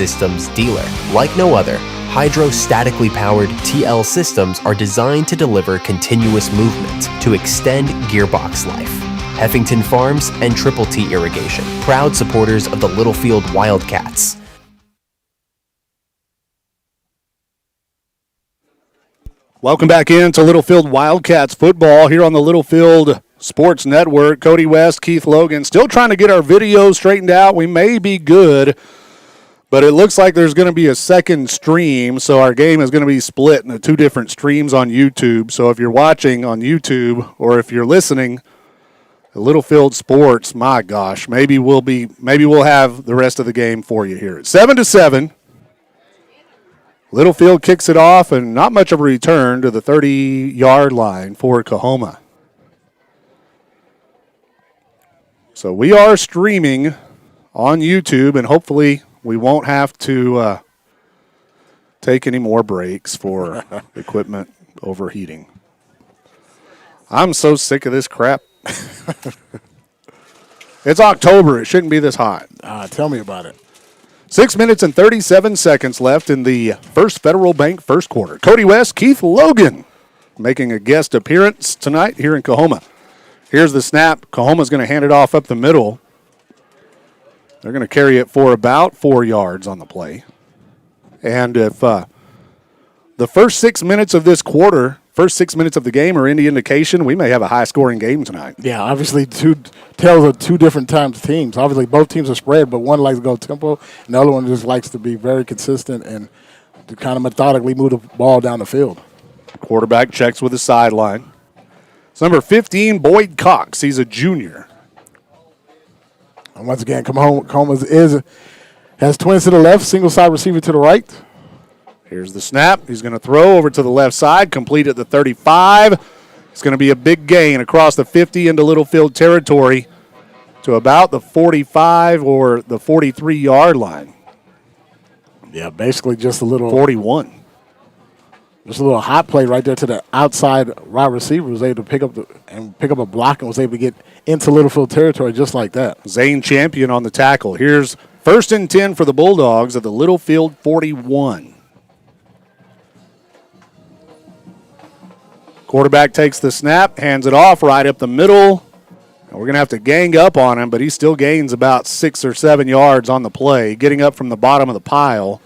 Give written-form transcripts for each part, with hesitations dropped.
systems dealer. Like no other, hydrostatically powered TL systems are designed to deliver continuous movement to extend gearbox life. Heffington Farms and Triple T Irrigation, proud supporters of the Littlefield Wildcats. Welcome back into Littlefield Wildcats football here on the Littlefield Sports Network. Cody West, Keith Logan, still trying to get our video straightened out. We may be good, but it looks like there's going to be a second stream, so our game is going to be split into two different streams on YouTube. So if you're watching on YouTube or if you're listening, Littlefield Sports, my gosh, maybe we'll have the rest of the game for you here. 7-7. Littlefield kicks it off, and not much of a return to the 30-yard line for Coahoma. So we are streaming on YouTube, and hopefully we won't have to take any more breaks for equipment overheating. I'm so sick of this crap. It's October. It shouldn't be this hot. Tell me about it. 6 minutes and 37 seconds left in the First Federal Bank first quarter. Cody West, Keith Logan making a guest appearance tonight here in Coahoma. Here's the snap. Coahoma's going to hand it off up the middle. They're going to carry it for about 4 yards on the play. And if the first 6 minutes of this quarter, first 6 minutes of the game are any indication, we may have a high-scoring game tonight. Yeah, obviously two tells of two different times teams. Obviously both teams are spread, but one likes to go tempo, and the other one just likes to be very consistent and to kind of methodically move the ball down the field. Quarterback checks with the sideline. It's number 15, Boyd Cox. He's a junior. And once again, Coahoma has twins to the left, single side receiver to the right. Here's the snap. He's going to throw over to the left side, complete at the 35. It's going to be a big gain across the 50 into Littlefield territory to about the 45 or the 43-yard line. Yeah, basically just a little 41. Just a little hot play right there to the outside wide receiver, was able to pick up a block and was able to get into Littlefield territory just like that. Zane Champion on the tackle. Here's 1st and 10 for the Bulldogs at the Littlefield 41. Quarterback takes the snap, hands it off right up the middle. And we're going to have to gang up on him, but he still gains about 6 or 7 yards on the play, getting up from the bottom of the pile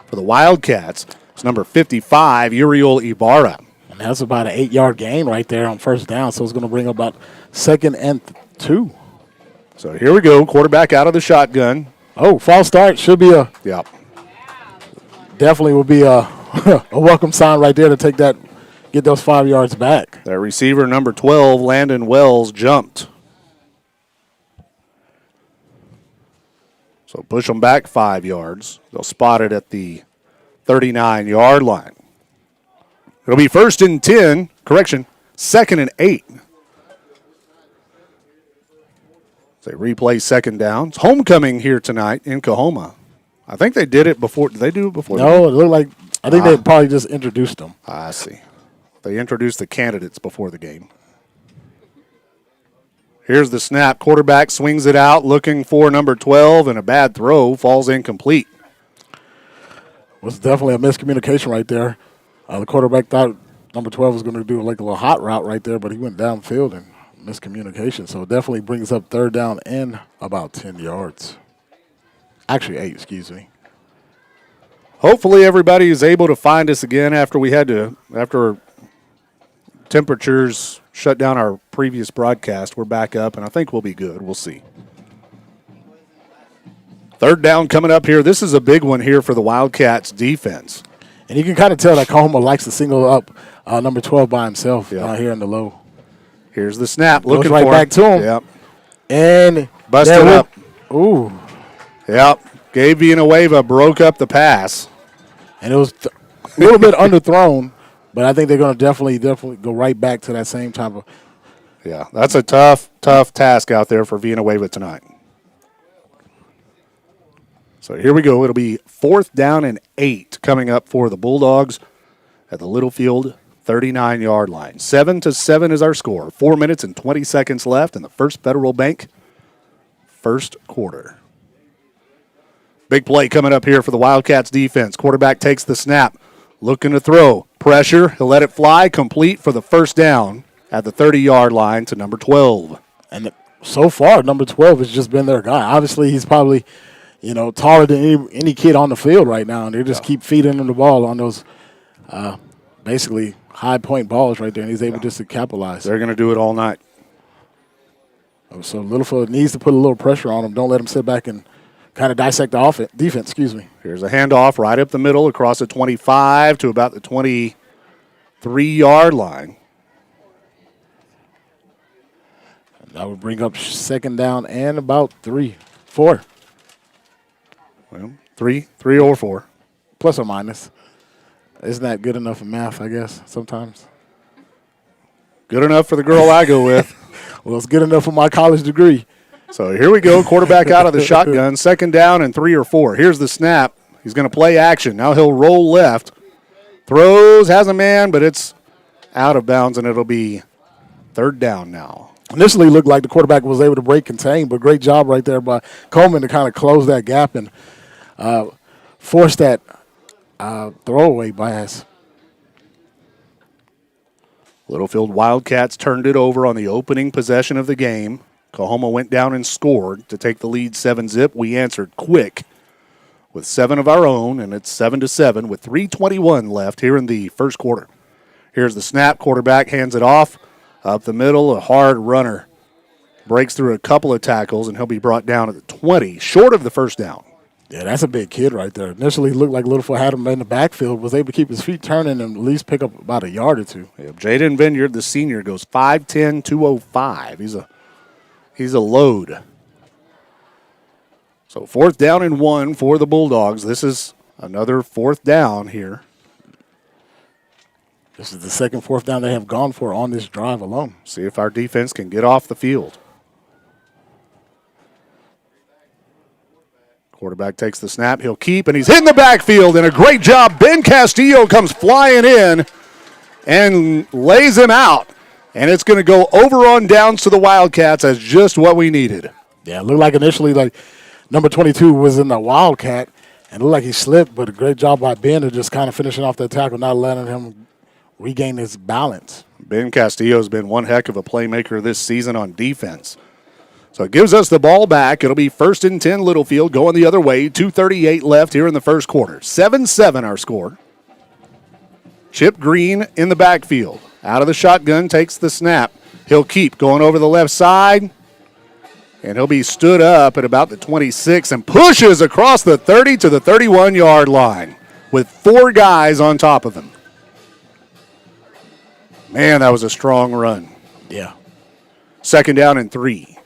for the Wildcats. It's number 55, Uriel Ibarra. And that's about an 8-yard gain right there on first down, so it's going to bring about 2nd and 2. So here we go, quarterback out of the shotgun. Oh, false start should be Yep. Definitely will be a welcome sign right there to take that. Get those 5 yards back. Their receiver, number 12, Landon Wells, jumped. So push them back 5 yards. They'll spot it at the 39-yard line. It'll be 1st and 10. Correction, 2nd and 8. They replay 2nd down. It's homecoming here tonight in Coahoma. I think they did it before. Did they do it before? No, it looked like I think they probably just introduced them. I see. They introduced the candidates before the game. Here's the snap. Quarterback swings it out, looking for number 12, and a bad throw falls incomplete. Was definitely a miscommunication right there. The quarterback thought number 12 was going to do like a little hot route right there, but he went downfield and miscommunication. So it definitely brings up 3rd down and about 10 yards. Actually 8, excuse me. Hopefully everybody is able to find us again after temperatures shut down our previous broadcast. We're back up, and I think we'll be good. We'll see. 3rd down coming up here. This is a big one here for the Wildcats defense. And you can kind of tell that Coahoma likes to single up number 12 by himself here in the low. Here's the snap. Looking right for back to him. Yep. And busted up. Ooh. Yep. Gabe Villanueva broke up the pass. And it was a little bit underthrown. But I think they're going to definitely go right back to that same type of. Yeah, that's a tough task out there for Villanueva tonight. So here we go. It'll be 4th down and 8 coming up for the Bulldogs at the Littlefield 39-yard line. 7-7 is our score. 4 minutes and 20 seconds left in the First Federal Bank first quarter. Big play coming up here for the Wildcats defense. Quarterback takes the snap, looking to throw. Pressure, he'll let it fly, complete for the first down at the 30-yard line to number 12. And so far, number 12 has just been their guy. Obviously, he's probably, taller than any kid on the field right now, and they just keep feeding him the ball on those basically high-point balls right there, and he's able just to capitalize. They're going to do it all night. So Littlefield needs to put a little pressure on him. Don't let him sit back and kind of dissect the defense. Here's a handoff right up the middle across the 25 to about the 23-yard line. That would bring up second down and about 4. Well, three or 4. Plus or minus. Isn't that good enough in math, I guess, sometimes? Good enough for the girl I go with. Well, it's good enough for my college degree. So here we go. Quarterback out of the shotgun. Second down and 3 or 4. Here's the snap. He's going to play action. Now he'll roll left. Throws, has a man, but it's out of bounds, and it'll be third down now. Initially looked like the quarterback was able to break contain, but great job right there by Coleman to kind of close that gap and force that throwaway pass. Littlefield Wildcats turned it over on the opening possession of the game. Coahoma went down and scored to take the lead 7-zip. We answered quick with 7 of our own, and it's 7-7 with 3:21 left here in the first quarter. Here's the snap. Quarterback hands it off. Up the middle, a hard runner. Breaks through a couple of tackles, and he'll be brought down at the 20, short of the first down. Yeah, that's a big kid right there. Initially looked like Littlefield had him in the backfield, was able to keep his feet turning and at least pick up about a yard or 2. Yeah, Jaden Vineyard, the senior, goes 5'10", 205. He's a load. So fourth down and 1 for the Bulldogs. This is another fourth down here. This is the second fourth down they have gone for on this drive alone. See if our defense can get off the field. Quarterback takes the snap. He'll keep, and he's in the backfield, and a great job. Ben Castillo comes flying in and lays him out. And it's going to go over on downs to the Wildcats as just what we needed. Yeah, it looked like initially like number 22 was in the Wildcat, and it looked like he slipped, but a great job by Ben to just kind of finishing off that tackle, not letting him regain his balance. Ben Castillo's been one heck of a playmaker this season on defense. So it gives us the ball back. It'll be 1st and 10 Littlefield going the other way. 2:38 left here in the first quarter. 7-7 our score. Chip Green in the backfield. Out of the shotgun, takes the snap. He'll keep going over the left side. And he'll be stood up at about the 26 and pushes across the 30 to the 31-yard line with 4 guys on top of him. Man, that was a strong run. Yeah. Second down and 3.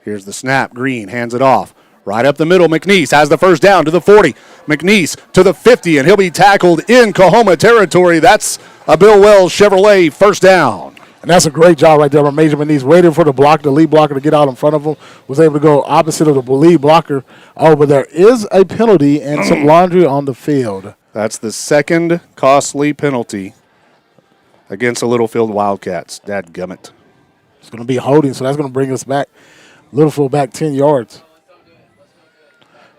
Here's the snap. Green hands it off. Right up the middle, McNeese has the first down to the 40. McNeese to the 50, and he'll be tackled in Coahoma territory. That's a Bill Wells Chevrolet first down. And that's a great job right there by Major McNeese, waiting for the lead blocker to get out in front of him. Was able to go opposite of the lead blocker. Oh, but there is a penalty and some laundry on the field. That's the second costly penalty against the Littlefield Wildcats. Dadgummit. It's going to be holding, so that's going to bring us back, Littlefield back 10 yards.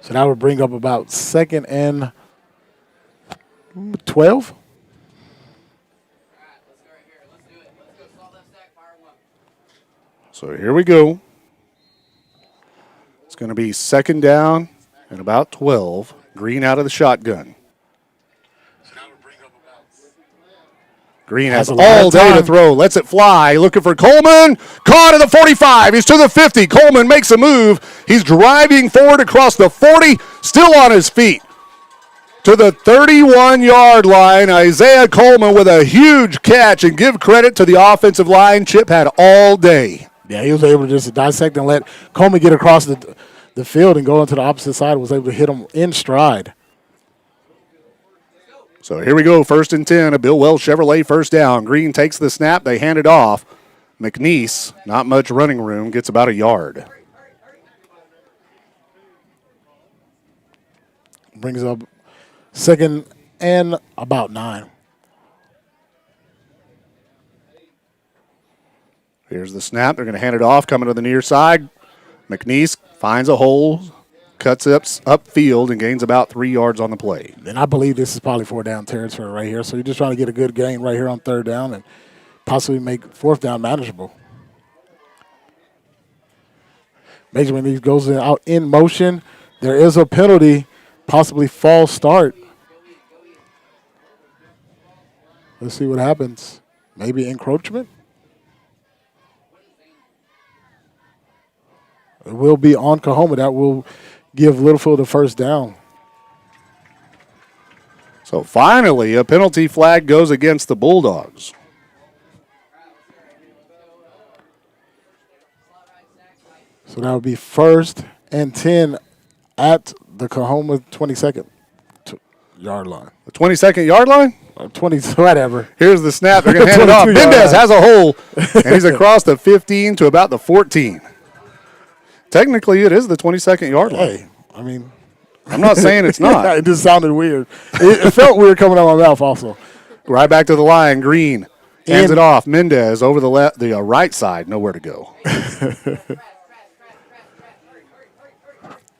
So that would bring up about 2nd and 12. So here we go. It's going to be 2nd down and about 12. Green out of the shotgun. Green has all day to throw. Lets it fly. Looking for Coleman. Caught at the 45. He's to the 50. Coleman makes a move. He's driving forward across the 40. Still on his feet. To the 31-yard line. Isaiah Coleman with a huge catch. And give credit to the offensive line. Chip had all day. Yeah, he was able to just dissect and let Coleman get across the field and go into the opposite side. Was able to hit him in stride. So here we go, 1st and 10, a Bill Wells Chevrolet first down. Green takes the snap, they hand it off. McNeese, not much running room, gets about a yard. Brings up 2nd and about 9. Here's the snap, they're going to hand it off, coming to the near side. McNeese finds a hole, cuts upfield and gains about 3 yards on the play. And I believe this is probably 4th-down territory right here. So you're just trying to get a good gain right here on 3rd down and possibly make 4th down manageable. Benjamin Lees goes out in motion. There is a penalty, possibly false start. Let's see what happens. Maybe encroachment? It will be on Coahoma. That will give Littlefield a 1st down. So finally, a penalty flag goes against the Bulldogs. So that would be 1st and 10 at the Coahoma 22nd yard line. The 22nd yard line? 20, whatever. Here's the snap. They're going to hand it off. Mendez has a hole, and he's across the 15 to about the 14. Technically, it is the 22nd yard line. Hey, I mean, I'm not saying it's not. It just sounded weird. It felt weird coming out of my mouth also. Right back to the line. Green hands it off. Mendez over the right side. Nowhere to go.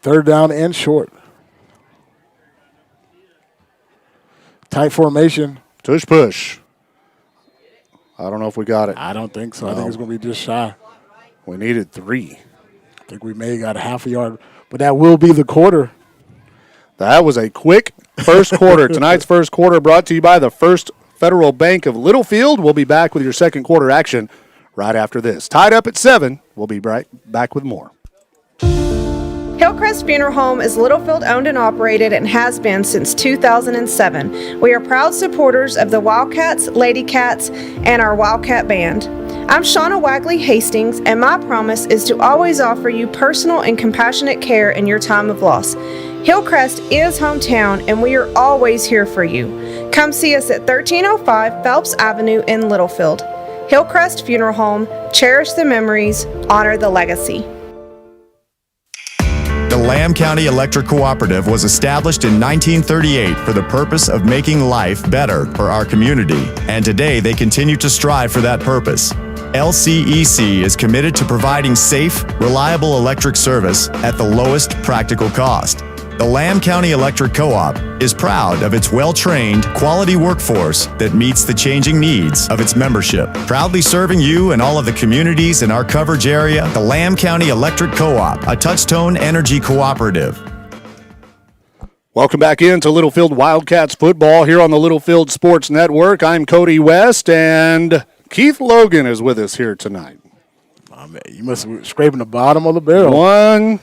3rd down and short. Tight formation. Tush push. I don't know if we got it. I don't think so. I think it's going to be just shy. We needed 3. I think we may have got a half a yard, but that will be the quarter. That was a quick first quarter. Tonight's first quarter brought to you by the First Federal Bank of Littlefield. We'll be back with your second quarter action right after this. Tied up at 7. We'll be right back with more. Hillcrest Funeral Home is Littlefield owned and operated and has been since 2007. We are proud supporters of the Wildcats, Lady Cats, and our Wildcat Band. I'm Shauna Wagley Hastings, and my promise is to always offer you personal and compassionate care in your time of loss. Hillcrest is hometown, and we are always here for you. Come see us at 1305 Phelps Avenue in Littlefield. Hillcrest Funeral Home, cherish the memories, honor the legacy. The Lamb County Electric Cooperative was established in 1938 for the purpose of making life better for our community, and today they continue to strive for that purpose. LCEC is committed to providing safe, reliable electric service at the lowest practical cost. The Lamb County Electric Co-op is proud of its well-trained, quality workforce that meets the changing needs of its membership. Proudly serving you and all of the communities in our coverage area, the Lamb County Electric Co-op, a Touchstone Energy cooperative. Welcome back into Littlefield Wildcats football here on the Littlefield Sports Network. I'm Cody West, and Keith Logan is with us here tonight. Oh, man, you must be scraping the bottom of the barrel.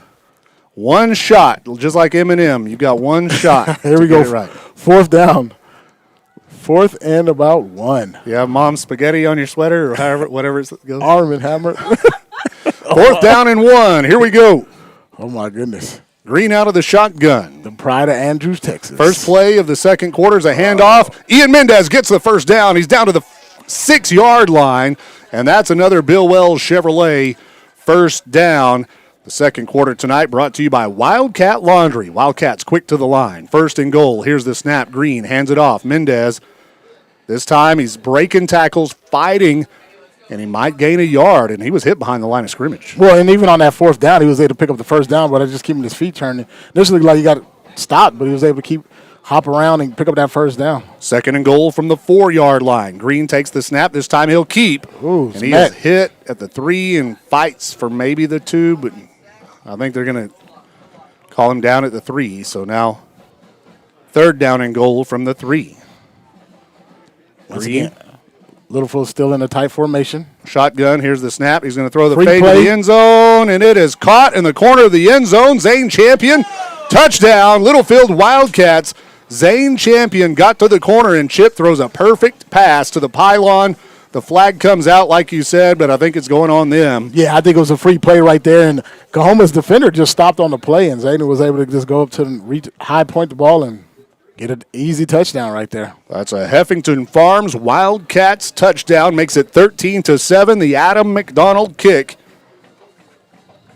One shot, just like Eminem. You got one shot. Here we go. Right. 4th down. 4th and about 1. You have mom's spaghetti on your sweater or whatever it goes. Arm and Hammer. 4th down and 1. Here we go. Oh, my goodness. Green out of the shotgun. The pride of Andrews, Texas. First play of the second quarter is a handoff. Ian Mendez gets the 1st down. He's down to the 6-yard line, and that's another Bill Wells Chevrolet 1st down. The second quarter tonight brought to you by Wildcat Laundry. Wildcats quick to the line. 1st and goal. Here's the snap. Green hands it off. Mendez. This time he's breaking tackles, fighting, and he might gain a yard, and he was hit behind the line of scrimmage. Well, and even on that 4th down, he was able to pick up the 1st down, but I just keeping his feet turning. This looked like he got stopped, but he was able to hop around and pick up that 1st down. 2nd and goal from the 4-yard line. Green takes the snap. This time he'll keep. Ooh, and he is hit at the 3 and fights for maybe the 2, but I think they're going to call him down at the 3. So now 3rd down and goal from the 3. Green. Littlefield still in a tight formation. Shotgun. Here's the snap. He's going to throw the fade to the end zone, and it is caught in the corner of the end zone. Zane Champion. Touchdown. Littlefield Wildcats. Zane Champion got to the corner, and Chip throws a perfect pass to the pylon. The flag comes out, like you said, but I think it's going on them. Yeah, I think it was a free play right there, and Coahoma's defender just stopped on the play, and Zane was able to just go up to the high point the ball and get an easy touchdown right there. That's a Heffington Farms Wildcats touchdown. Makes it 13-7. The Adam McDonald kick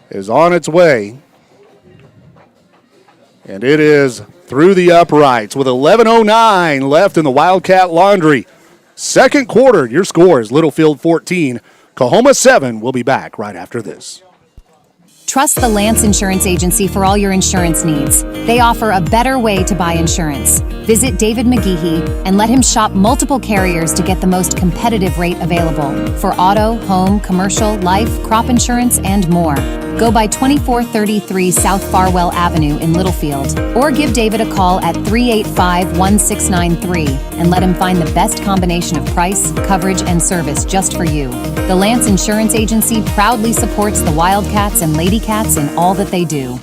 is on its way. And it is through the uprights with 11:09 left in the Wildcat Laundry. Second quarter, your score is Littlefield 14, Coahoma 7. We'll be back right after this. Trust the Lance Insurance Agency for all your insurance needs. They offer a better way to buy insurance. Visit David McGeehee and let him shop multiple carriers to get the most competitive rate available for auto, home, commercial, life, crop insurance, and more. Go by 2433 South Farwell Avenue in Littlefield, or give David a call at 385-1693 and let him find the best combination of price, coverage, and service just for you. The Lance Insurance Agency proudly supports the Wildcats and Lady Cats in all that they do.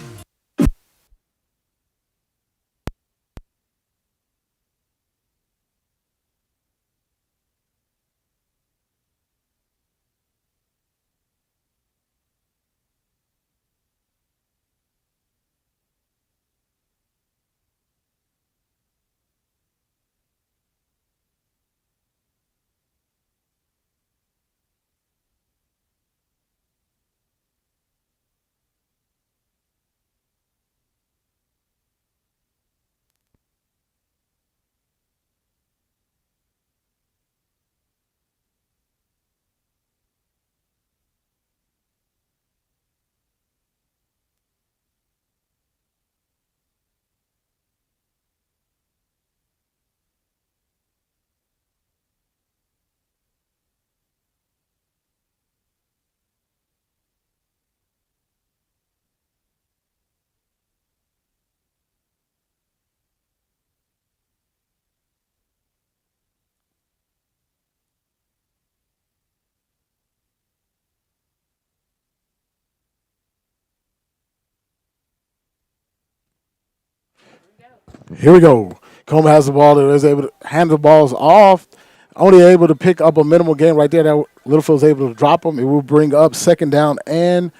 Here we go. Coahoma has the ball. They was able to hand the balls off. Only able to pick up a minimal gain right there. That Littlefield's able to drop them. It will bring up 2nd down and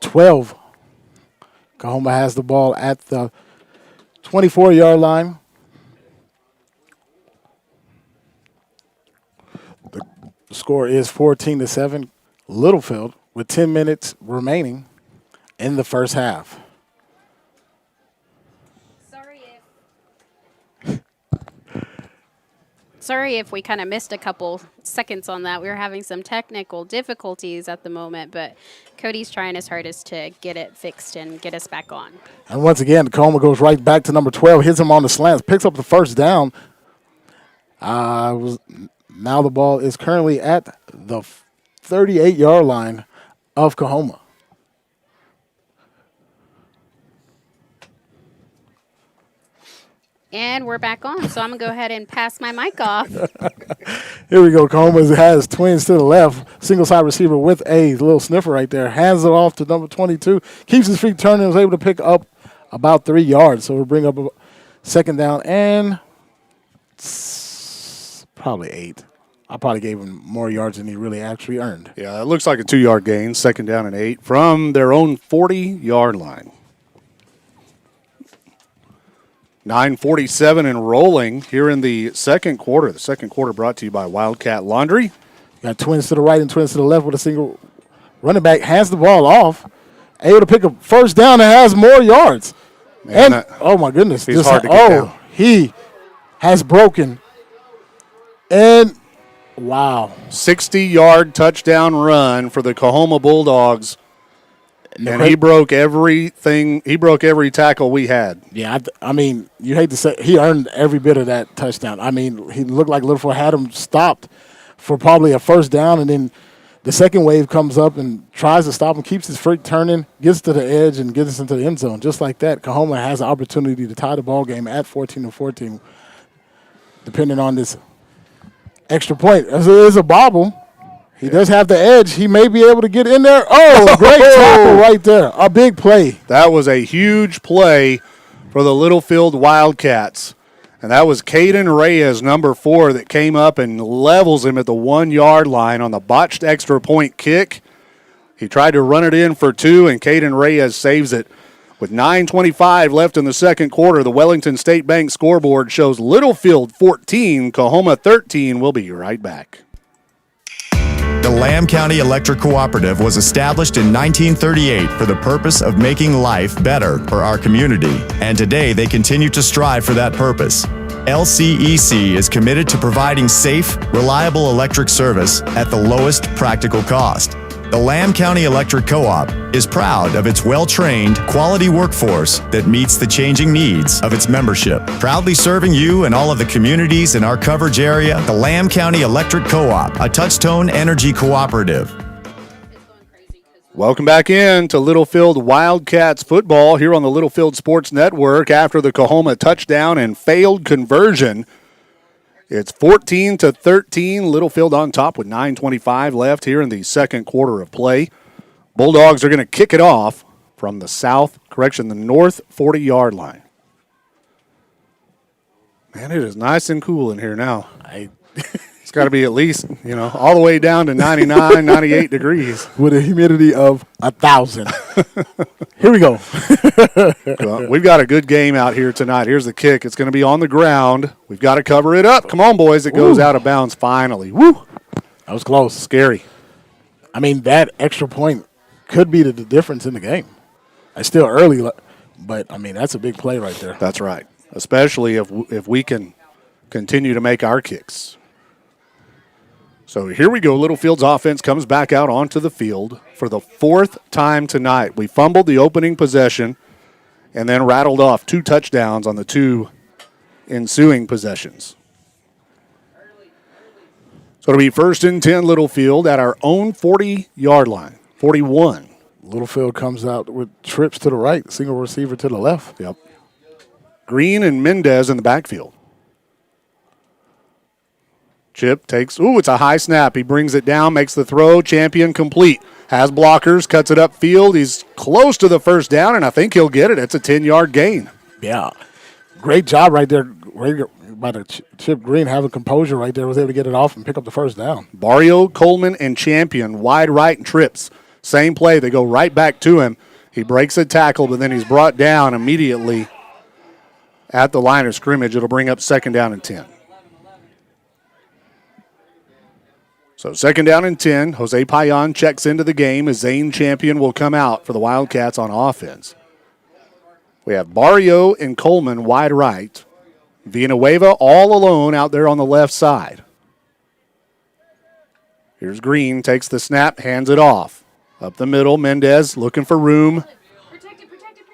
12. Coahoma has the ball at the 24-yard line. The score is 14-7. Littlefield with 10 minutes remaining in the first half. Sorry if we kind of missed a couple seconds on that. We were having some technical difficulties at the moment, but Cody's trying his hardest to get it fixed and get us back on. And once again, Coahoma goes right back to number 12, hits him on the slants, picks up the first down. Now the ball is currently at the 38-yard line of Coahoma. And we're back on, so I'm going to go ahead and pass my mic off. Here we go. Coahoma has twins to the left. Single side receiver with a little sniffer right there. Hands it off to number 22. Keeps his feet turning. Was able to pick up about 3 yards. So we'll bring up a 2nd down and probably 8. I probably gave him more yards than he really actually earned. Yeah, it looks like a 2-yard gain, 2nd down and 8 from their own 40-yard line. 9:47 and rolling here in the second quarter. The second quarter brought to you by Wildcat Laundry. Got twins to the right and twins to the left with a single running back. Hands the ball off. Able to pick a first down and has more yards. Man, and, oh, my goodness. He's hard to get down. He has broken. And, wow. 60-yard touchdown run for the Coahoma Bulldogs. And he broke everything. He broke every tackle we had. Yeah, I mean, you hate to say he earned every bit of that touchdown. I mean, he looked like Littlefield had him stopped for probably a first down, and then the second wave comes up and tries to stop him, keeps his feet turning, gets to the edge, and gets us into the end zone. Just like that, Coahoma has an opportunity to tie the ball game at 14-14, depending on this extra point. As it is a bobble. He does have the edge. He may be able to get in there. Oh, great tackle right there. A big play. That was a huge play for the Littlefield Wildcats. And that was Caden Reyes, number 4, that came up and levels him at the 1-yard line on the botched extra point kick. He tried to run it in for 2, and Caden Reyes saves it. With 9:25 left in the second quarter, the Wellington State Bank scoreboard shows Littlefield 14, Coahoma 13. We'll be right back. The Lamb County Electric Cooperative was established in 1938 for the purpose of making life better for our community, and today they continue to strive for that purpose. LCEC is committed to providing safe, reliable electric service at the lowest practical cost. The The Lamb County Electric Co-op is proud of its well-trained, quality workforce that meets the changing needs of its membership. Proudly serving you and all of the communities in our coverage area, the Lamb County Electric Co-op, a touch-tone energy cooperative. Welcome back in to Littlefield Wildcats football here on the Littlefield Sports Network after the Coahoma touchdown and failed conversion. It's 14-13, Littlefield on top with 9:25 left here in the second quarter of play. Bulldogs are going to kick it off from the the north 40-yard line. Man, it is nice and cool in here now. It's got to be at least, all the way down to 99, 98 degrees. With a humidity of 1,000. Here we go. Well, we've got a good game out here tonight. Here's the kick. It's going to be on the ground. We've got to cover it up. Come on, boys. It goes out of bounds finally. Woo! That was close. Scary. I mean, that extra point could be the difference in the game. It's still early, but, that's a big play right there. That's right, especially if we can continue to make our kicks. So here we go. Littlefield's offense comes back out onto the field for the fourth time tonight. We fumbled the opening possession and then rattled off 2 touchdowns on the 2 ensuing possessions. So it'll be 1st and 10 Littlefield at our own 40-yard line, 41. Littlefield comes out with trips to the right, single receiver to the left. Yep. Green and Mendez in the backfield. Chip takes, it's a high snap. He brings it down, makes the throw, champion complete. Has blockers, cuts it upfield. He's close to the first down, and I think he'll get it. It's a 10-yard gain. Yeah. Great job right there by the Chip Green, having composure right there, was able to get it off and pick up the first down. Barrio, Coleman, and Champion, wide right and trips. Same play. They go right back to him. He breaks a tackle, but then he's brought down immediately at the line of scrimmage. It'll bring up 2nd down and 10. So 2nd down and 10. Jose Payan checks into the game as Zane Champion will come out for the Wildcats on offense. We have Barrio and Coleman wide right. Villanueva all alone out there on the left side. Here's Green, takes the snap, hands it off. Up the middle, Mendez looking for room.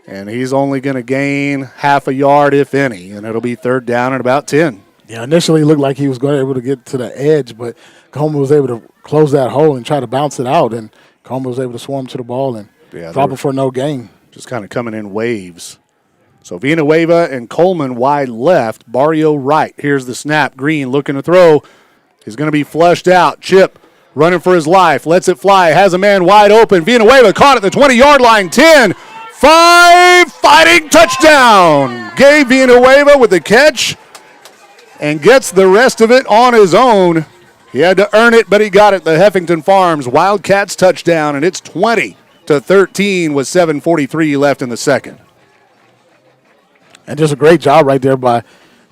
And he's only going to gain half a yard, if any, and it'll be 3rd down and about 10. Yeah, initially it looked like he was able to get to the edge, but Coleman was able to close that hole and try to bounce it out, and Coleman was able to swarm to the ball and drop it for no gain. Just kind of coming in waves. So Villanueva and Coleman wide left, Barrio right. Here's the snap. Green looking to throw. He's going to be flushed out. Chip running for his life. Lets it fly. Has a man wide open. Villanueva caught at the 20-yard line. 10, 5, fighting touchdown. Gabe Villanueva with the catch and gets the rest of it on his own. He had to earn it, but he got it. The Heffington Farms Wildcats touchdown, and it's 20-13 with 7:43 left in the second. And just a great job right there by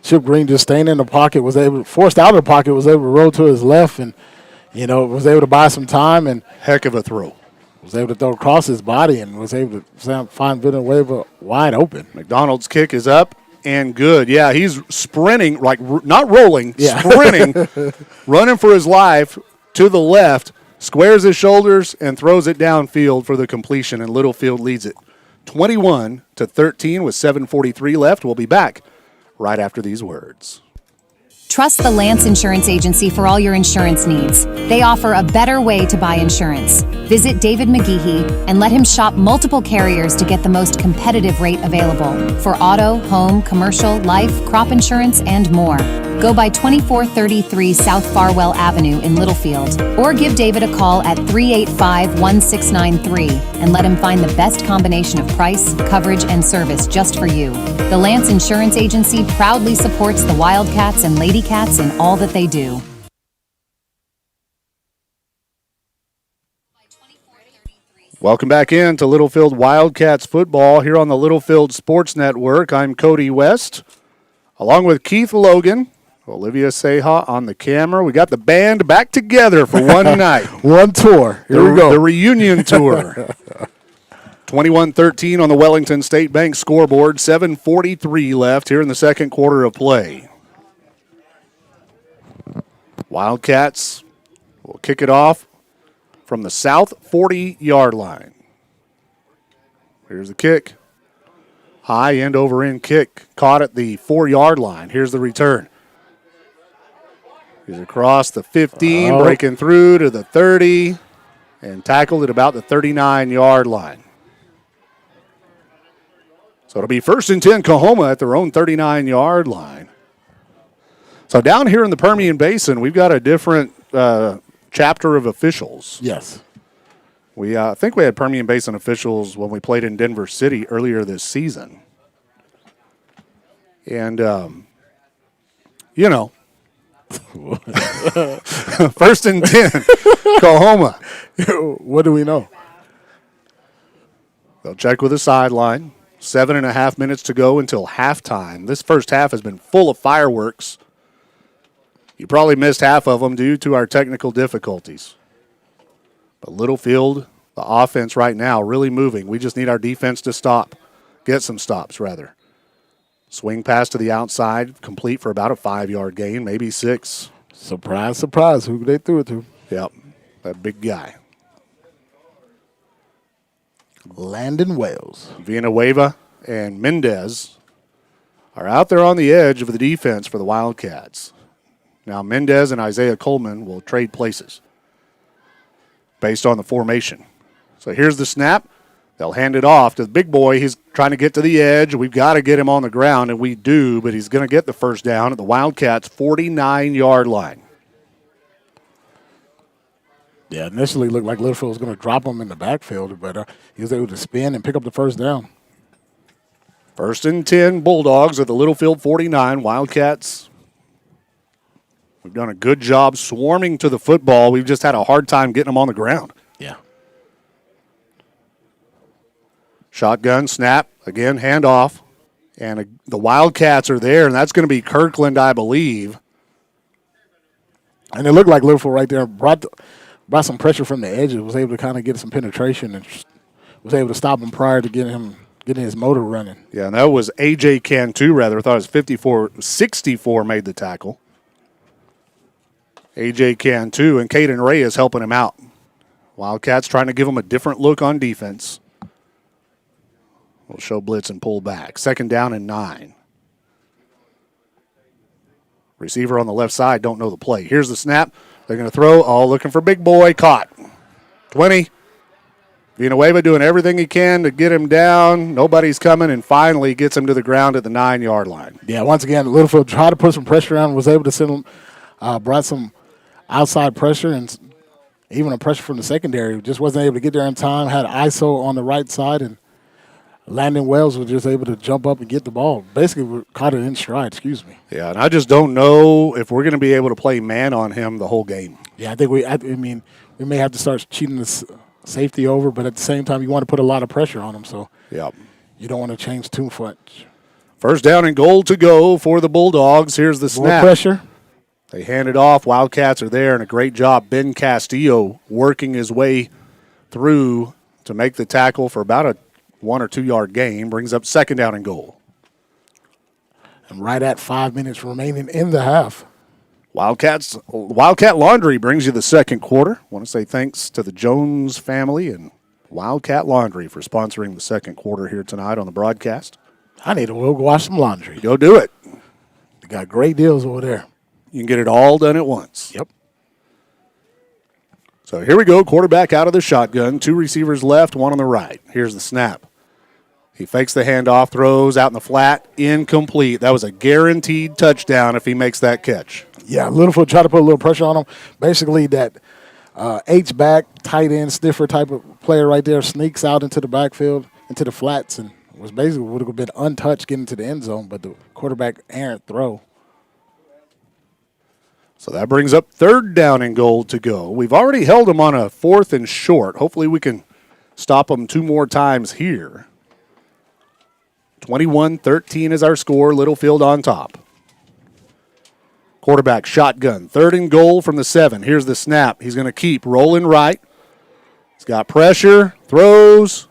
Chip Green, just staying in the pocket, forced out of the pocket, was able to roll to his left and, was able to buy some time. And heck of a throw. Was able to throw across his body and was able to find Villanueva wide open. McDonald's kick is up and good. Yeah, he's sprinting, not rolling, sprinting, running for his life to the left, squares his shoulders, and throws it downfield for the completion, and Littlefield leads it 21-13 with 7:43 left. We'll be back right after these words. Trust the Lance Insurance Agency for all your insurance needs. They offer a better way to buy insurance. Visit David McGeehee and let him shop multiple carriers to get the most competitive rate available for auto, home, commercial, life, crop insurance, and more. Go by 2433 South Farwell Avenue in Littlefield, or give David a call at 385-1693 and let him find the best combination of price, coverage, and service just for you. The Lance Insurance Agency proudly supports the Wildcats and Lady Cats in all that they do. Welcome back in to Littlefield Wildcats football here on the Littlefield Sports Network. I'm Cody West, along with Keith Logan, Olivia Seha on the camera. We got the band back together for one night. One tour. Here we go. The reunion tour. 21-13 on the Wellington State Bank scoreboard. 7:43 left here in the second quarter of play. Wildcats will kick it off from the south 40-yard line. Here's the kick. High end over end kick caught at the 4-yard line. Here's the return. He's across the 15, breaking through to the 30, and tackled at about the 39-yard line. So it'll be 1st and 10 Coahoma at their own 39-yard line. So down here in the Permian Basin, we've got a different chapter of officials. Yes. We think we had Permian Basin officials when we played in Denver City earlier this season. And, you know, 1st and 10, Coahoma. What do we know? They'll check with the sideline. 7.5 minutes to go until halftime. This first half has been full of fireworks. You probably missed half of them due to our technical difficulties. But Littlefield, the offense right now, really moving. We just need our defense to stop. Get some stops, rather. Swing pass to the outside, complete for about a 5-yard gain, maybe 6. Surprise, surprise. Who they threw it to? Yep, that big guy. Landon Wells. Villanueva and Mendez are out there on the edge of the defense for the Wildcats. Now, Mendez and Isaiah Coleman will trade places based on the formation. So here's the snap. They'll hand it off to the big boy. He's trying to get to the edge. We've got to get him on the ground, and we do, but he's going to get the first down at the Wildcats' 49-yard line. Yeah, initially looked like Littlefield was going to drop him in the backfield, but he was able to spin and pick up the first down. 1st and 10, Bulldogs at the Littlefield 49. Wildcats, we've done a good job swarming to the football. We've just had a hard time getting them on the ground. Yeah. Shotgun, snap, again, handoff. And the Wildcats are there, and that's going to be Kirkland, I believe. And it looked like Littlefield right there brought some pressure from the edges, was able to kind of get some penetration and was able to stop him prior to getting his motor running. Yeah, and that was A.J. Cantu, rather. I thought it was 64 made the tackle. A.J. Cantu and Caden Ray is helping him out. Wildcats trying to give him a different look on defense. We'll show blitz and pull back. 2nd down and 9. Receiver on the left side don't know the play. Here's the snap. They're going to throw. Oh, looking for big boy. Caught. 20. Villanueva doing everything he can to get him down. Nobody's coming, and finally gets him to the ground at the 9-yard line. Yeah, once again, Littlefield tried to put some pressure on, was able to send him, brought some outside pressure and even a pressure from the secondary. Just wasn't able to get there in time. Had ISO on the right side, and Landon Wells was just able to jump up and get the ball. Basically, we caught it in stride, Yeah, and I just don't know if we're going to be able to play man on him the whole game. Yeah, I think we may have to start cheating this safety over, but at the same time, you want to put a lot of pressure on him, so yep. You don't want to change too much. 1st down and goal to go for the Bulldogs. Here's the snap. More pressure. They hand it off. Wildcats are there, and a great job. Ben Castillo working his way through to make the tackle for about a 1 or 2 yard gain, brings up 2nd down and goal. And right at 5 minutes remaining in the half. Wildcat Laundry brings you the second quarter. Want to say thanks to the Jones family and Wildcat Laundry for sponsoring the second quarter here tonight on the broadcast. I need to go wash some laundry. Go do it. They got great deals over there. You can get it all done at once. Yep. So here we go. Quarterback out of the shotgun. 2 receivers left, 1 on the right. Here's the snap. He fakes the handoff, throws out in the flat, incomplete. That was a guaranteed touchdown if he makes that catch. Yeah, Littlefield tried to put a little pressure on him. Basically, that H-back, tight end, sniffer type of player right there sneaks out into the backfield, into the flats, and was basically would have been untouched getting to the end zone, but the quarterback errant throw. So that brings up 3rd down and goal to go. We've already held them on a 4th and short. Hopefully we can stop them 2 more times here. 21-13 is our score. Littlefield on top. Quarterback shotgun. 3rd and goal from the 7. Here's the snap. He's going to keep rolling right. He's got pressure. Throws.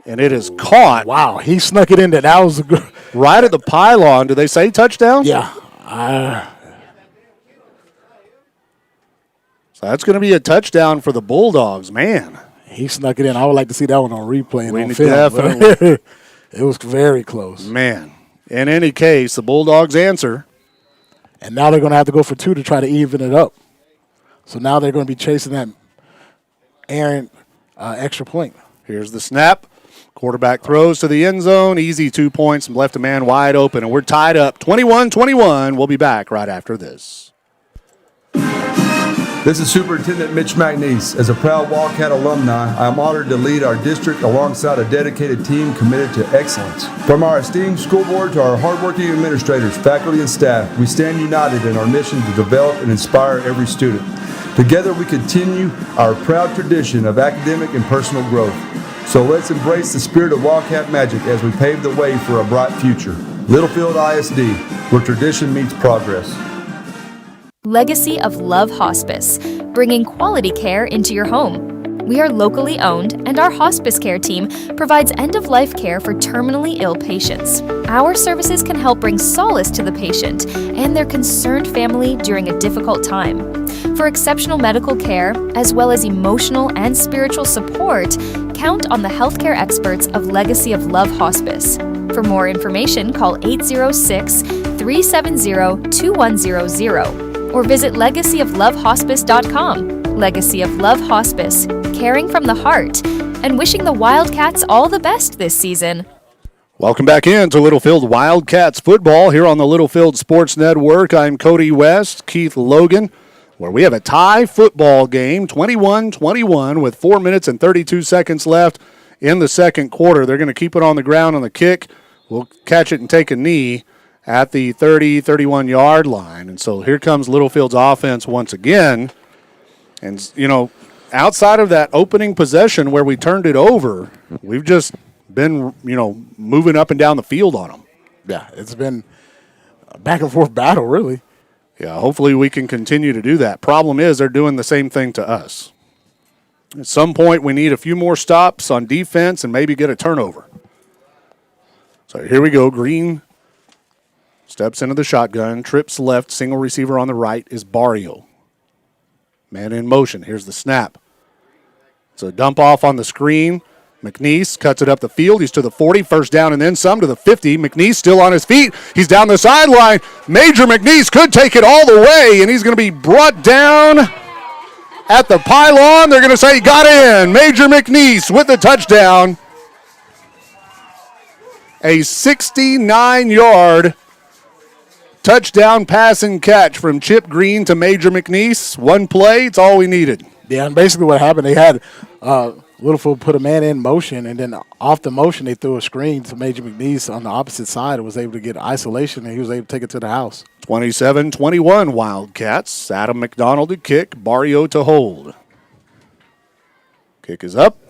And it is caught. Wow, he snuck it in there. That was a good. Right at the pylon. Do they say touchdown? Yeah. So that's going to be a touchdown for the Bulldogs, man. He snuck it in. I would like to see that one on replay and on film. Definitely. It was very close. Man, in any case, the Bulldogs answer. And now they're going to have to go for 2 to try to even it up. So now they're going to be chasing that errant extra point. Here's the snap. Quarterback throws to the end zone. Easy 2 points. Left a man wide open, and we're tied up 21-21. We'll be back right after this. This is Superintendent Mitch McNeese. As a proud Wildcat alumni, I am honored to lead our district alongside a dedicated team committed to excellence. From our esteemed school board to our hardworking administrators, faculty, and staff, we stand united in our mission to develop and inspire every student. Together, we continue our proud tradition of academic and personal growth. So let's embrace the spirit of Wildcat magic as we pave the way for a bright future. Littlefield ISD, where tradition meets progress. Legacy of Love Hospice, bringing quality care into your home. We are locally owned, and our hospice care team provides end-of-life care for terminally ill patients. Our services can help bring solace to the patient and their concerned family during a difficult time. For exceptional medical care, as well as emotional and spiritual support, count on the healthcare experts of Legacy of Love Hospice. For more information, call 806-370-2100 or visit legacyoflovehospice.com. Legacy of Love Hospice, caring from the heart and wishing the Wildcats all the best this season. Welcome back in to Littlefield Wildcats football here on the Littlefield Sports Network. I'm Cody West, Keith Logan, where we have a tie football game, 21-21 with 4 minutes and 32 seconds left in the second quarter. They're going to keep it on the ground on the kick. We'll catch it and take a knee at the 30, 31-yard line. And so here comes Littlefield's offense once again. And, you know, outside of that opening possession where we turned it over, we've just been, you know, moving up and down the field on them. Yeah, it's been a back-and-forth battle, really. Yeah, hopefully we can continue to do that. Problem is they're doing the same thing to us. At some point we need a few more stops on defense and maybe get a turnover. So here we go. Green steps into the shotgun, trips left, single receiver on the right is Barrio. Man in motion. Here's the snap. It's a dump off on the screen. McNeese cuts it up the field. He's to the 40, first down and then some to the 50. McNeese still on his feet. He's down the sideline. Major McNeese could take it all the way, and he's going to be brought down at the pylon. They're going to say he got in. Major McNeese with the touchdown. A 69-yard touchdown pass and catch from Chip Green to Major McNeese. One play, it's all we needed. Yeah, and basically what happened, they had Littlefield put a man in motion, and then off the motion, they threw a screen to Major McNeese on the opposite side and was able to get isolation, and he was able to take it to the house. 27-21 Wildcats. Adam McDonald to kick, Barrio to hold. Kick is up,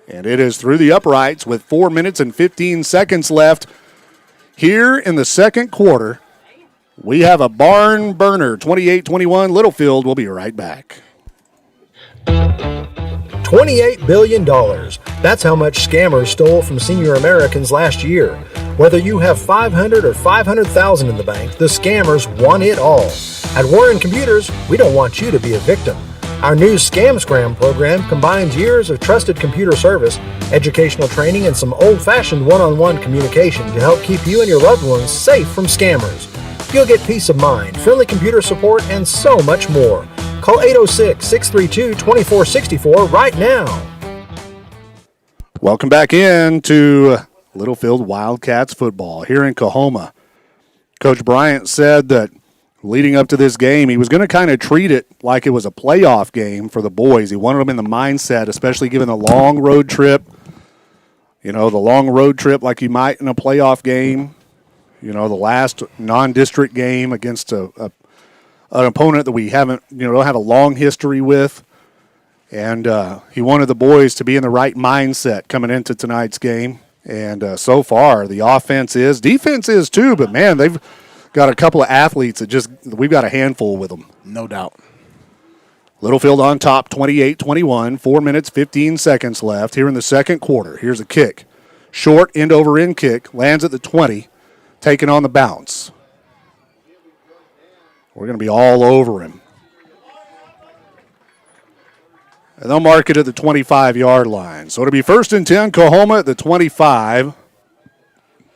and it is through the uprights with 4 minutes and 15 seconds left. Here in the second quarter, we have a barn burner, 28-21 Littlefield. We'll be right back. $28 billion. That's how much scammers stole from senior Americans last year. Whether you have $500 or $500,000 in the bank, the scammers want it all. At Warren Computers, we don't want you to be a victim. Our new Scam Scram program combines years of trusted computer service, educational training, and some old-fashioned one-on-one communication to help keep you and your loved ones safe from scammers. You'll get peace of mind, friendly computer support, and so much more. Call 806-632-2464 right now. Welcome back in to Littlefield Wildcats football here in Coahoma. Coach Bryant said that leading up to this game, he was going to kind of treat it like it was a playoff game for the boys. He wanted them in the mindset, especially given the long road trip. You know, the long road trip like you might in a playoff game. You know, the last non-district game against an opponent that we haven't, don't have a long history with. And he wanted the boys to be in the right mindset coming into tonight's game. And so far, the offense is. Defense is too, but, man, they've got a couple of athletes that we've got a handful with them. No doubt. Littlefield on top, 28-21, 4 minutes, 15 seconds left here in the second quarter. Here's a kick. Short end-over-end kick, lands at the 20, taken on the bounce. We're going to be all over him. And they'll mark it at the 25-yard line. So it'll be 1st and 10, Coahoma at the 25.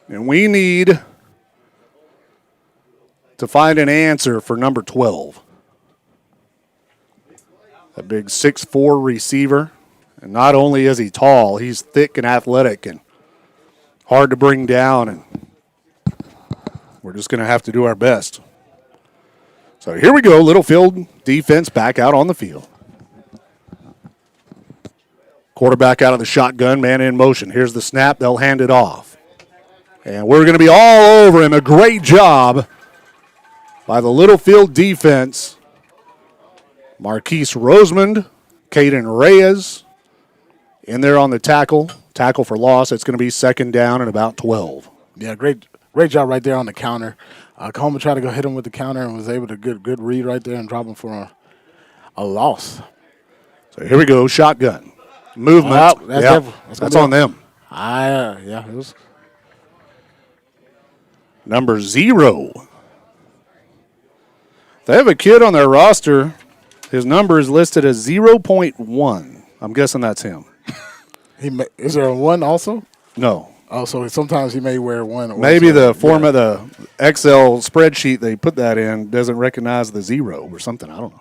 And we need to find an answer for number 12. A big 6'4" receiver. And not only is he tall, he's thick and athletic and hard to bring down. And we're just going to have to do our best. So here we go, Littlefield defense back out on the field. Quarterback out of the shotgun, man in motion. Here's the snap. They'll hand it off. And we're going to be all over him. A great job by the Littlefield defense. Marquise Rosemond, Caden Reyes in there on the tackle. Tackle for loss. It's going to be 2nd down and about 12. Yeah, great job right there on the counter. Coleman tried to go hit him with the counter and was able to good read right there and drop him for a loss. So here we go, shotgun. Movement. That's on them. It was. Number 0. They have a kid on their roster. His number is listed as 0.1. I'm guessing that's him. Is there a 1 also? No. Oh, so sometimes he may wear 1. Or maybe the form of the Excel spreadsheet they put that in doesn't recognize the 0 or something. I don't know.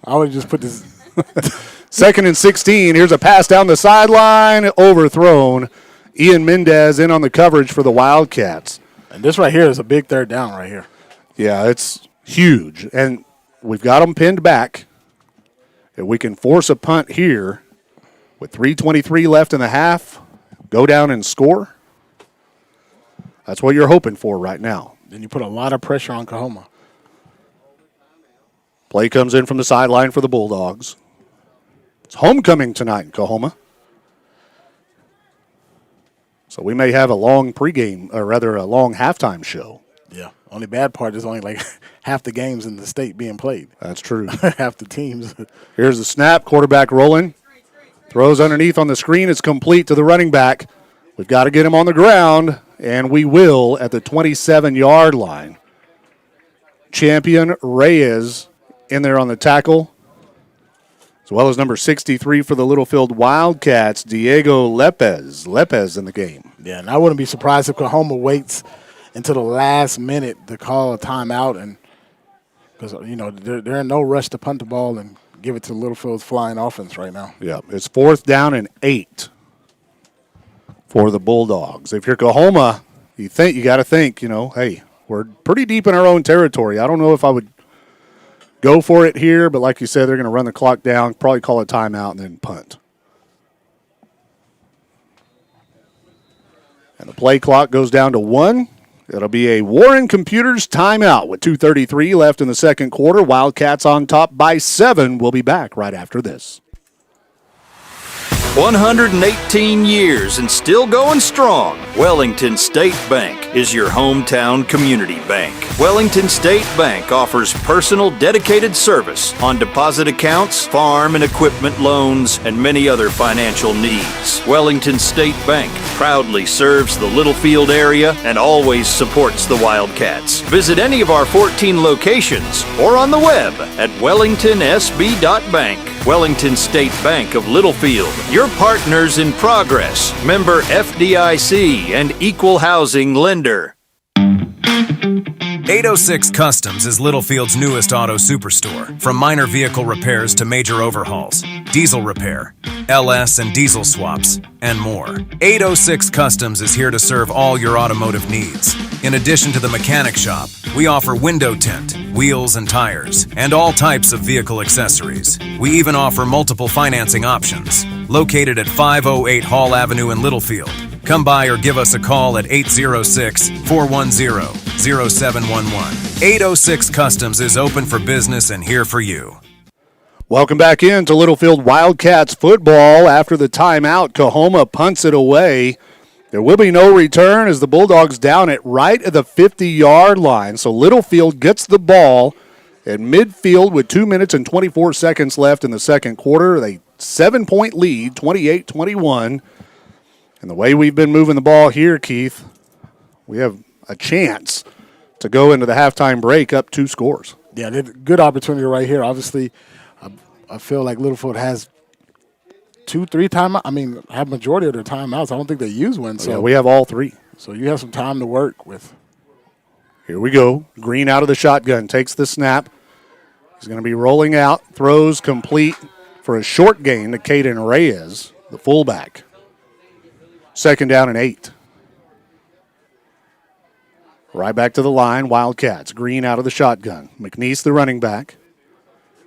I would just put this. 2nd and 16. Here's a pass down the sideline, overthrown. Ian Mendez in on the coverage for the Wildcats. And this right here is a big 3rd down right here. Yeah, it's huge. And we've got them pinned back. If we can force a punt here with 3:23 left in the half, go down and score, that's what you're hoping for right now. Then you put a lot of pressure on Coahoma. Play comes in from the sideline for the Bulldogs. It's homecoming tonight in Coahoma. So we may have a long pregame, or rather a long halftime show. Yeah. Only bad part is only like half the games in the state being played. That's true. Half the teams. Here's the snap. Quarterback rolling. Throws underneath on the screen. It's complete to the running back. We've got to get him on the ground, and we will at the 27-yard line. Champion Reyes in there on the tackle, as well as number 63 for the Littlefield Wildcats, Diego Lepez in the game. Yeah, and I wouldn't be surprised if Coahoma waits until the last minute to call a timeout, and because they're in no rush to punt the ball and give it to Littlefield's flying offense right now. Yeah, it's 4th down and 8 for the Bulldogs. If you're Coahoma, you got to think, hey, we're pretty deep in our own territory. I don't know if I would go for it here, but like you said, they're going to run the clock down, probably call a timeout, and then punt. And the play clock goes down to 1. It'll be a Warren Computers timeout with 2:33 left in the second quarter. Wildcats on top by 7. We'll be back right after this. 118 years and still going strong. Wellington State Bank is your hometown community bank. Wellington State Bank offers personal dedicated service on deposit accounts, farm and equipment loans, and many other financial needs. Wellington State Bank proudly serves the Littlefield area and always supports the Wildcats. Visit any of our 14 locations or on the web at wellingtonsb.bank. Wellington State Bank of Littlefield, your partners in progress, member FDIC and equal housing lender. 806 Customs is Littlefield's newest auto superstore. From minor vehicle repairs to major overhauls, diesel repair, LS and diesel swaps, and more. 806 Customs is here to serve all your automotive needs. In addition to the mechanic shop, we offer window tint, wheels and tires, and all types of vehicle accessories. We even offer multiple financing options. Located at 508 Hall Avenue in Littlefield. Come by or give us a call at 806-410-0711. 806 Customs is open for business and here for you. Welcome back into Littlefield Wildcats football. After the timeout, Coahoma punts it away. There will be no return as the Bulldogs down it right at the 50-yard line. So Littlefield gets the ball at midfield with 2 minutes and 24 seconds left in the second quarter. They 7-point lead, 28-21. And the way we've been moving the ball here, Keith, we have a chance to go into the halftime break up 2 scores. Yeah, good opportunity right here. Obviously, I feel like Littlefield has 2-3 timeouts. I mean, have majority of their timeouts. I don't think they use one. So yeah, we have all 3. So you have some time to work with. Here we go. Green out of the shotgun, takes the snap. He's going to be rolling out, throws complete for a short gain to Caden Reyes, the fullback. 2nd down and 8. Right back to the line, Wildcats. Green out of the shotgun. McNeese, the running back.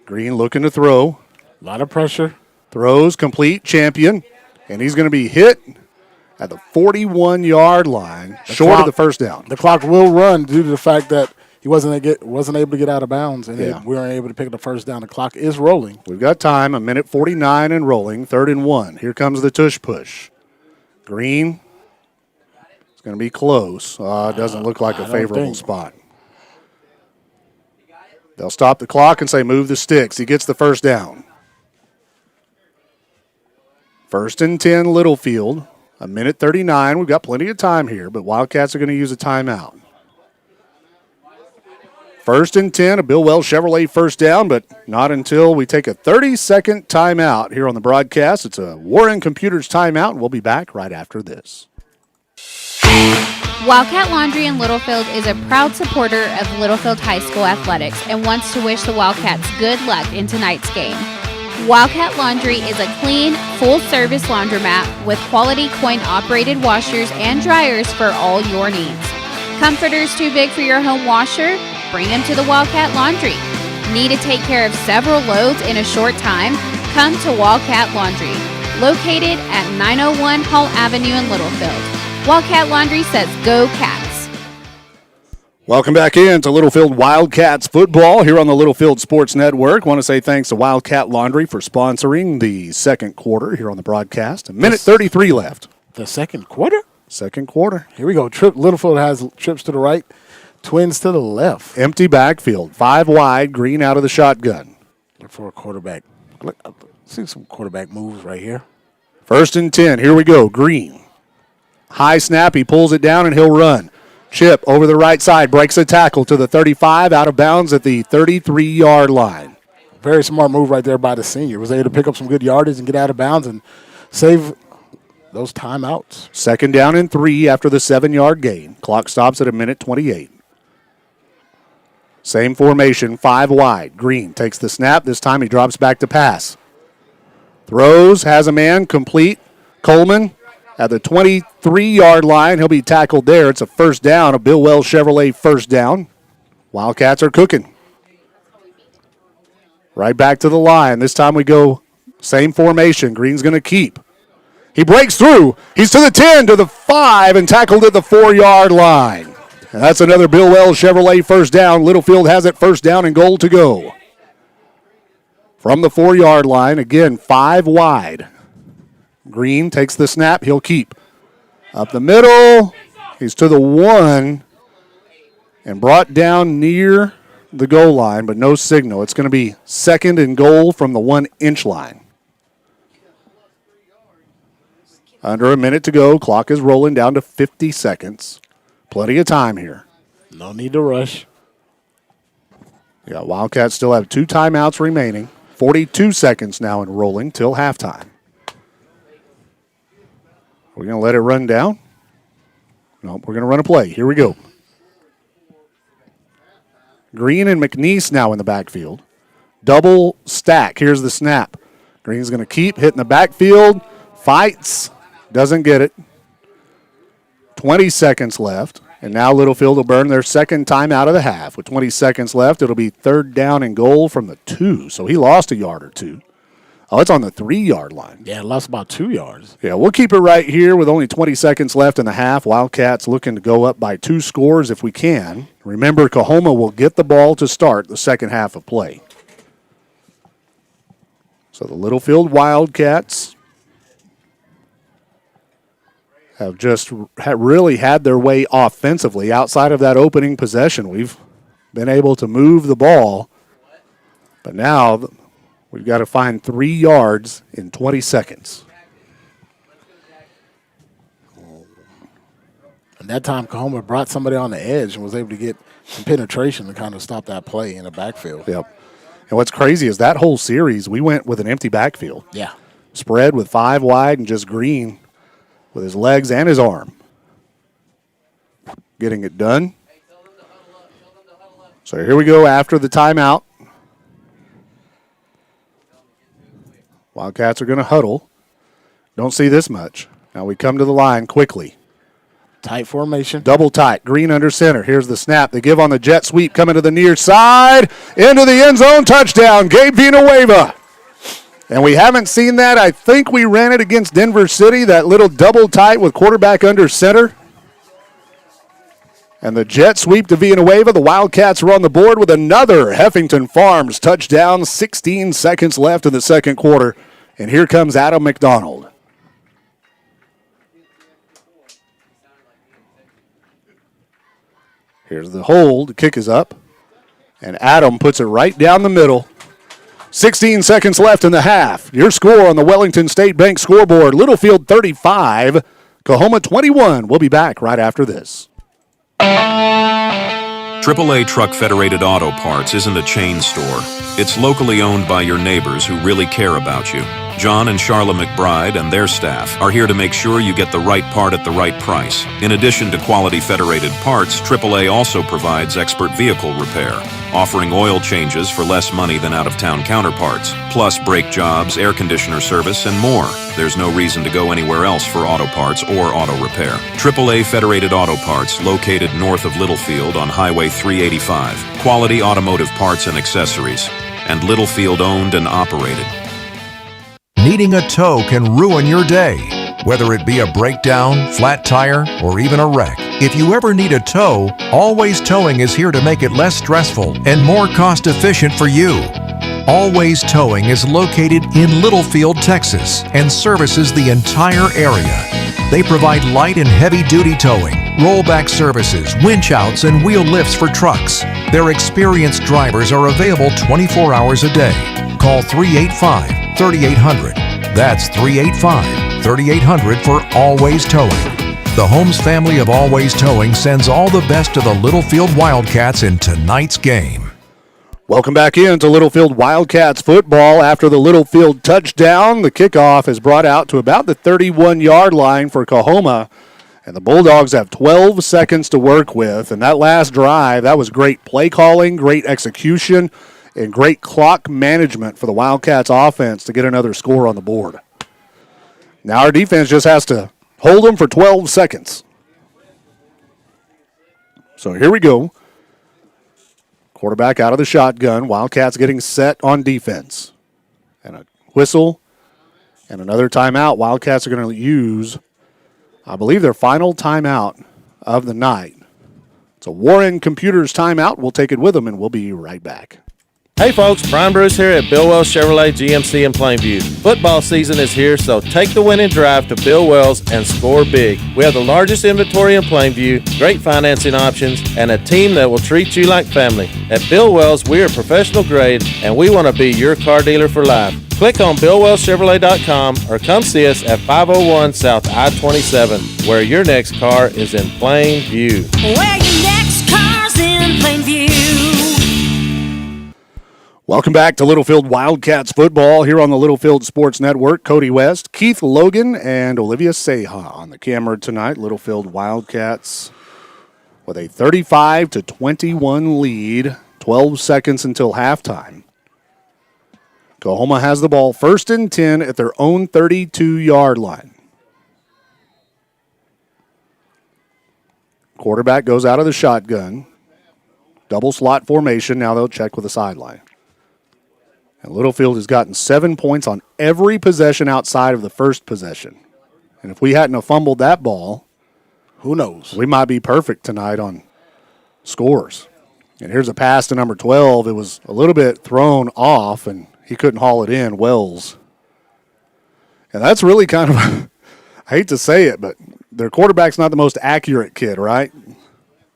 Green looking to throw. A lot of pressure. Throws complete, Champion. And he's going to be hit at the 41-yard line, short of the first down. The clock will run due to the fact that he wasn't able to get out of bounds, and we weren't able to pick up the first down. The clock is rolling. We've got time, 1:49 and rolling, 3rd and 1. Here comes the tush push. Green, it's going to be close. It doesn't look like a favorable spot. They'll stop the clock and say move the sticks. He gets the first down. 1st and 10, Littlefield. 1:39. We've got plenty of time here, but Wildcats are going to use a timeout. 1st and 10, a Bill Wells Chevrolet first down, but not until we take a 30-second timeout here on the broadcast. It's a Warren Computers timeout, and we'll be back right after this. Wildcat Laundry in Littlefield is a proud supporter of Littlefield High School athletics and wants to wish the Wildcats good luck in tonight's game. Wildcat Laundry is a clean, full-service laundromat with quality coin-operated washers and dryers for all your needs. Comforters too big for your home washer? Bring them to the Wildcat Laundry. Need to take care of several loads in a short time? Come to Wildcat Laundry, located at 901 Hall Avenue in Littlefield. Wildcat Laundry says go Cats. Welcome back in to Littlefield Wildcats football here on the Littlefield Sports Network. Want to say thanks to Wildcat Laundry for sponsoring the second quarter here on the broadcast. 1:33 left. The second quarter? Second quarter. Here we go. Littlefield has trips to the right, Twins to the left. Empty backfield. 5 wide, Green out of the shotgun. Look for a quarterback. See some quarterback moves right here. 1st and 10. Here we go. Green. High snap. He pulls it down and he'll run. Chip over the right side, breaks a tackle to the 35, out of bounds at the 33-yard line. Very smart move right there by the senior. Was able to pick up some good yardage and get out of bounds and save those timeouts. 2nd down and 3 after the 7-yard gain. Clock stops at 1:28. Same formation, 5 wide. Green takes the snap. This time he drops back to pass. Throws, has a man, complete. Coleman at the 23-yard line. He'll be tackled there. It's a first down, a Bill Wells Chevrolet first down. Wildcats are cooking. Right back to the line. This time we go same formation. Green's going to keep. He breaks through. He's to the 10, to the 5, and tackled at the 4-yard line. And that's another Bill Wells Chevrolet first down. Littlefield has it, first down and goal to go. From the 4-yard line, again, 5 wide. Green takes the snap. He'll keep. Up the middle. He's to the 1 and brought down near the goal line, but no signal. It's going to be 2nd and goal from the 1-inch line. Under a minute to go. Clock is rolling down to 50 seconds. Plenty of time here. No need to rush. Yeah, Wildcats still have 2 timeouts remaining. 42 seconds now and rolling till halftime. We're going to let it run down. No, we're going to run a play. Here we go. Green and McNeese now in the backfield. Double stack. Here's the snap. Green's going to keep hitting the backfield. Fights. Doesn't get it. 20 seconds left. And now Littlefield will burn their second time out of the half. With 20 seconds left, it'll be 3rd down and goal from the 2. So he lost a yard or 2. Oh, it's on the 3-yard line. Yeah, lost about 2 yards. Yeah, we'll keep it right here with only 20 seconds left in the half. Wildcats looking to go up by 2 scores if we can. Remember, Coahoma will get the ball to start the second half of play. So the Littlefield Wildcats have just really had their way offensively. Outside of that opening possession, we've been able to move the ball. But now we've got to find 3 yards in 20 seconds. And that time, Coahoma brought somebody on the edge and was able to get some penetration to kind of stop that play in the backfield. Yep. And what's crazy is that whole series, we went with an empty backfield. Yeah. Spread with 5 wide and just Green with his legs and his arm. Getting it done. So here we go after the timeout. Wildcats are going to huddle. Don't see this much. Now we come to the line quickly. Tight formation. Double tight. Green under center. Here's the snap. They give on the jet sweep coming to the near side. Into the end zone. Touchdown. Gabe Villanueva. And we haven't seen that. I think we ran it against Denver City, that little double tight with quarterback under center. And the jet sweep to Villanueva. The Wildcats are on the board with another Heffington Farms touchdown. 16 seconds left in the second quarter. And here comes Adam McDonald. Here's the hold. The kick is up. And Adam puts it right down the middle. 16 seconds left in the half. Your score on the Wellington State Bank scoreboard. Littlefield 35, Coahoma 21. We'll be back right after this. AAA Truck Federated Auto Parts isn't a chain store. It's locally owned by your neighbors who really care about you. John and Charla McBride and their staff are here to make sure you get the right part at the right price. In addition to quality federated parts, AAA also provides expert vehicle repair, offering oil changes for less money than out-of-town counterparts, plus brake jobs, air conditioner service, and more. There's no reason to go anywhere else for auto parts or auto repair. AAA Federated Auto Parts, located north of Littlefield on Highway 385. Quality automotive parts and accessories, and Littlefield owned and operated. Needing a tow can ruin your day, whether it be a breakdown, flat tire, or even a wreck. If you ever need a tow, Always Towing is here to make it less stressful and more cost-efficient for you. Always Towing is located in Littlefield, Texas, and services the entire area. They provide light and heavy-duty towing, rollback services, winch outs, and wheel lifts for trucks. Their experienced drivers are available 24 hours a day. Call 385-3800. That's 385-3800 for Always Towing. The Holmes family of Always Towing sends all the best to the Littlefield Wildcats in tonight's game. Welcome back into Littlefield Wildcats football. After the Littlefield touchdown, the kickoff is brought out to about the 31-yard line for Coahoma. And the Bulldogs have 12 seconds to work with. And that last drive, that was great play calling, great execution, and great clock management for the Wildcats offense to get another score on the board. Now our defense just has to hold them for 12 seconds. So here we go. Quarterback out of the shotgun. Wildcats getting set on defense. And a whistle and another timeout. Wildcats are going to use, I believe, their final timeout of the night. It's a Warren Computers timeout. We'll take it with them, and we'll be right back. Hey folks, Brian Bruce here at Bill Wells Chevrolet GMC in Plainview. Football season is here, so take the winning drive to Bill Wells and score big. We have the largest inventory in Plainview, great financing options, and a team that will treat you like family. At Bill Wells, we are professional grade, and we want to be your car dealer for life. Click on BillWellsChevrolet.com or come see us at 501 South I-27, where your next car is in Plainview. Where your next car's in Plainview. Welcome back to Littlefield Wildcats football here on the Littlefield Sports Network. Cody West, Keith Logan, and Olivia Seha on the camera tonight. Littlefield Wildcats with a 35-21 lead, 12 seconds until halftime. Coahoma has the ball 1st and 10 at their own 32-yard line. Quarterback goes out of the shotgun. Double slot formation. Now they'll check with the sideline. And Littlefield has gotten 7 points on every possession outside of the first possession. And if we hadn't have fumbled that ball, who knows? We might be perfect tonight on scores. And here's a pass to number 12. It was a little bit thrown off, and he couldn't haul it in, Wells. And that's really kind of, I hate to say it, but their quarterback's not the most accurate kid, right?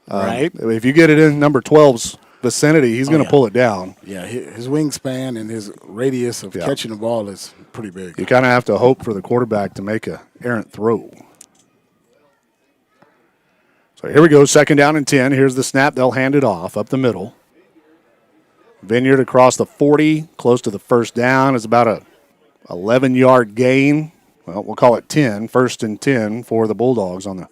Right. If you get it in number 12's vicinity, he's going to pull it down. Yeah, his wingspan and his radius of catching the ball is pretty big. You kind of have to hope for the quarterback to make a errant throw. So here we go, 2nd down and 10. Here's the snap. They'll hand it off up the middle. Vineyard across the 40, close to the first down. It's about a 11-yard gain. Well, we'll call it 10. 1st and 10 for the Bulldogs on the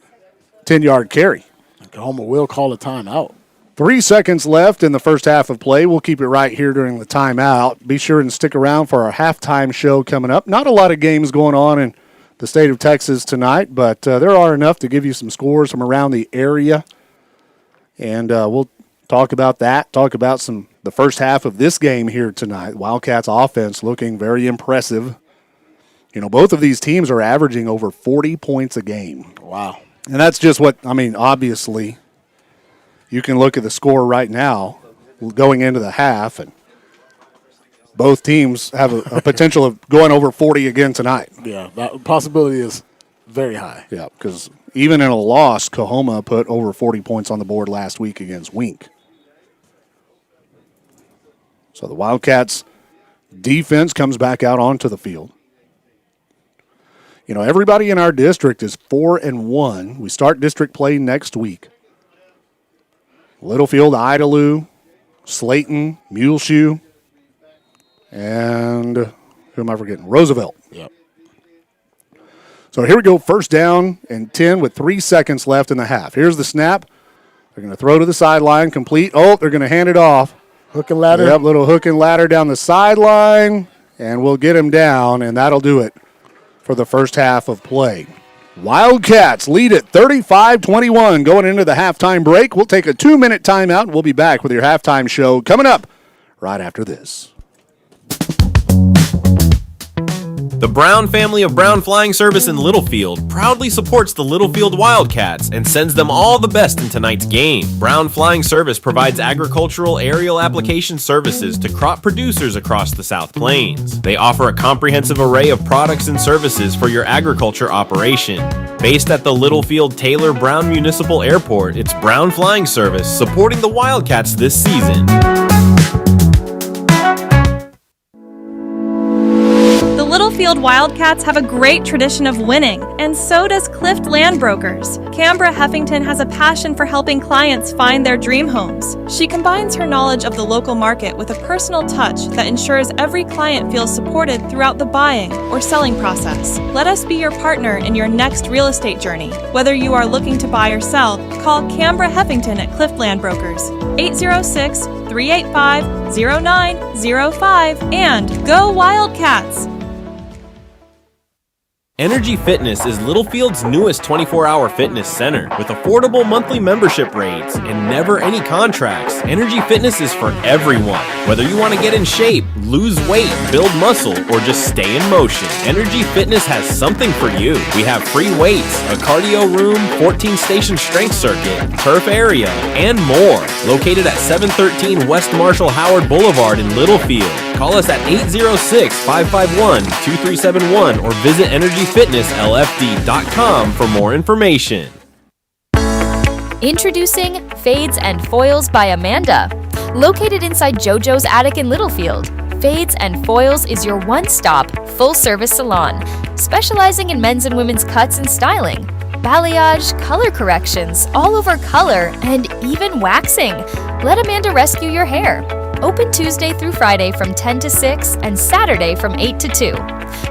10-yard carry. Coahoma will call a timeout. 3 seconds left in the first half of play. We'll keep it right here during the timeout. Be sure and stick around for our halftime show coming up. Not a lot of games going on in the state of Texas tonight, but there are enough to give you some scores from around the area. And we'll talk about that, talk about the first half of this game here tonight. Wildcats offense looking very impressive. You know, both of these teams are averaging over 40 points a game. Wow. And that's just obviously, you can look at the score right now going into the half, and both teams have a potential of going over 40 again tonight. Yeah, that possibility is very high. Yeah, because even in a loss, Coahoma put over 40 points on the board last week against Wink. So the Wildcats defense comes back out onto the field. You know, everybody in our district is 4-1. We start district play next week. Littlefield, Idalou, Slayton, Muleshoe, and who am I forgetting? Roosevelt. Yep. So here we go, 1st down and 10 with 3 seconds left in the half. Here's the snap. They're going to throw to the sideline, complete. Oh, they're going to hand it off. Hook and ladder. Yep, little hook and ladder down the sideline, and we'll get him down, and that'll do it for the first half of play. Wildcats lead at 35-21 going into the halftime break. We'll take a 2-minute timeout, and we'll be back with your halftime show coming up right after this. The Brown family of Brown Flying Service in Littlefield proudly supports the Littlefield Wildcats and sends them all the best in tonight's game. Brown Flying Service provides agricultural aerial application services to crop producers across the South Plains. They offer a comprehensive array of products and services for your agriculture operation. Based at the Littlefield Taylor Brown Municipal Airport, it's Brown Flying Service supporting the Wildcats this season. The Littlefield Wildcats have a great tradition of winning, and so does Clift Land Brokers. Canberra Heffington has a passion for helping clients find their dream homes. She combines her knowledge of the local market with a personal touch that ensures every client feels supported throughout the buying or selling process. Let us be your partner in your next real estate journey. Whether you are looking to buy or sell, call Canberra Heffington at Clift Land Brokers, 806-385-0905, and go Wildcats! Energy Fitness is Littlefield's newest 24-hour fitness center with affordable monthly membership rates and never any contracts. Energy Fitness is for everyone. Whether you want to get in shape, lose weight, build muscle, or just stay in motion, Energy Fitness has something for you. We have free weights, a cardio room, 14-station strength circuit, turf area, and more. Located at 713 West Marshall Howard Boulevard in Littlefield. Call us at 806-551-2371 or visit energyfitnesslfd.com for more information. Introducing Fades and Foils by Amanda. Located inside JoJo's attic in Littlefield, Fades and Foils is your one-stop, full-service salon, specializing in men's and women's cuts and styling, balayage, color corrections, all-over color, and even waxing. Let Amanda rescue your hair. Open Tuesday through Friday from 10 to 6 and Saturday from 8 to 2.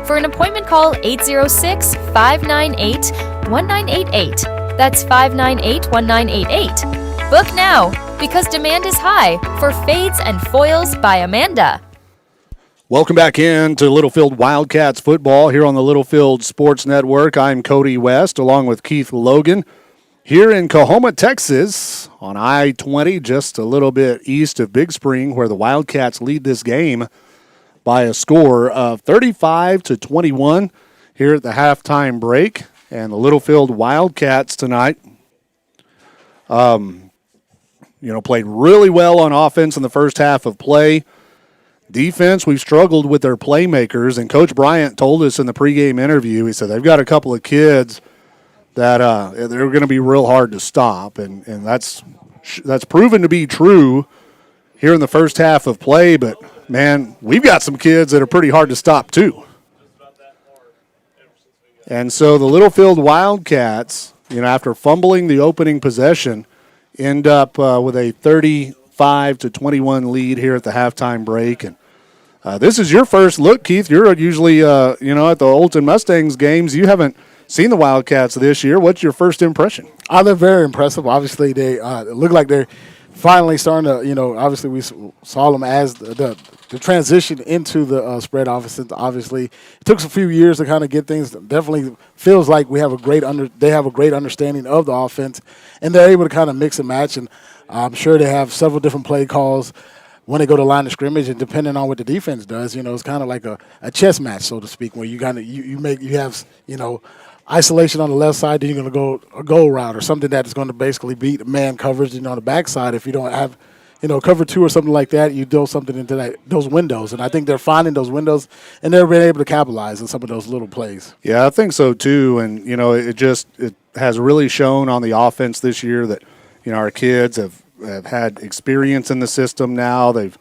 For an appointment, call 806-598-1988. That's 598-1988. Book now, because demand is high for Fades and Foils by Amanda. Welcome back in to Littlefield Wildcats football here on the Littlefield Sports Network. I'm Cody West along with Keith Logan. Here in Coahoma, Texas, on I-20, just a little bit east of Big Spring, where the Wildcats lead this game by a score of 35-21 here at the halftime break. And the Littlefield Wildcats tonight, played really well on offense in the first half of play. Defense, we've struggled with their playmakers, and Coach Bryant told us in the pregame interview, he said they've got a couple of kids that they're going to be real hard to stop, and that's proven to be true here in the first half of play. But, man, we've got some kids that are pretty hard to stop too. And so the Littlefield Wildcats, after fumbling the opening possession, end up with a 35-21 lead here at the halftime break. And this is your first look, Keith. You're usually, at the Olton Mustangs games. You haven't seen the Wildcats this year. What's your first impression? They're very impressive. Obviously, they look like they're finally starting to, obviously we saw them as the transition into the spread offense. Obviously, it took a few years to kind of get things. Definitely feels like they have a great understanding of the offense, and they're able to kind of mix and match. And I'm sure they have several different play calls when they go to line of scrimmage, and depending on what the defense does, it's kind of like a chess match, so to speak, where you kind of you have isolation on the left side, then you're going to go a goal route or something that is going to basically beat man coverage. On the backside, if you don't have, cover 2 or something like that, you do something into those windows. And I think they're finding those windows, and they're being able to capitalize on some of those little plays. Yeah, I think so too. And it has really shown on the offense this year that our kids have had experience in the system now. They've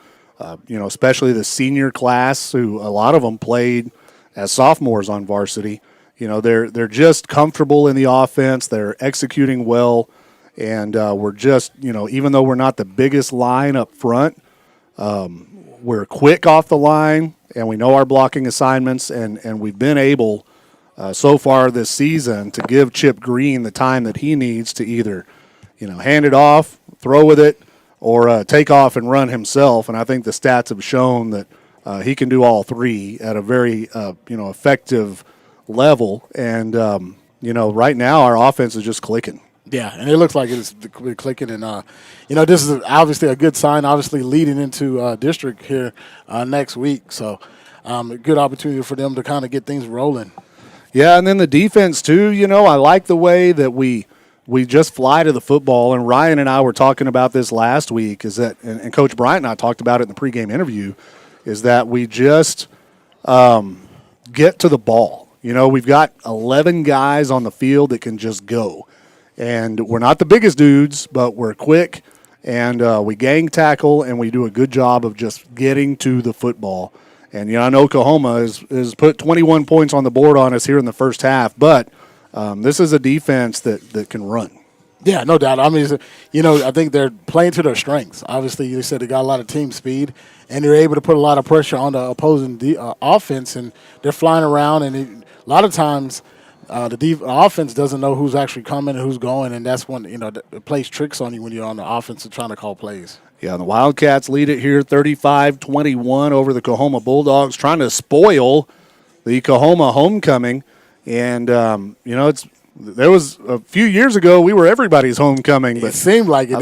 especially the senior class, who a lot of them played as sophomores on varsity. They're just comfortable in the offense. They're executing well, and we're just, even though we're not the biggest line up front, we're quick off the line, and we know our blocking assignments, and we've been able so far this season to give Chip Green the time that he needs to either, hand it off, throw with it, or take off and run himself. And I think the stats have shown that he can do all three at a very, effective level. And, right now our offense is just clicking. Yeah, and it looks like it's clicking. And, this is obviously a good sign, obviously leading into district here next week. So a good opportunity for them to kind of get things rolling. Yeah, and then the defense too, I like the way that we just fly to the football. And Ryan and I were talking about this last week, is that, and Coach Bryant and I talked about it in the pregame interview, is that we just get to the ball. We've got 11 guys on the field that can just go. And we're not the biggest dudes, but we're quick, and we gang tackle, and we do a good job of just getting to the football. And, I know Coahoma has put 21 points on the board on us here in the first half, but this is a defense that can run. Yeah, no doubt. I mean, I think they're playing to their strengths. Obviously, you said they got a lot of team speed, and they're able to put a lot of pressure on the opposing offense, and they're flying around. And a lot of times, the offense doesn't know who's actually coming and who's going, and that's when it plays tricks on you when you're on the offense and trying to call plays. Yeah, the Wildcats lead it here 35-21 over the Coahoma Bulldogs, trying to spoil the Coahoma homecoming. And, there was a few years ago we were everybody's homecoming. But it seemed like it.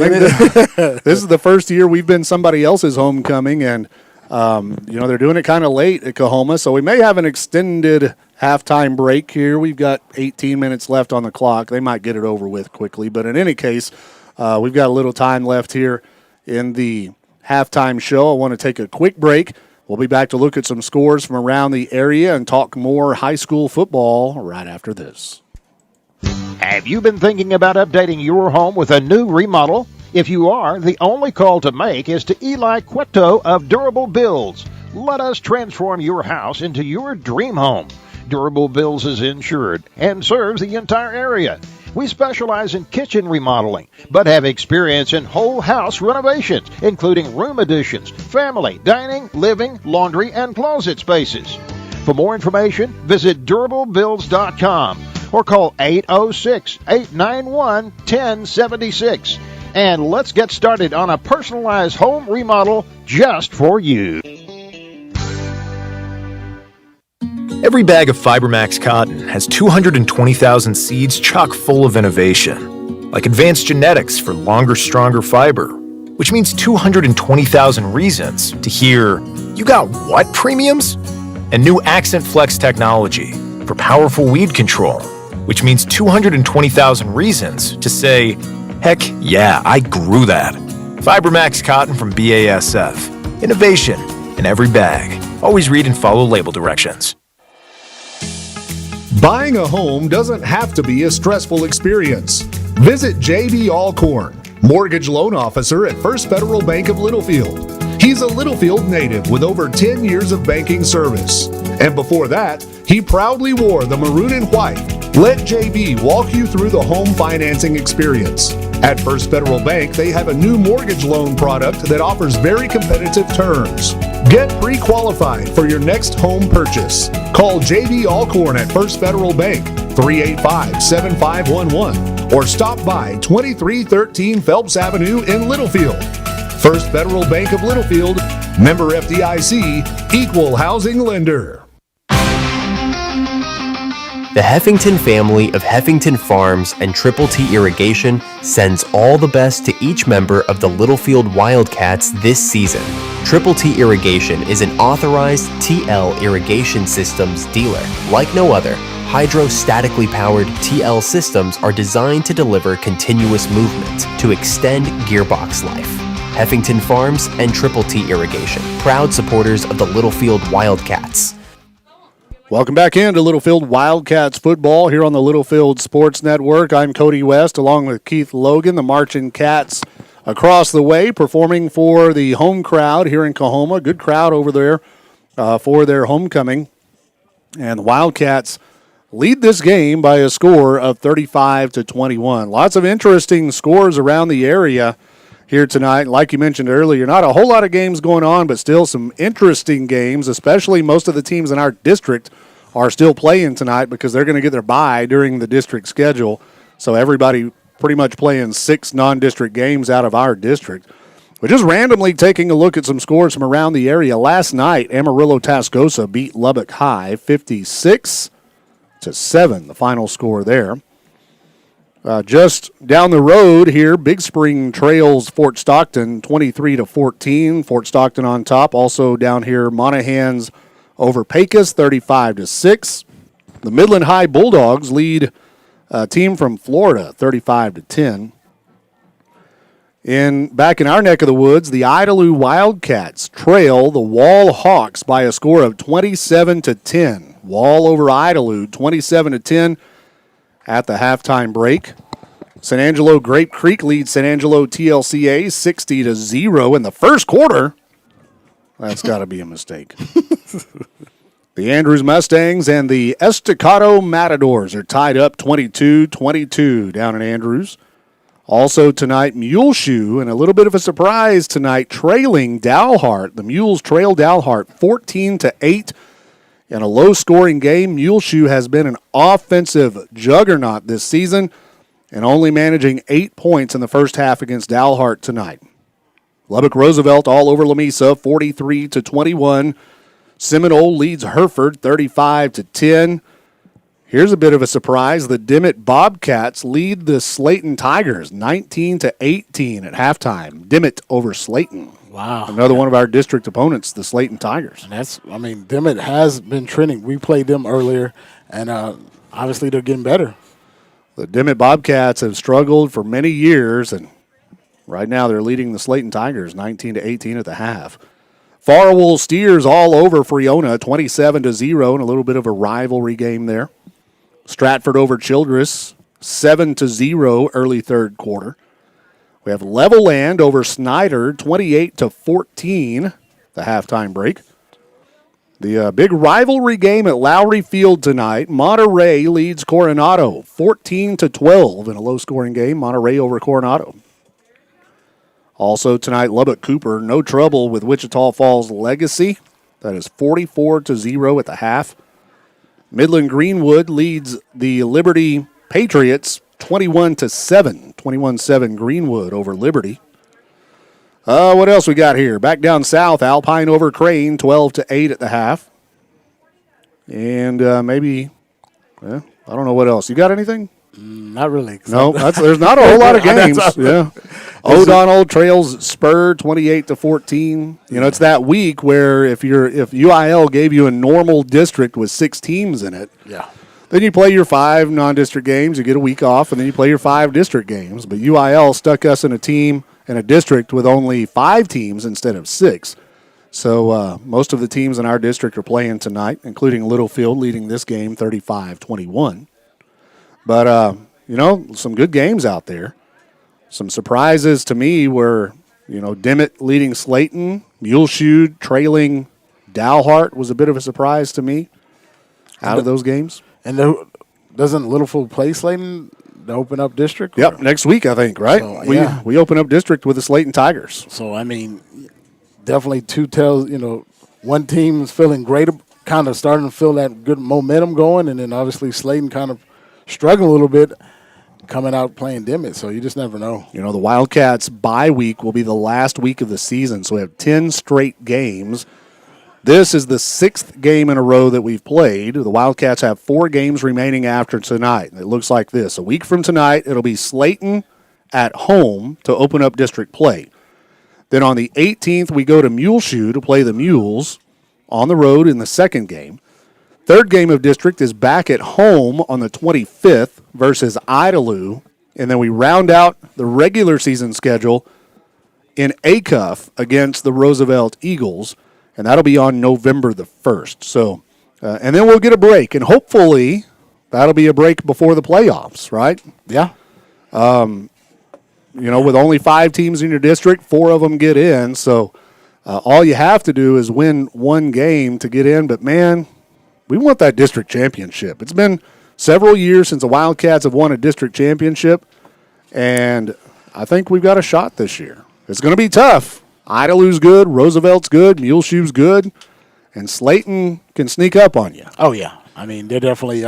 This is the first year we've been somebody else's homecoming, and, they're doing it kind of late at Coahoma. So we may have an extended halftime break here. We've got 18 minutes left on the clock. They might get it over with quickly. But in any case, we've got a little time left here in the halftime show. I want to take a quick break. We'll be back to look at some scores from around the area and talk more high school football right after this. Have you been thinking about updating your home with a new remodel? If you are, the only call to make is to Eli Cueto of Durable Builds. Let us transform your house into your dream home. Durable Builds is insured and serves the entire area. We specialize in kitchen remodeling, but have experience in whole house renovations, including room additions, family, dining, living, laundry, and closet spaces. For more information, visit DurableBuilds.com or call 806-891-1076. And let's get started on a personalized home remodel just for you. Every bag of FiberMax cotton has 220,000 seeds chock full of innovation, like advanced genetics for longer, stronger fiber, which means 220,000 reasons to hear, "You got what premiums?" And new Accent Flex technology for powerful weed control, which means 220,000 reasons to say, "Heck yeah, I grew that." FiberMax cotton from BASF. Innovation in every bag. Always read and follow label directions. Buying a home doesn't have to be a stressful experience. Visit J.D. Alcorn, Mortgage Loan Officer at First Federal Bank of Littlefield. He's a Littlefield native with over 10 years of banking service. And before that, he proudly wore the maroon and white Let JB walk you through the home financing experience. At First Federal Bank, they have a new mortgage loan product that offers very competitive terms. Get pre-qualified for your next home purchase. Call JB Alcorn at First Federal Bank, 385-7511, or stop by 2313 Phelps Avenue in Littlefield. First Federal Bank of Littlefield, member FDIC, equal housing lender. The Heffington family of Heffington Farms and Triple T Irrigation sends all the best to each member of the Littlefield Wildcats this season. Triple T Irrigation is an authorized TL irrigation systems dealer. Like no other, hydrostatically powered TL systems are designed to deliver continuous movement to extend gearbox life. Heffington Farms and Triple T Irrigation, proud supporters of the Littlefield Wildcats. Welcome back into Littlefield Wildcats football here on the Littlefield Sports Network. I'm Cody West along with Keith Logan, the Marching Cats across the way, performing for the home crowd here in Coahoma. Good crowd over there for their homecoming. And the Wildcats lead this game by a score of 35-21. Lots of interesting scores around the area here tonight. Like you mentioned earlier, not a whole lot of games going on, but still some interesting games, especially most of the teams in our district are still playing tonight because they're going to get their bye during the district schedule. So everybody pretty much playing 6 non-district games out of our district. But just randomly taking a look at some scores from around the area. Last night, Amarillo-Tascosa beat Lubbock High 56-7, the final score there. Just down the road here, Big Spring trails Fort Stockton 23-14. Fort Stockton on top. Also down here, Monahans over Pecos 35-6. The Midland High Bulldogs lead a team from Florida 35-10. Back in our neck of the woods, the Idalou Wildcats trail the Wall Hawks by a score of 27-10. Wall over Idalou 27-10. At the halftime break, San Angelo Grape Creek leads San Angelo TLCA 60-0 in the first quarter. That's got to be a mistake. The Andrews Mustangs and the Estacado Matadors are tied up 22-22 down in Andrews. Also tonight, Muleshoe, and a little bit of a surprise tonight, trailing Dalhart. The Mules trail Dalhart 14-8. In a low-scoring game, Muleshoe has been an offensive juggernaut this season and only managing 8 points in the first half against Dalhart tonight. Lubbock Roosevelt all over Lamesa, 43-21. Seminole leads Hereford, 35-10. Here's a bit of a surprise. The Dimmitt Bobcats lead the Slayton Tigers, 19-18 at halftime. Dimmitt over Slayton. Wow. Another one of our district opponents, the Slayton Tigers. And Dimmitt has been trending. We played them earlier, and obviously they're getting better. The Dimmitt Bobcats have struggled for many years, and right now they're leading the Slayton Tigers 19-18 at the half. Farwell Steers all over Friona, 27-0, and a little bit of a rivalry game there. Stratford over Childress, 7-0 early third quarter. We have Levelland over Snyder, 28-14, the halftime break. The big rivalry game at Lowry Field tonight. Monterey leads Coronado, 14-12 in a low-scoring game. Monterey over Coronado. Also tonight, Lubbock Cooper, no trouble with Wichita Falls Legacy. That is 44-0 at the half. Midland Greenwood leads the Liberty Patriots, 21-7. 21-7 Greenwood over Liberty. What else we got here? Back down south, Alpine over Crane, 12-8 at the half. And I don't know what else. You got anything? Not really. No, there's not a whole lot of games. Yeah. O'Donnell trails Spur 28-14. It's that week where if UIL gave you a normal district with 6 teams in it, then you play your 5 non-district games, you get a week off, and then you play your 5 district games. But UIL stuck us in a district with only 5 teams instead of 6. So most of the teams in our district are playing tonight, including Littlefield leading this game 35-21. But, some good games out there. Some surprises to me were, Dimmitt leading Slayton, Muleshoe trailing Dalhart was a bit of a surprise to me out of those games. And doesn't Littlefield play Slayton to open up district? Yep, next week, I think, right? So, yeah. We open up district with the Slayton Tigers. So, I mean, definitely two tells, one team is feeling great, kind of starting to feel that good momentum going, and then obviously Slayton kind of struggling a little bit coming out playing Dimmitt, so you just never know. The Wildcats' bye week will be the last week of the season, so we have 10 straight games. This is the 6th game in a row that we've played. The Wildcats have 4 games remaining after tonight. It looks like this. A week from tonight, it'll be Slayton at home to open up district play. Then on the 18th, we go to Muleshoe to play the Mules on the road in the second game. Third game of district is back at home on the 25th versus Idalou. And then we round out the regular season schedule in Acuff against the Roosevelt Eagles. And that'll be on November the 1st. So, and then we'll get a break. And hopefully that'll be a break before the playoffs, right? Yeah. With only 5 teams in your district, 4 of them get in. So all you have to do is win one game to get in. But, man, we want that district championship. It's been several years since the Wildcats have won a district championship, and I think we've got a shot this year. It's going to be tough. Idalou's good, Roosevelt's good, Muleshoe's good, and Slayton can sneak up on you. Oh, yeah. I mean, they're definitely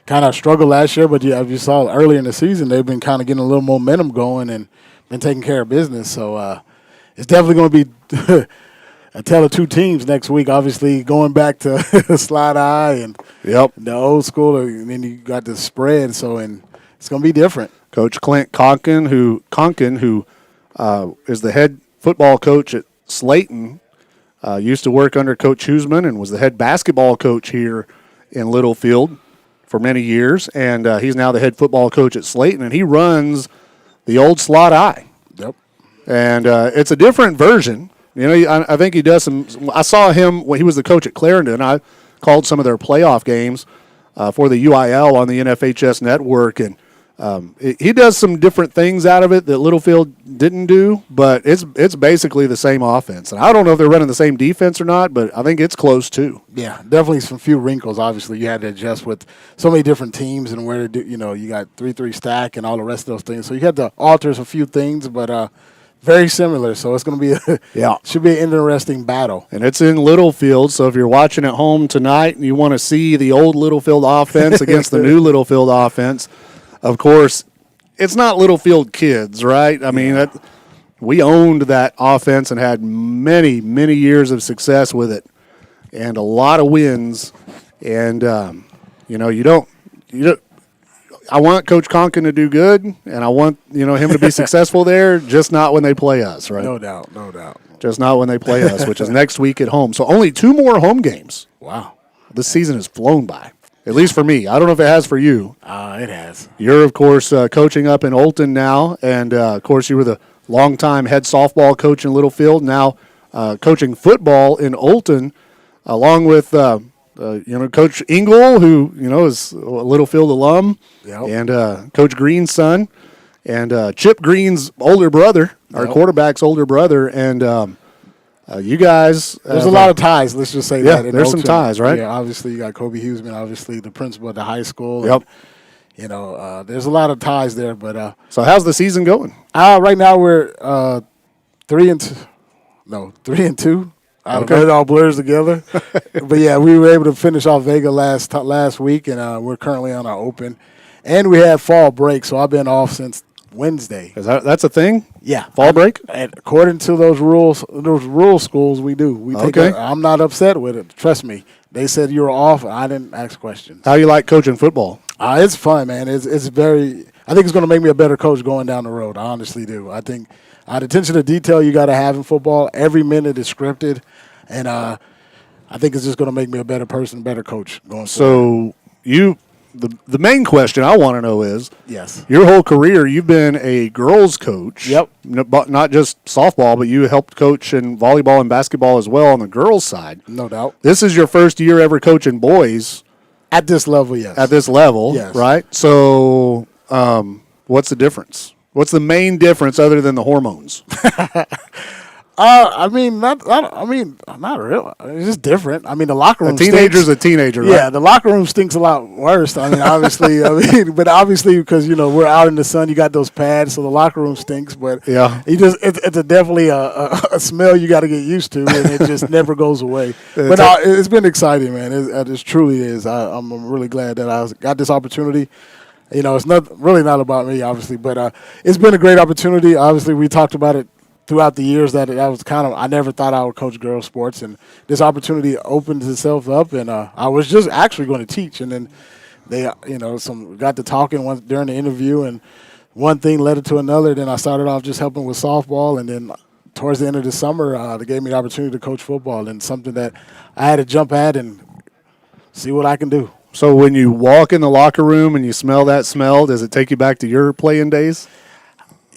kind of struggled last year, but as you saw earlier in the season, they've been kind of getting a little momentum going and been taking care of business. So it's definitely going to be a tale of two teams next week. Obviously, going back to Slide Eye and the old school, and then you got the spread. So it's going to be different. Coach Clint Conkin, who is the head football coach at Slayton, used to work under Coach Huseman and was the head basketball coach here in Littlefield for many years, and he's now the head football coach at Slayton, and he runs the old Slot Eye. Yep. And it's a different version. I think he does some – I saw him when he was the coach at Clarendon. I called some of their playoff games for the UIL on the NFHS network, and he does some different things out of it that Littlefield didn't do, but it's basically the same offense. And I don't know if they're running the same defense or not, but I think it's close too. Yeah, definitely some few wrinkles. Obviously, you had to adjust with so many different teams and where to do. You got 3-3 stack and all the rest of those things. So you had to alter a few things, but very similar. So it's going to be should be an interesting battle. And it's in Littlefield, so if you're watching at home tonight and you want to see the old Littlefield offense against the new Littlefield offense. Of course, it's not Littlefield kids, right? I mean, we owned that offense and had many, many years of success with it and a lot of wins. And, you don't I want Coach Conkin to do good, and I want, him to be successful there, just not when they play us, right? No doubt. Just not when they play us, which is next week at home. So only 2 more home games. Wow. This season has flown by. At least for me. I don't know if it has for you. It has. You're, of course, coaching up in Olton now, and, of course, you were the longtime head softball coach in Littlefield, now coaching football in Olton, along with, Coach Engel, who, is a Littlefield alum, and Coach Green's son, and Chip Green's older brother, our quarterback's older brother, and you guys. There's a lot of ties, let's just say that. Yeah, there's some ties, right? Yeah, obviously you got Kobe Huseman, obviously the principal at the high school. Yep. And, there's a lot of ties there. But so how's the season going? Right now we're 3-2. No, 3-2. I don't know, it all blurs together. But, yeah, we were able to finish off Vega last week, and we're currently on our open. And we had fall break, so I've been off since Wednesday. That's a thing? Yeah. Fall break? And according to those rural schools, we do. I'm not upset with it. Trust me. They said you were off, and I didn't ask questions. How you like coaching football? It's fun, man. I think it's going to make me a better coach going down the road. I honestly do. I think the attention to detail you got to have in football. Every minute is scripted, and I think it's just going to make me a better person, better coach going forward. So the main question I want to know is, yes, your whole career you've been a girls coach. Yep. Not just softball, but you helped coach in volleyball and basketball as well on the girls' side. No doubt. This is your first year ever coaching boys. At this level, yes. At this level, yes. Right? So what's the difference? What's the main difference other than the hormones? I mean, not really. It's just different. I mean, the locker room. A teenager's a teenager, right? Yeah, the locker room stinks a lot worse. I mean, obviously, but obviously because we're out in the sun, you got those pads, so the locker room stinks. But yeah, it's definitely a smell you got to get used to, and it just never goes away. But it's been exciting, man. It truly is. I'm really glad that I got this opportunity. It's really not about me, obviously, but it's been a great opportunity. Obviously, we talked about it throughout the years that was I never thought I would coach girls sports, and this opportunity opened itself up, and I was just actually going to teach, and then they got to talking during the interview, and one thing led to another. Then I started off just helping with softball, and then towards the end of the summer they gave me the opportunity to coach football, and something that I had to jump at and see what I can do. So when you walk in the locker room and you smell that smell, does it take you back to your playing days?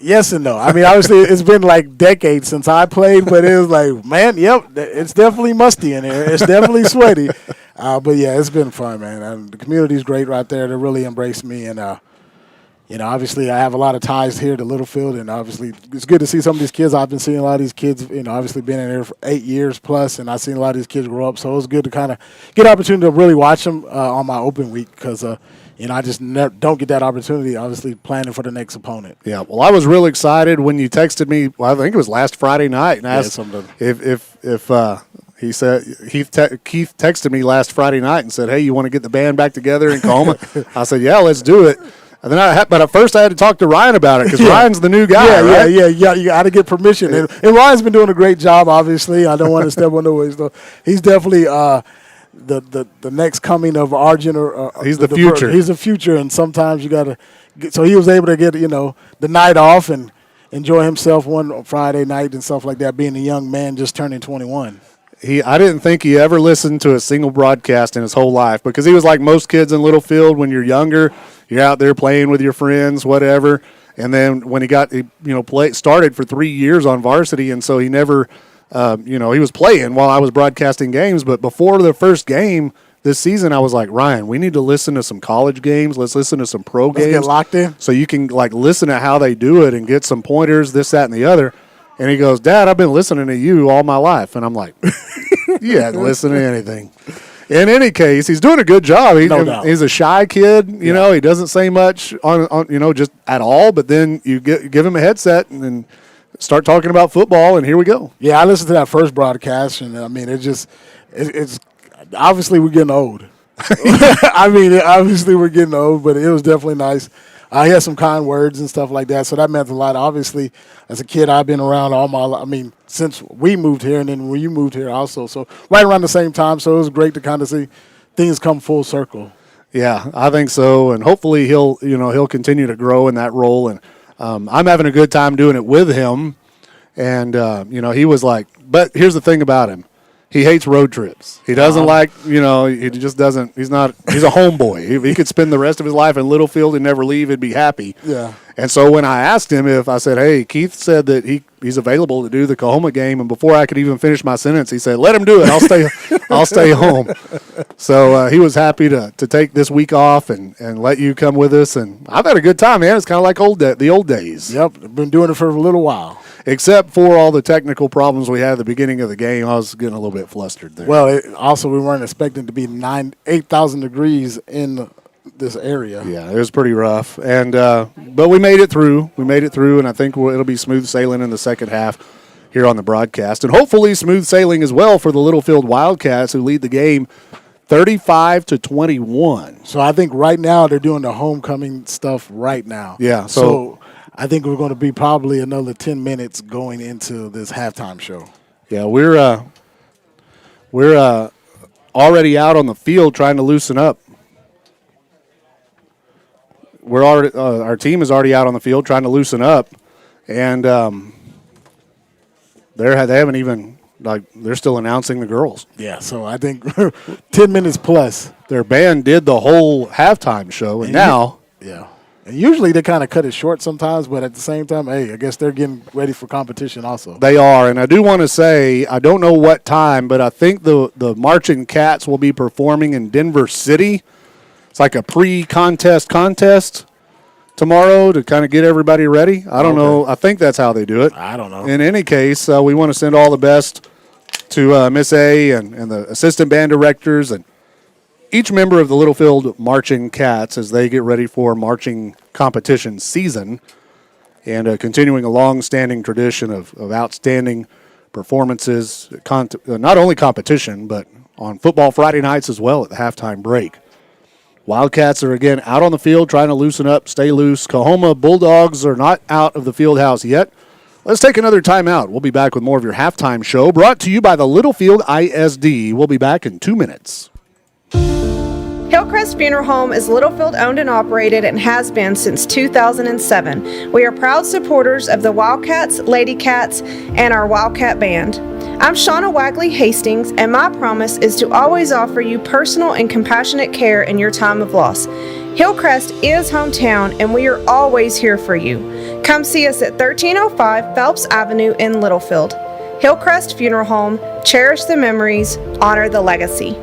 Yes and no. I mean, obviously, it's been like decades since I played, but it was like, man, yep, it's definitely musty in here. It's definitely sweaty. But, yeah, it's been fun, man. And the community's great right there. They really embraced me. And, obviously, I have a lot of ties here to Littlefield. And, obviously, it's good to see some of these kids. I've been seeing a lot of these kids, obviously been in there for 8 years plus, and I've seen a lot of these kids grow up. So it was good to kind of get an opportunity to really watch them on my open week because I just don't get that opportunity, obviously, planning for the next opponent. Yeah, well, I was real excited when you texted me, I think it was last Friday night, and asked if he said Keith texted me last Friday night and said, hey, you want to get the band back together in Coahoma? I said, yeah, let's do it. And then but at first I had to talk to Ryan about it because Ryan's the new guy, right? Yeah, you got to get permission. And Ryan's been doing a great job, obviously. I don't want to step on the ways, though. He's definitely the next coming of our generation. He's the future. He's the future, and sometimes you got to – so he was able to get, the night off and enjoy himself one Friday night and stuff like that, being a young man just turning 21. I didn't think he ever listened to a single broadcast in his whole life because he was like most kids in Littlefield. When you're younger, you're out there playing with your friends, whatever. And then when he started for 3 years on varsity, and so he never – he was playing while I was broadcasting games, but before the first game this season, I was like, Ryan, we need to listen to some college games. Let's listen to some pro games. Let's get locked in. So you can listen to how they do it and get some pointers, this, that, and the other. And he goes, Dad, I've been listening to you all my life. And I'm like, you hadn't listened to anything. In any case, he's doing a good job. He's a shy kid. You know, he doesn't say much on just at all. But then you give him a headset and then start talking about football, and here we go. Yeah, I listened to that first broadcast, and I mean, it's obviously we're getting old. Obviously we're getting old, but it was definitely nice. He had some kind words and stuff like that, so that meant a lot. Obviously, as a kid, I've been around all my life. I mean, since we moved here, and then when you moved here also, so right around the same time. So it was great to kind of see things come full circle. Yeah, I think so, and hopefully he'll continue to grow in that role. And I'm having a good time doing it with him. And he was like, but here's the thing about him. He hates road trips. He doesn't he just doesn't, he's a homeboy. If he could spend the rest of his life in Littlefield and never leave, he'd be happy. Yeah. And so when I asked him I said, hey, Keith said that he's available to do the Coahoma game, and before I could even finish my sentence, he said, let him do it. I'll stay home. So he was happy to take this week off and let you come with us. And I've had a good time, man. It's kind of like the old days. Yep. I've been doing it for a little while. Except for all the technical problems we had at the beginning of the game, I was getting a little bit flustered there. Well, also we weren't expecting to be 8,000 degrees in this area. Yeah, it was pretty rough, and but we made it through. And I think it'll be smooth sailing in the second half here on the broadcast, and hopefully smooth sailing as well for the Littlefield Wildcats, who lead the game 35-21. So I think right now they're doing the homecoming stuff right now. Yeah, so I think we're going to be probably another 10 minutes going into this halftime show. Yeah, we're already out on the field trying to loosen up. We're already our team is already out on the field trying to loosen up, and they haven't even they're still announcing the girls. Yeah, so I think 10 minutes plus. Their band did the whole halftime show, and now And usually they kind of cut it short sometimes, but at the same time, hey, I guess they're getting ready for competition also. They are, and I do want to say, I don't know what time, but I think the Marching Cats will be performing in Denver City. It's like a pre-contest contest. tomorrow to kind of get everybody ready. I don't know. I think that's how they do it. I don't know. In any case, we want to send all the best to Miss A and the assistant band directors and each member of the Littlefield Marching Cats as they get ready for marching competition season and continuing a long-standing tradition of outstanding performances, not only competition, but on football Friday nights as well at the halftime break. Wildcats are again out on the field trying to loosen up, stay loose. Coahoma Bulldogs are not out of the field house yet. Let's take another timeout. We'll be back with more of your halftime show brought to you by the Littlefield ISD. We'll be back in 2 minutes. Hillcrest Funeral Home is Littlefield owned and operated and has been since 2007. We are proud supporters of the Wildcats, Lady Cats, and our Wildcat Band. I'm Shauna Wagley Hastings, and my promise is to always offer you personal and compassionate care in your time of loss. Hillcrest is hometown, and we are always here for you. Come see us at 1305 Phelps Avenue in Littlefield. Hillcrest Funeral Home, cherish the memories, honor the legacy.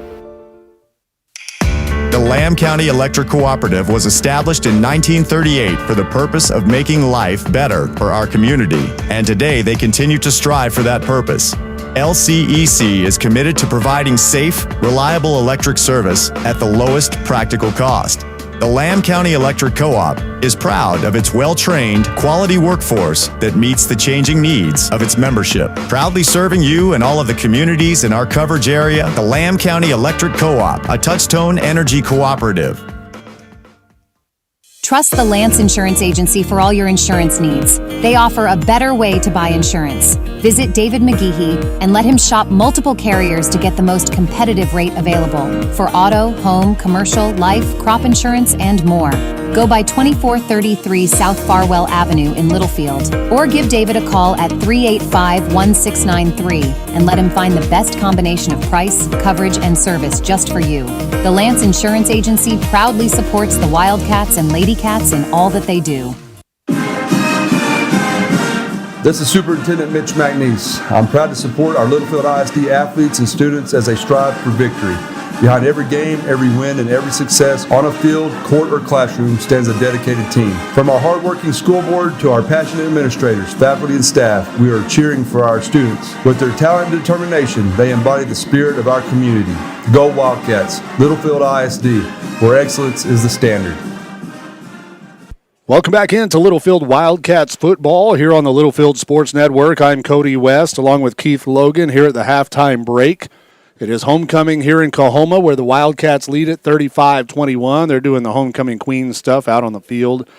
The Lamb County Electric Cooperative was established in 1938 for the purpose of making life better for our community, and today they continue to strive for that purpose. LCEC is committed to providing safe, reliable electric service at the lowest practical cost. The Lamb County Electric Co-op is proud of its well-trained, quality workforce that meets the changing needs of its membership. Proudly serving you and all of the communities in our coverage area, the Lamb County Electric Co-op, a Touchstone Energy cooperative. Trust the Lance Insurance Agency for all your insurance needs. They offer a better way to buy insurance. Visit David McGeehee and let him shop multiple carriers to get the most competitive rate available for auto, home, commercial, life, crop insurance, and more. Go by 2433 South Farwell Avenue in Littlefield, or give David a call at 385-1693 and let him find the best combination of price, coverage, and service just for you. The Lance Insurance Agency proudly supports the Wildcats and Lady Cats in all that they do. This is Superintendent Mitch McNeese. I'm proud to support our Littlefield ISD athletes and students as they strive for victory. Behind every game, every win, and every success on a field, court, or classroom stands a dedicated team. From our hardworking school board to our passionate administrators, faculty, and staff, we are cheering for our students. With their talent and determination, they embody the spirit of our community. Go Wildcats, Littlefield ISD, where excellence is the standard. Welcome back into Littlefield Wildcats football here on the Littlefield Sports Network. I'm Cody West along with Keith Logan here at the halftime break. It is homecoming here in Coahoma where the Wildcats lead at 35-21. They're doing the homecoming queen stuff out on the field.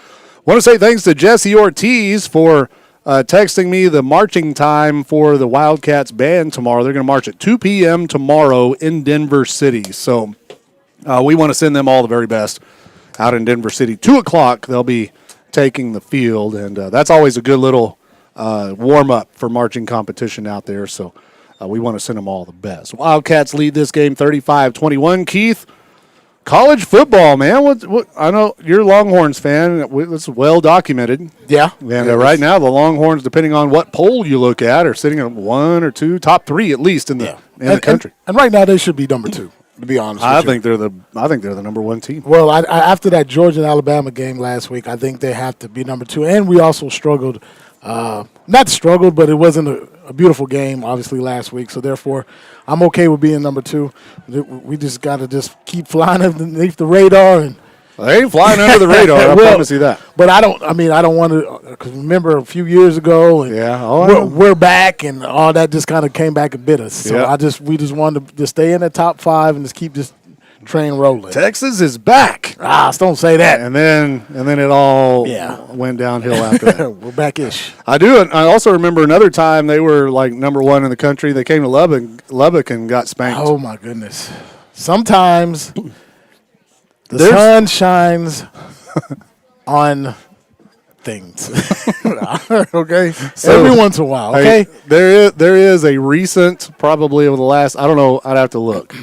Want to say thanks to Jesse Ortiz for texting me the marching time for the Wildcats band tomorrow. They're going to march at 2 p.m. tomorrow in Denver City. So we want to send them all the very best out in Denver City. 2 o'clock they'll be taking the field, and that's always a good little warm-up for marching competition out there. So we want to send them all the best. Wildcats lead this game 35-21. Keith, college football, man. What? I know you're a Longhorns fan. It's well documented. Yeah. And right now the Longhorns, depending on what poll you look at, are sitting at 1 or 2, top 3 at least in the country. And right now they should be number 2. To be honest, I think they're the number 1 team. Well, after that Georgia and Alabama game last week, I think they have to be number 2. And we also struggled, not struggled, but it wasn't a beautiful game, obviously, last week. So therefore, I'm okay with being number 2. We just got to keep flying underneath the radar and. Well, they ain't flying under the radar. I promise you that. But I don't want to. Because remember a few years ago, and we're back, and all that just kind of came back and bit us. So we just wanted to just stay in the top 5 and just keep this train rolling. Texas is back. Don't say that. And then it all went downhill after that. We're back-ish. I do. And I also remember another time they were like number 1 in the country. They came to Lubbock and got spanked. Oh my goodness! Sometimes. The sun shines on things. Okay? So, every once in a while, okay? There is a recent, probably over the last, I don't know, I'd have to look.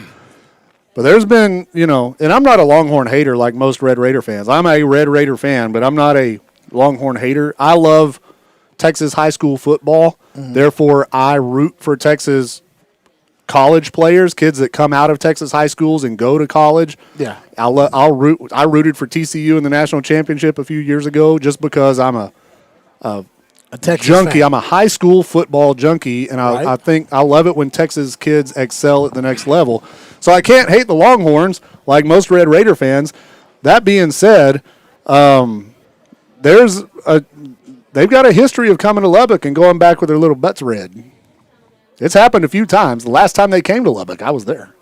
But there's been, and I'm not a Longhorn hater like most Red Raider fans. I'm a Red Raider fan, but I'm not a Longhorn hater. I love Texas high school football. Mm-hmm. Therefore, I root for Texas college players, kids that come out of Texas high schools and go to college. Yeah. I rooted for TCU in the national championship a few years ago just because I'm a Texas junkie. fan. I'm a high school football junkie, and I think I love it when Texas kids excel at the next level. So I can't hate the Longhorns like most Red Raider fans. That being said, they've got a history of coming to Lubbock and going back with their little butts red. It's happened a few times. The last time they came to Lubbock, I was there.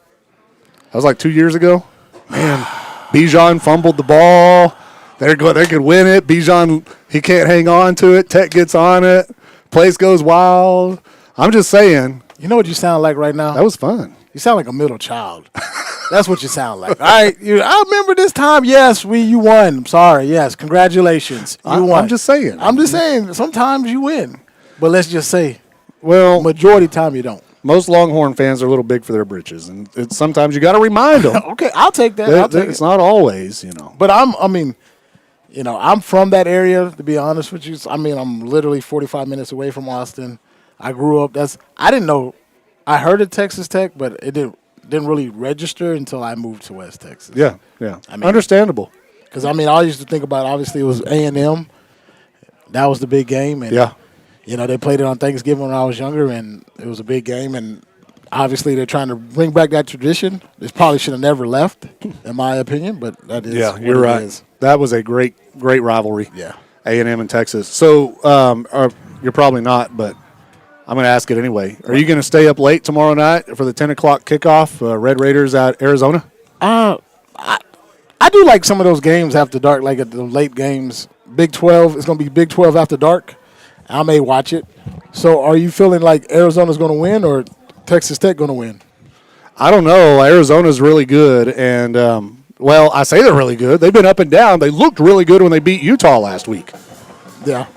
That was like 2 years ago. Man, Bijan fumbled the ball. They could win it. Bijan, he can't hang on to it. Tech gets on it. Place goes wild. I'm just saying. You know what you sound like right now? That was fun. You sound like a middle child. That's what you sound like. All right, I remember this time. Yes, you won. I'm sorry. Yes, congratulations. You won. I'm just saying. I'm just saying. Sometimes you win, but let's just say, well, majority of the time you don't. Most Longhorn fans are a little big for their britches, and sometimes you got to remind them. Okay, I'll take that. It's not always, you know. But I'm from that area. To be honest with you, I'm literally 45 minutes away from Austin. I grew up. I didn't know. I heard of Texas Tech, but it didn't really register until I moved to West Texas. Yeah. Understandable. Because I used to think about, obviously it was A&M. That was the big game, and they played it on Thanksgiving when I was younger, and it was a big game. And obviously they're trying to bring back that tradition. It probably should have never left, in my opinion. But that is you're right. Is. That was a great rivalry. Yeah, A&M and Texas. So you're probably not, but I'm going to ask it anyway. Are you going to stay up late tomorrow night for the 10 o'clock kickoff, Red Raiders at Arizona? I do like some of those games after dark, like at the late games. Big 12, it's going to be Big 12 after dark. I may watch it. So are you feeling like Arizona's going to win or Texas Tech going to win? I don't know. Arizona's really good, and, I say they're really good. They've been up and down. They looked really good when they beat Utah last week. Yeah.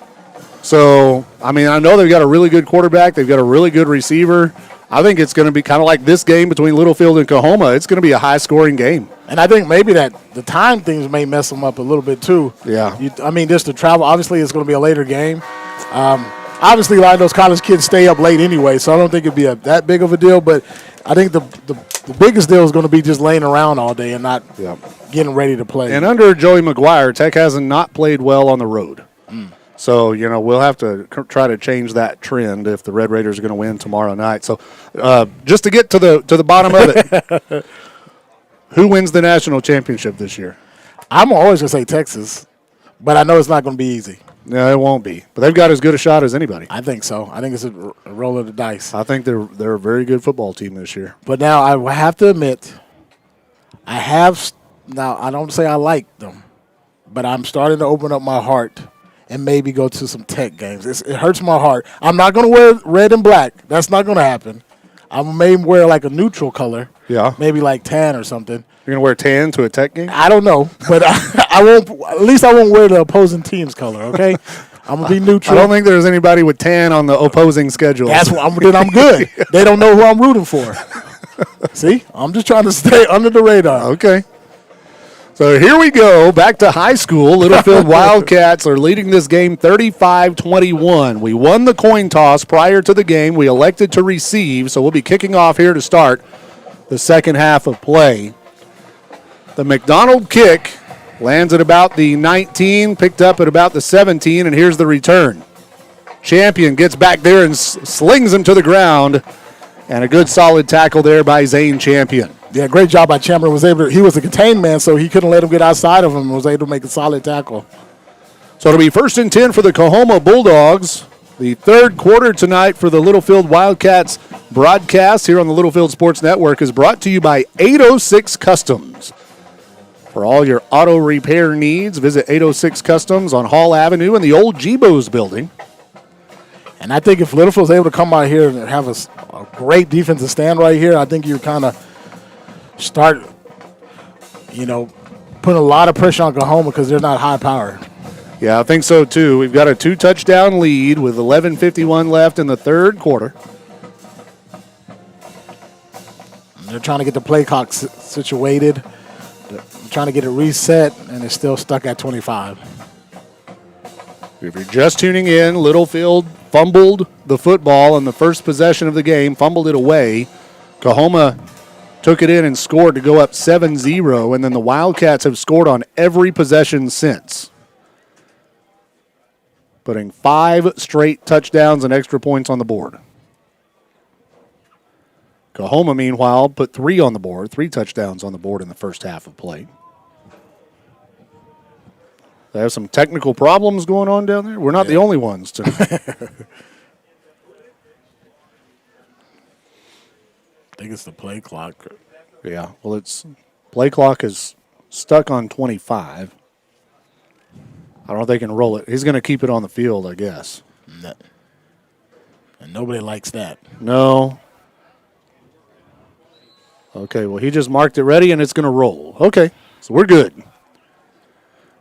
So, I know they've got a really good quarterback. They've got a really good receiver. I think it's going to be kind of like this game between Littlefield and Coahoma. It's going to be a high-scoring game. And I think maybe that the time things may mess them up a little bit too. Yeah. Just the travel. Obviously, it's going to be a later game. Obviously, a lot of those college kids stay up late anyway, so I don't think it'd be that big of a deal. But I think the biggest deal is going to be just laying around all day and not getting ready to play. And under Joey McGuire, Tech hasn't not played well on the road. So, we'll have to try to change that trend if the Red Raiders are going to win tomorrow night. So, just to get to the bottom of it, who wins the national championship this year? I'm always going to say Texas, but I know it's not going to be easy. No, it won't be. But they've got as good a shot as anybody. I think so. I think it's a roll of the dice. I think they're a very good football team this year. But now I have to admit, now I don't say I like them, but I'm starting to open up my heart and maybe go to some Tech games. It hurts my heart. I'm not going to wear red and black. That's not going to happen. I may wear like a neutral color. Yeah. Maybe like tan or something. You're going to wear tan to a Tech game? I don't know, but I won't. At least I won't wear the opposing team's color, okay? I'm going to be neutral. I don't think there's anybody with tan on the opposing schedule. Then I'm good. They don't know who I'm rooting for. See? I'm just trying to stay under the radar. Okay. So here we go, back to high school. Littlefield Wildcats are leading this game 35-21. We won the coin toss prior to the game. We elected to receive, so we'll be kicking off here to start the second half of play. The McDonald kick lands at about the 19, picked up at about the 17, and here's the return. Champion gets back there and slings him to the ground, and a good solid tackle there by Zane Champion. Yeah, great job by Champion. He was a contained man, so he couldn't let him get outside of him and was able to make a solid tackle. So it'll be 1st and 10 for the Coahoma Bulldogs. The third quarter tonight for the Littlefield Wildcats broadcast here on the Littlefield Sports Network is brought to you by 806 Customs. For all your auto repair needs, visit 806 Customs on Hall Avenue in the old Jibo's building. And I think if Littlefield's able to come out here and have a great defensive stand right here, I think you kind of start, putting a lot of pressure on Coahoma because they're not high powered. Yeah, I think so too. We've got a 2-touchdown lead with 11:51 left in the third quarter. They're trying to get the play clock situated. They're trying to get it reset, and it's still stuck at 25. If you're just tuning in, Littlefield fumbled the football in the first possession of the game, fumbled it away. Coahoma took it in and scored to go up 7-0, and then the Wildcats have scored on every possession since, putting 5 straight touchdowns and extra points on the board. Coahoma, meanwhile, put 3 on the board, 3 touchdowns on the board in the first half of play. They have some technical problems going on down there. We're not the only ones tonight. I think it's the play clock. Yeah, well, it's play clock is stuck on 25. I don't know if they can roll it. He's going to keep it on the field, I guess. And nobody likes that. No. Okay, well, he just marked it ready, and it's going to roll. Okay, so we're good.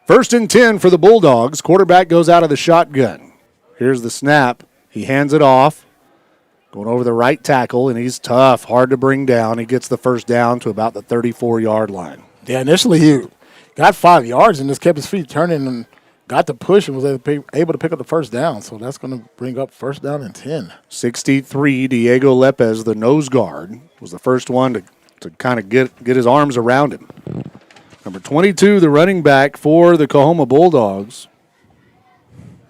1st and 10 for the Bulldogs. Quarterback goes out of the shotgun. Here's the snap. He hands it off. Going over the right tackle, and he's tough, hard to bring down. He gets the first down to about the 34-yard line. Yeah, initially he got 5 yards and just kept his feet turning and got the push and was able to pick up the first down. So that's going to bring up 1st down and 10. 63, Diego Lepez, the nose guard, was the first one to kind of get his arms around him. Number 22, the running back for the Coahoma Bulldogs.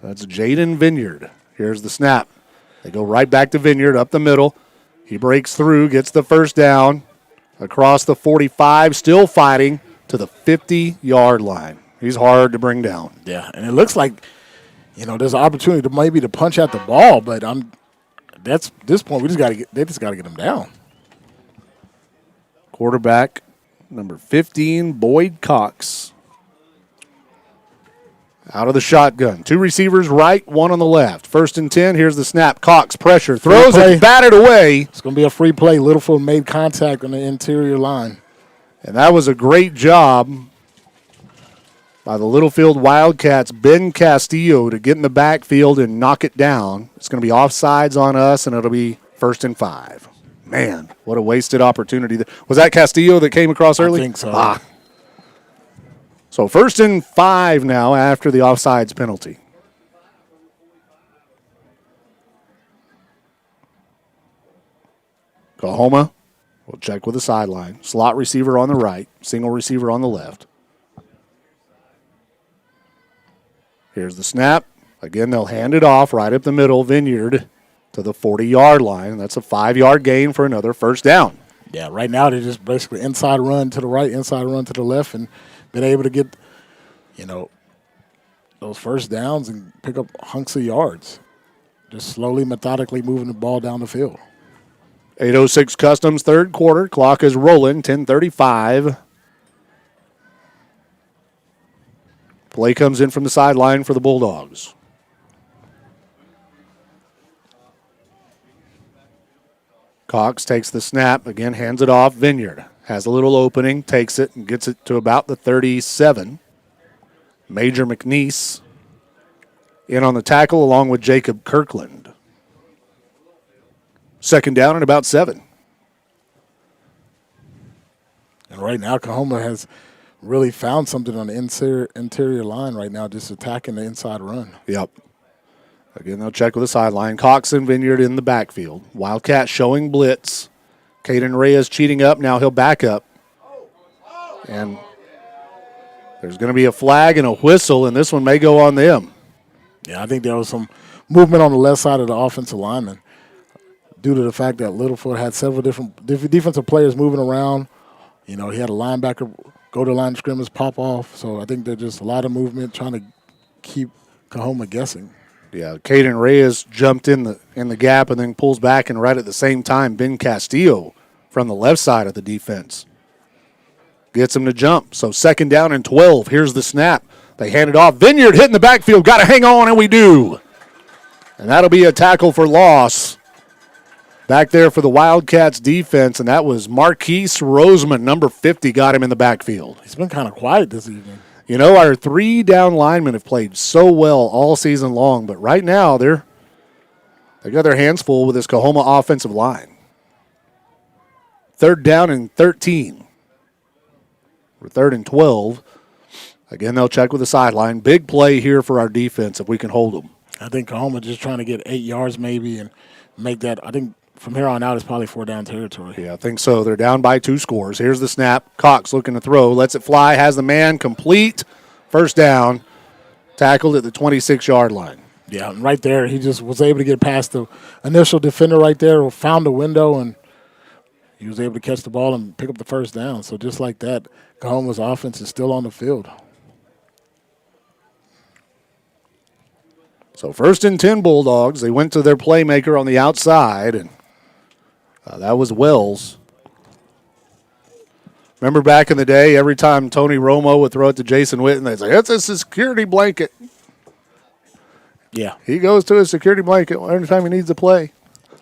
That's Jaden Vineyard. Here's the snap. They go right back to Vineyard up the middle. He breaks through, gets the first down across the 45, still fighting to the 50-yard line. He's hard to bring down. Yeah, and it looks like, there's an opportunity to maybe to punch out the ball, but that's this point they just got to get him down. Quarterback, number 15, Boyd Cox. Out of the shotgun. 2 receivers right, 1 on the left. 1st and 10, here's the snap. Cox, pressure, throws it, batted away. It's going to be a free play. Littlefield made contact on the interior line. And that was a great job by the Littlefield Wildcats, Ben Castillo, to get in the backfield and knock it down. It's going to be offsides on us, and it'll be 1st and 5. Man, what a wasted opportunity. Was that Castillo that came across early? I think so. So 1st and 5 now after the offsides penalty. Coahoma will check with the sideline. Slot receiver on the right, single receiver on the left. Here's the snap. Again, they'll hand it off right up the middle. Vineyard to the 40-yard line. That's a 5-yard gain for another first down. Yeah, right now they're just basically inside run to the right, inside run to the left, and been able to get, those first downs and pick up hunks of yards. Just slowly, methodically moving the ball down the field. 8:06 Customs, 3rd quarter. Clock is rolling, 10:35. Play comes in from the sideline for the Bulldogs. Cox takes the snap, again hands it off. Vineyard has a little opening, takes it and gets it to about the 37. Major McNeese in on the tackle along with Jacob Kirkland. 2nd down and about 7. And right now Coahoma has really found something on the interior line right now, just attacking the inside run. Yep. Again, they'll check with the sideline. Cox and Vineyard in the backfield. Wildcat showing blitz. Caden Reyes cheating up. Now he'll back up. And there's going to be a flag and a whistle, and this one may go on them. Yeah, I think there was some movement on the left side of the offensive lineman due to the fact that Littlefield had several different defensive players moving around. He had a linebacker go to the line of scrimmage, pop off. So I think there's just a lot of movement trying to keep Coahoma guessing. Yeah, Caden Reyes jumped in the gap and then pulls back, and right at the same time, Ben Castillo from the left side of the defense gets him to jump. So 2nd down and 12. Here's the snap. They hand it off. Vineyard hitting the backfield. Got to hang on, and we do. And that'll be a tackle for loss back there for the Wildcats defense, and that was Marquise Roseman, number 50, got him in the backfield. He's been kind of quiet this evening. Our 3 down linemen have played so well all season long, but right now they got their hands full with this Coahoma offensive line. 3rd down and 13. Or 3rd and 12. Again, they'll check with the sideline. Big play here for our defense if we can hold them. I think Coahoma just trying to get 8 yards maybe and make that. I think from here on out, it's probably 4-down territory. Yeah, I think so. They're down by 2 scores. Here's the snap. Cox looking to throw. Lets it fly. Has the man complete. First down. Tackled at the 26-yard line. Yeah, and right there, he just was able to get past the initial defender right there, found a window, and he was able to catch the ball and pick up the first down. So just like that, Coahoma's offense is still on the field. So 1st and 10 Bulldogs. They went to their playmaker on the outside, and that was Wells. Remember back in the day, every time Tony Romo would throw it to Jason Witten, they'd say, it's a security blanket. Yeah. He goes to his security blanket every time he needs to play.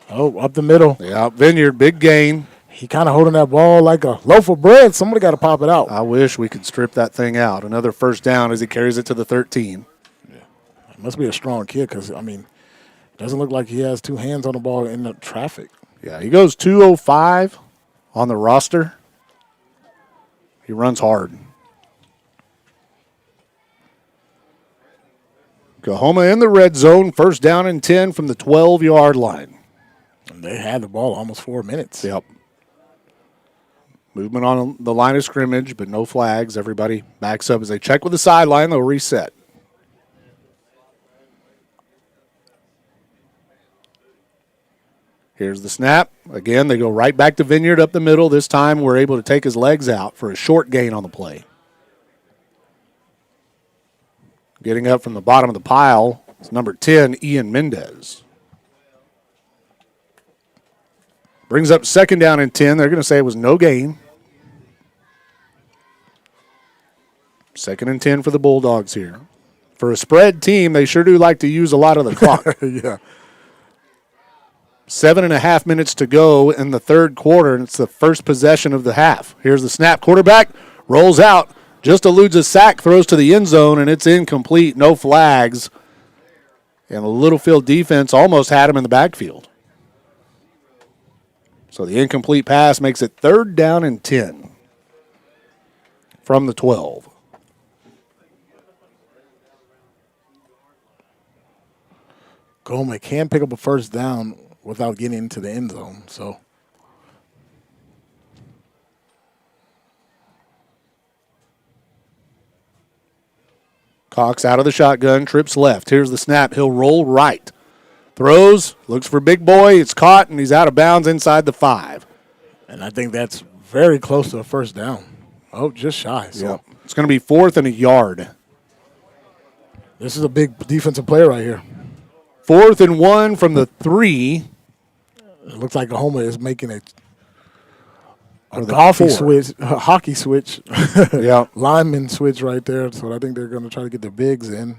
Oh, up the middle. Yeah, Vineyard, big gain. He kind of holding that ball like a loaf of bread. Somebody got to pop it out. I wish we could strip that thing out. Another first down as he carries it to the 13. Yeah. Must be a strong kid because, I mean, it doesn't look like he has 2 hands on the ball in the traffic. Yeah, he goes 205 on the roster. He runs hard. Coahoma in the red zone, 1st down and 10 from the 12-yard line. And they had the ball almost 4 minutes. Yep. Movement on the line of scrimmage, but no flags. Everybody backs up as they check with the sideline. They'll reset. Here's the snap. Again, they go right back to Vineyard up the middle. This time we're able to take his legs out for a short gain on the play. Getting up from the bottom of the pile is number 10, Ian Mendez. Brings up 2nd down and 10. They're going to say it was no gain. 2nd and 10 for the Bulldogs here. For a spread team, they sure do like to use a lot of the clock. Yeah. 7.5 minutes to go in the 3rd quarter, and it's the first possession of the half. Here's the snap. Quarterback rolls out. Just eludes a sack, throws to the end zone, and it's incomplete. No flags. And the Littlefield defense almost had him in the backfield. So the incomplete pass makes it 3rd down and 10 from the 12. Coahoma can pick up a first down without getting into the end zone. So Cox out of the shotgun, trips left. Here's the snap. He'll roll right. Throws, looks for big boy. It's caught, and he's out of bounds inside the 5. And I think that's very close to a first down. Oh, just shy. So yep. It's going to be 4th and a yard. This is a big defensive play right here. 4th and 1 from the 3. It looks like Coahoma is making a hockey switch, yeah, lineman switch right there. So I think they're going to try to get their bigs in.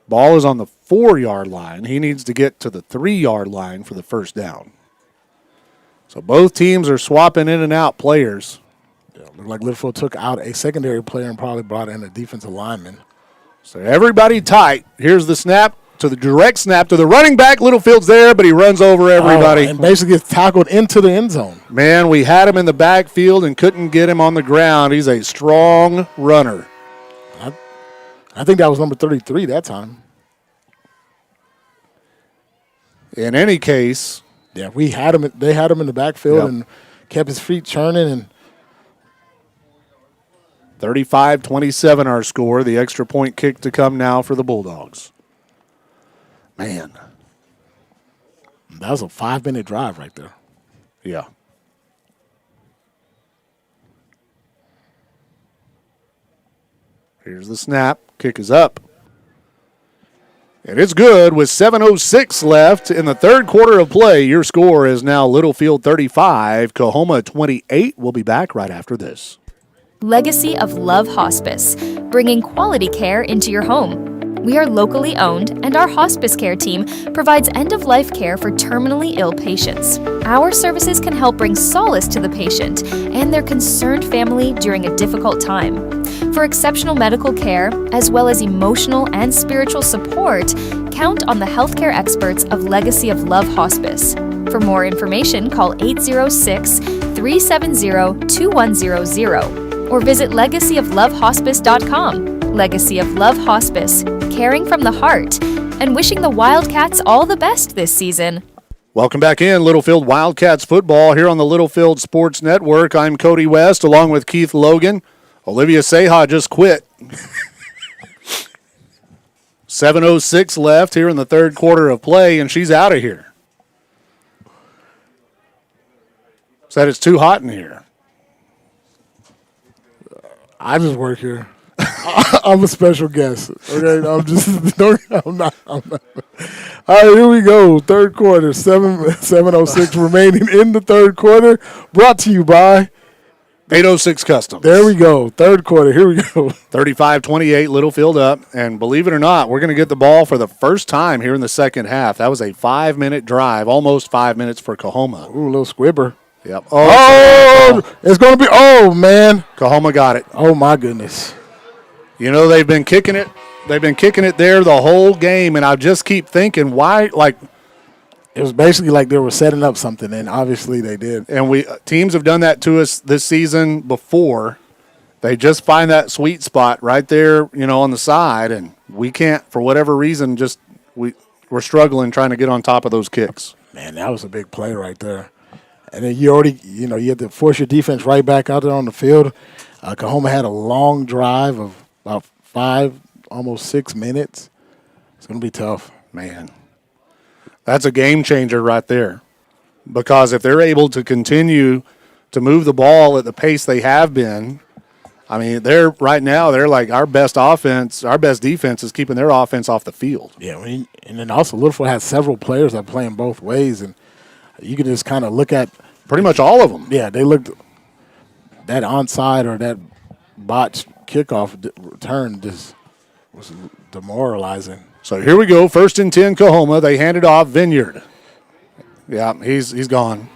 Ball is on the 4-yard line. He needs to get to the 3-yard line for the first down. So both teams are swapping in and out players. Yeah, looked like Littlefield took out a secondary player and probably brought in a defensive lineman. So everybody tight. Here's the snap. To the direct snap to the running back. Littlefield's there, but he runs over everybody. And basically gets tackled into the end zone. Man, we had him in the backfield and couldn't get him on the ground. He's a strong runner. I think that was number 33 that time. In any case. Yeah, we had him. They had him in the backfield and kept his feet churning. And 35-27 our score. The extra point kick to come now for the Bulldogs. Man. That was a 5-minute drive right there. Yeah. Here's the snap. Kick is up. And it's good with 7:06 left in the 3rd quarter of play. Your score is now Littlefield 35, Coahoma 28. We'll be back right after this. Legacy of Love Hospice, bringing quality care into your home. We are locally owned, and our hospice care team provides end-of-life care for terminally ill patients. Our services can help bring solace to the patient and their concerned family during a difficult time. For exceptional medical care, as well as emotional and spiritual support, count on the healthcare experts of Legacy of Love Hospice. For more information, call 806-370-2100 or visit legacyoflovehospice.com. Legacy of Love Hospice, caring from the heart and wishing the Wildcats all the best this season. Welcome back in Littlefield Wildcats football here on the Littlefield Sports Network. I'm Cody West along with Keith Logan. Olivia Seha just quit. 7:06 left here in the third quarter of play, and she's out of here. Said it's too hot in here. I just work here. I'm a special guest. Okay, I'm not. All right, here we go. Third quarter, 7:06 remaining in the third quarter. Brought to you by 806 Customs. There we go. Third quarter. Here we go. 35-28, Littlefield up. And believe it or not, we're going to get the ball for the first time here in the second half. That was a 5-minute drive, almost 5 minutes for Coahoma. Ooh, a little squibber. Yep. It's going to be, man. Coahoma got it. Oh, my goodness. You know, they've been kicking it. They've been kicking it there the whole game, and I just keep thinking, why, like. It was basically like they were setting up something, and obviously they did. And teams have done that to us this season before. They just find that sweet spot right there, on the side, and we can't, for whatever reason, we're struggling trying to get on top of those kicks. Man, that was a big play right there. And then you already, you had to force your defense right back out there on the field. Coahoma had a long drive of about 5, almost 6 minutes. It's going to be tough. Man. That's a game changer right there, because if they're able to continue to move the ball at the pace they have been, I mean, they're like our best offense, our best defense is keeping their offense off the field. Yeah, and then also Littlefield has several players that play in both ways, and you can just kind of look at pretty much all of them. Yeah, they looked that onside or that botched kickoff return just was demoralizing. So here we go, 1st and 10 Coahoma. They hand it off, Vineyard. Yeah, he's gone.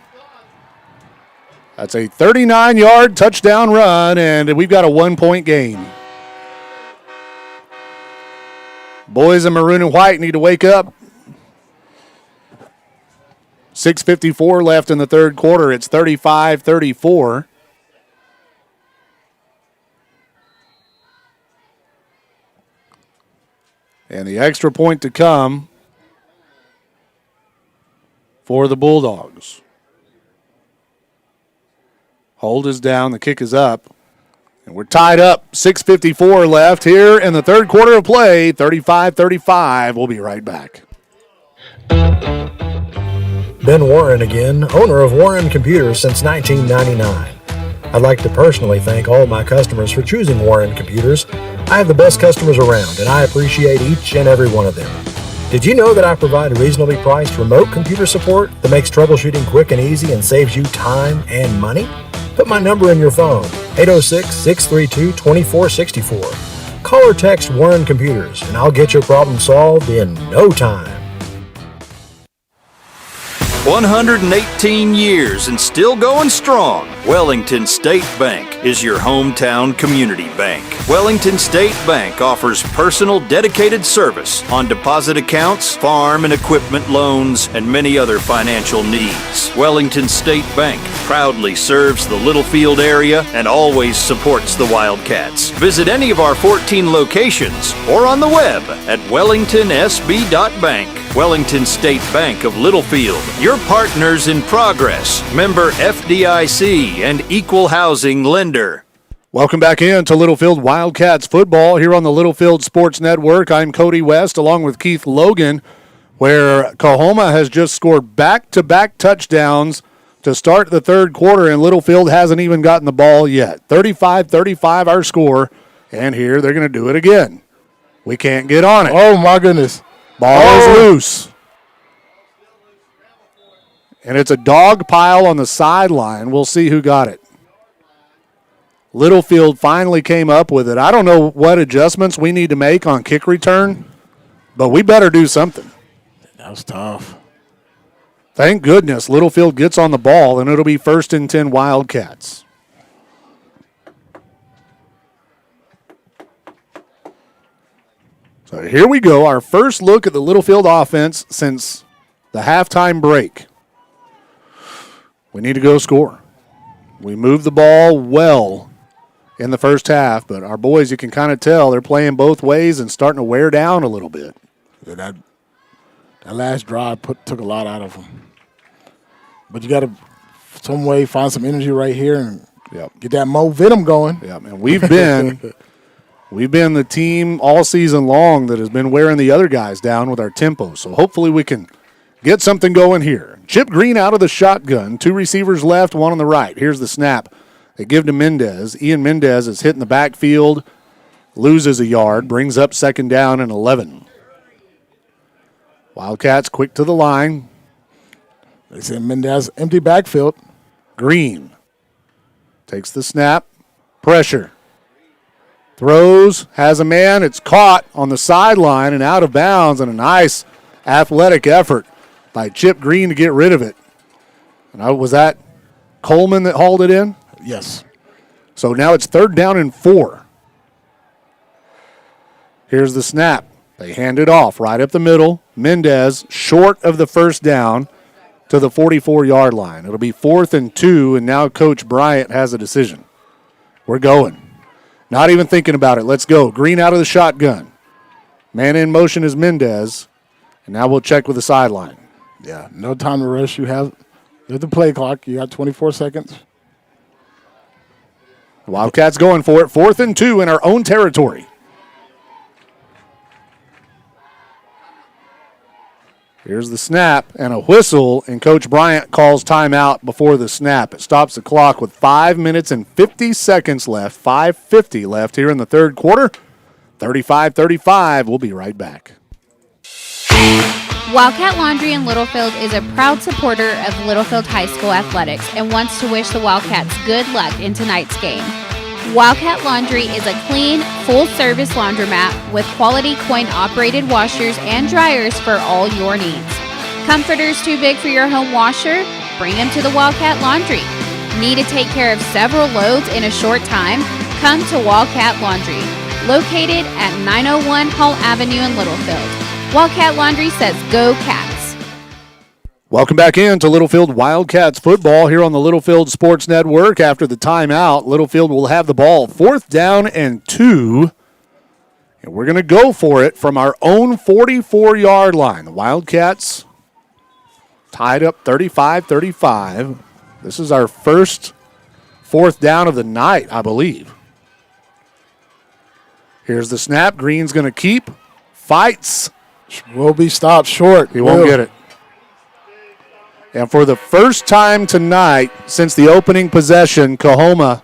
That's a 39-yard touchdown run, and we've got a 1-point game. Boys in maroon and white need to wake up. 6:54 left in the third quarter. It's 35-34. And the extra point to come for the Bulldogs. Hold is down. The kick is up. And we're tied up. 6:54 left here in the third quarter of play. 35-35. We'll be right back. Ben Warren again, owner of Warren Computers since 1999. I'd like to personally thank all my customers for choosing Warren Computers. I have the best customers around, and I appreciate each and every one of them. Did you know that I provide reasonably priced remote computer support that makes troubleshooting quick and easy and saves you time and money? Put my number in your phone, 806-632-2464. Call or text Warren Computers, and I'll get your problem solved in no time. 118 years and still going strong. Wellington State Bank is your hometown community bank. Wellington State Bank offers personal dedicated service on deposit accounts, farm and equipment loans, and many other financial needs. Wellington State Bank proudly serves the Littlefield area and always supports the Wildcats. Visit any of our 14 locations or on the web at wellingtonsb.bank. Wellington State Bank of Littlefield, your partners in progress, member FDIC and equal housing lender. Welcome back in to Littlefield Wildcats football here on the Littlefield Sports Network. I'm Cody West along with Keith Logan, where Coahoma has just scored back-to-back touchdowns to start the third quarter, and Littlefield hasn't even gotten the ball yet. 35-35 our score, and here they're going to do it again. We can't get on it. Oh, my goodness. Ball is loose. And it's a dog pile on the sideline. We'll see who got it. Littlefield finally came up with it. I don't know what adjustments we need to make on kick return, but we better do something. That was tough. Thank goodness Littlefield gets on the ball, and it'll be 1st and 10 Wildcats. So here we go, our first look at the Littlefield offense since the halftime break. We need to go score. We moved the ball well in the first half, but our boys, you can kind of tell, they're playing both ways and starting to wear down a little bit. Yeah, that last drive took a lot out of them. But you got to some way find some energy right here and get that Mo Venom going. Yeah, man. We've been the team all season long that has been wearing the other guys down with our tempo. So hopefully we can get something going here. Chip Green out of the shotgun. 2 receivers left, 1 on the right. Here's the snap. They give to Mendez. Ian Mendez is hitting the backfield, loses a yard, brings up 2nd down and 11. Wildcats quick to the line. They say Mendez empty backfield. Green takes the snap. Pressure. Throws, has a man. It's caught on the sideline and out of bounds, and a nice athletic effort by Chip Green to get rid of it. And was that Coleman that hauled it in? Yes. So now it's 3rd down and 4. Here's the snap. They hand it off right up the middle. Mendez short of the 1st down to the 44-yard line. It'll be 4th and 2, and now Coach Bryant has a decision. We're going. Not even thinking about it. Let's go. Green out of the shotgun. Man in motion is Mendez, and now we'll check with the sideline. Yeah, no time to rush. You have the play clock. You got 24 seconds. The Wildcats going for it. 4th and 2 in our own territory. Here's the snap and a whistle, and Coach Bryant calls timeout before the snap. It stops the clock with 5 minutes and 50 seconds left, 5:50 left here in the 3rd quarter. 35-35. We'll be right back. Wildcat Laundry in Littlefield is a proud supporter of Littlefield High School athletics and wants to wish the Wildcats good luck in tonight's game. Wildcat Laundry is a clean, full-service laundromat with quality coin-operated washers and dryers for all your needs. Comforters too big for your home washer? Bring them to the Wildcat Laundry. Need to take care of several loads in a short time? Come to Wildcat Laundry, located at 901 Hall Avenue in Littlefield. Wildcat Laundry says go Cats. Welcome back in to Littlefield Wildcats football here on the Littlefield Sports Network. After the timeout, Littlefield will have the ball 4th down and 2. And we're going to go for it from our own 44-yard line. The Wildcats tied up 35-35. This is our first 4th down of the night, I believe. Here's the snap. Green's going to keep. Fights. Will be stopped short. He won't get it. And for the first time tonight since the opening possession, Coahoma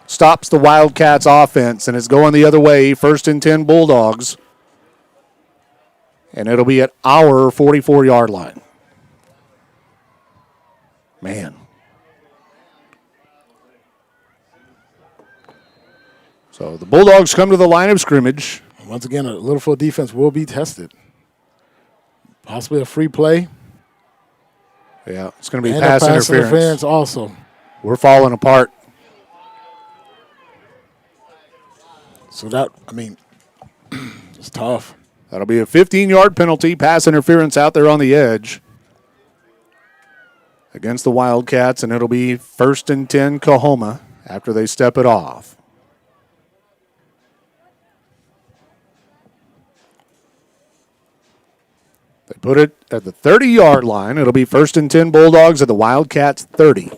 stops the Wildcats offense and is going the other way, 1st and 10 Bulldogs. And it'll be at our 44-yard line. Man. So the Bulldogs come to the line of scrimmage. Once again, a Littlefield defense will be tested. Possibly a free play. Yeah, it's going to be and pass interference also. We're falling apart. So it's tough. That'll be a 15-yard penalty, pass interference out there on the edge against the Wildcats, and it'll be 1st and 10 Coahoma after they step it off. They put it at the 30-yard line. It'll be 1st and 10 Bulldogs at the Wildcats' 30.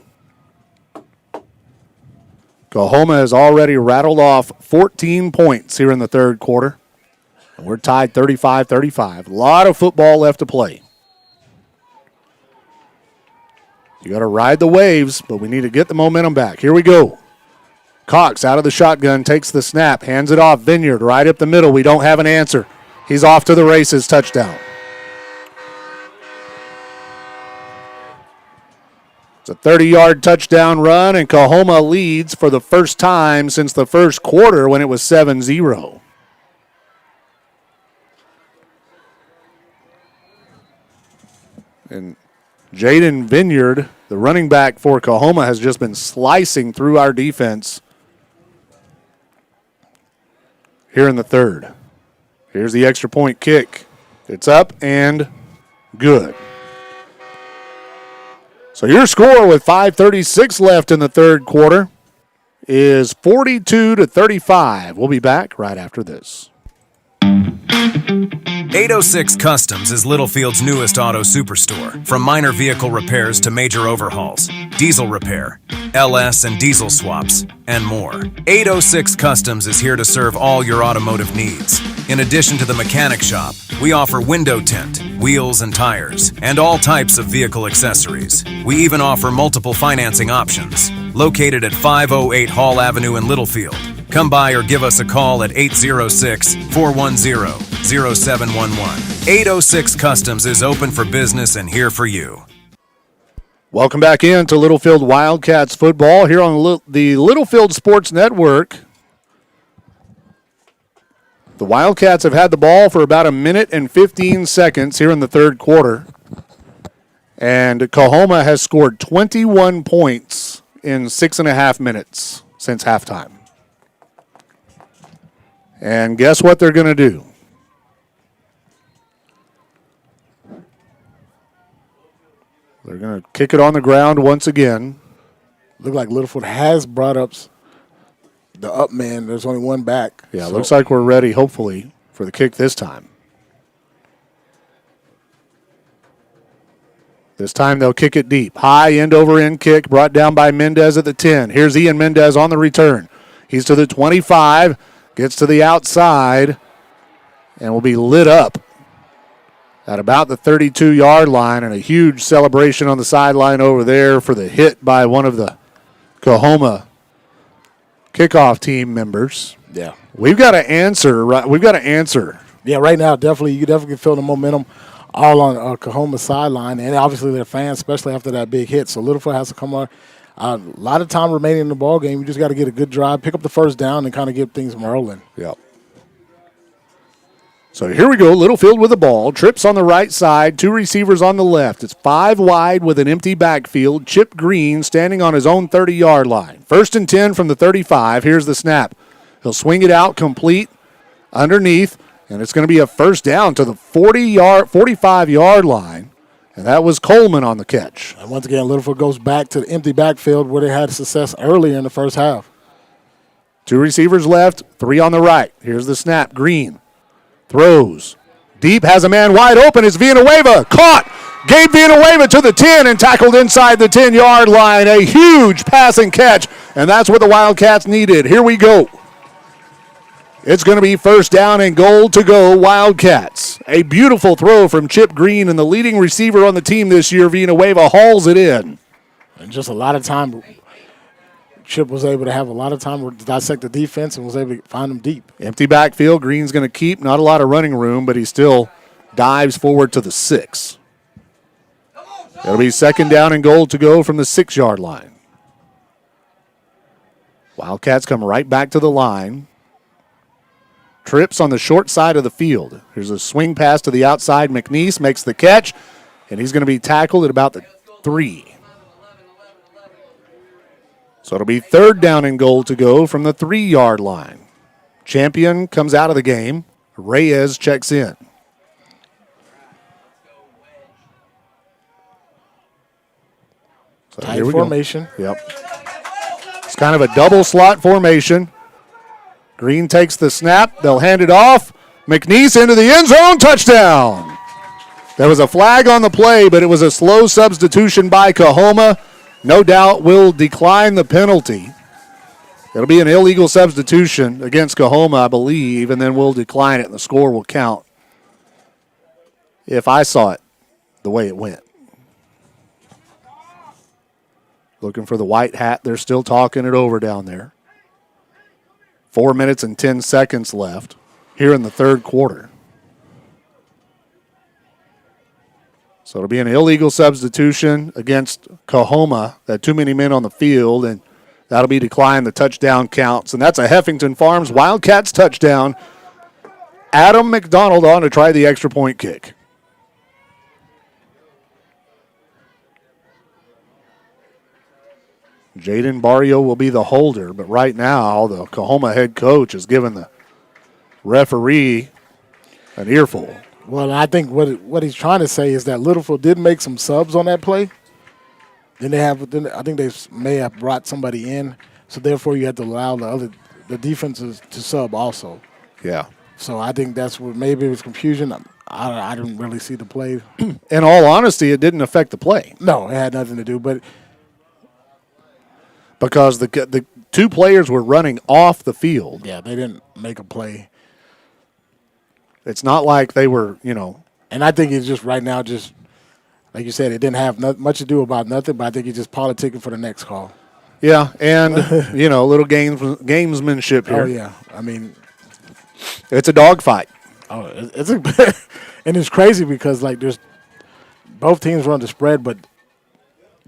Coahoma has already rattled off 14 points here in the 3rd quarter. And we're tied 35-35. A lot of football left to play. You got to ride the waves, but we need to get the momentum back. Here we go. Cox out of the shotgun, takes the snap, hands it off. Vineyard right up the middle. We don't have an answer. He's off to the races. Touchdown. It's a 30-yard touchdown run, and Coahoma leads for the first time since the 1st quarter when it was 7-0. And Jaden Vineyard, the running back for Coahoma, has just been slicing through our defense here in the 3rd. Here's the extra point kick. It's up and good. So your score with 5:36 left in the 3rd quarter is 42-35. We'll be back right after this. 806 Customs is Littlefield's newest auto superstore. From minor vehicle repairs to major overhauls, diesel repair, LS and diesel swaps, and more. 806 Customs is here to serve all your automotive needs. In addition to the mechanic shop, we offer window tint, wheels and tires, and all types of vehicle accessories. We even offer multiple financing options. Located at 508 Hall Avenue in Littlefield. Come by or give us a call at 806-410-0711. 806 Customs is open for business and here for you. Welcome back in to Littlefield Wildcats football here on the Littlefield Sports Network. The Wildcats have had the ball for about a minute and 15 seconds here in the third quarter. And Coahoma has scored 21 points in 6.5 minutes since halftime. And guess what they're going to do? They're going to kick it on the ground once again. Look like Littlefield has brought up the up man. There's only one back. Yeah, looks like we're ready, hopefully, for the kick this time. This time they'll kick it deep. High end-over-end kick brought down by Mendez at the 10. Here's Ian Mendez on the return. He's to the 25, gets to the outside, and will be lit up at about the 32-yard line, and a huge celebration on the sideline over there for the hit by one of the Coahoma kickoff team members. Yeah. We've got to answer. We've got to answer. Yeah, right now, definitely, you definitely feel the momentum all on Coahoma's sideline, and obviously their fans, especially after that big hit. So Littlefield has to come on. A lot of time remaining in the ball game. You just got to get a good drive, pick up the first down, and kind of get things rolling. Yep. So here we go. Littlefield with the ball. Trips on the right side. Two receivers on the left. It's 5 wide with an empty backfield. Chip Green standing on his own 30-yard line. 1st and 10 from the 35. Here's the snap. He'll swing it out complete underneath, and it's going to be a first down to the 45-yard line. And that was Coleman on the catch. And once again, Littlefield goes back to the empty backfield where they had success earlier in the first half. 2 receivers left, 3 on the right. Here's the snap. Green throws. Deep, has a man wide open. It's Villanueva. Caught. Gabe Villanueva to the 10 and tackled inside the 10-yard line. A huge passing catch, and that's what the Wildcats needed. Here we go. It's going to be first down and goal to go, Wildcats. A beautiful throw from Chip Green, and the leading receiver on the team this year, Villanueva, hauls it in. And just a lot of time, Chip was able to have a lot of time to dissect the defense and was able to find them deep. Empty backfield, Green's going to keep. Not a lot of running room, but he still dives forward to the 6. It'll be second down and goal to go from the 6-yard line. Wildcats come right back to the line. Trips on the short side of the field. Here's a swing pass to the outside. McNeese makes the catch, and he's going to be tackled at about the 3. So it'll be third down and goal to go from the 3-yard line. Champion comes out of the game. Reyes checks in. So tight formation. Yep. It's kind of a double slot formation. Green takes the snap. They'll hand it off. McNeese into the end zone. Touchdown. There was a flag on the play, but it was a slow substitution by Coahoma. No doubt will decline the penalty. It'll be an illegal substitution against Coahoma, I believe, and then we'll decline it, and the score will count if I saw it the way it went. Looking for the white hat. They're still talking it over down there. 4 minutes and 10 seconds left here in the third quarter. So it'll be an illegal substitution against Coahoma. That too many men on the field, and that'll be declined. The touchdown counts, and that's a Heffington Farms Wildcats touchdown. Adam McDonald on to try the extra point kick. Jaden Barrio will be the holder, but right now the Coahoma head coach has given the referee an earful. Well, I think what he's trying to say is that Littlefield did make some subs on that play. I think they may have brought somebody in, so therefore you have to allow the defenses to sub also. Yeah. So I think that's what maybe it was confusion. I didn't really see the play. In all honesty, it didn't affect the play. No, it had nothing to do. But because the two players were running off the field. Yeah, they didn't make a play. It's not like they were, And I think it's just right now, just like you said, it didn't have much to do about nothing, but I think he's just politicking for the next call. Yeah, and, little gamesmanship here. Oh, yeah. I mean, it's a dogfight. Oh, it's and it's crazy because, there's both teams run the spread, but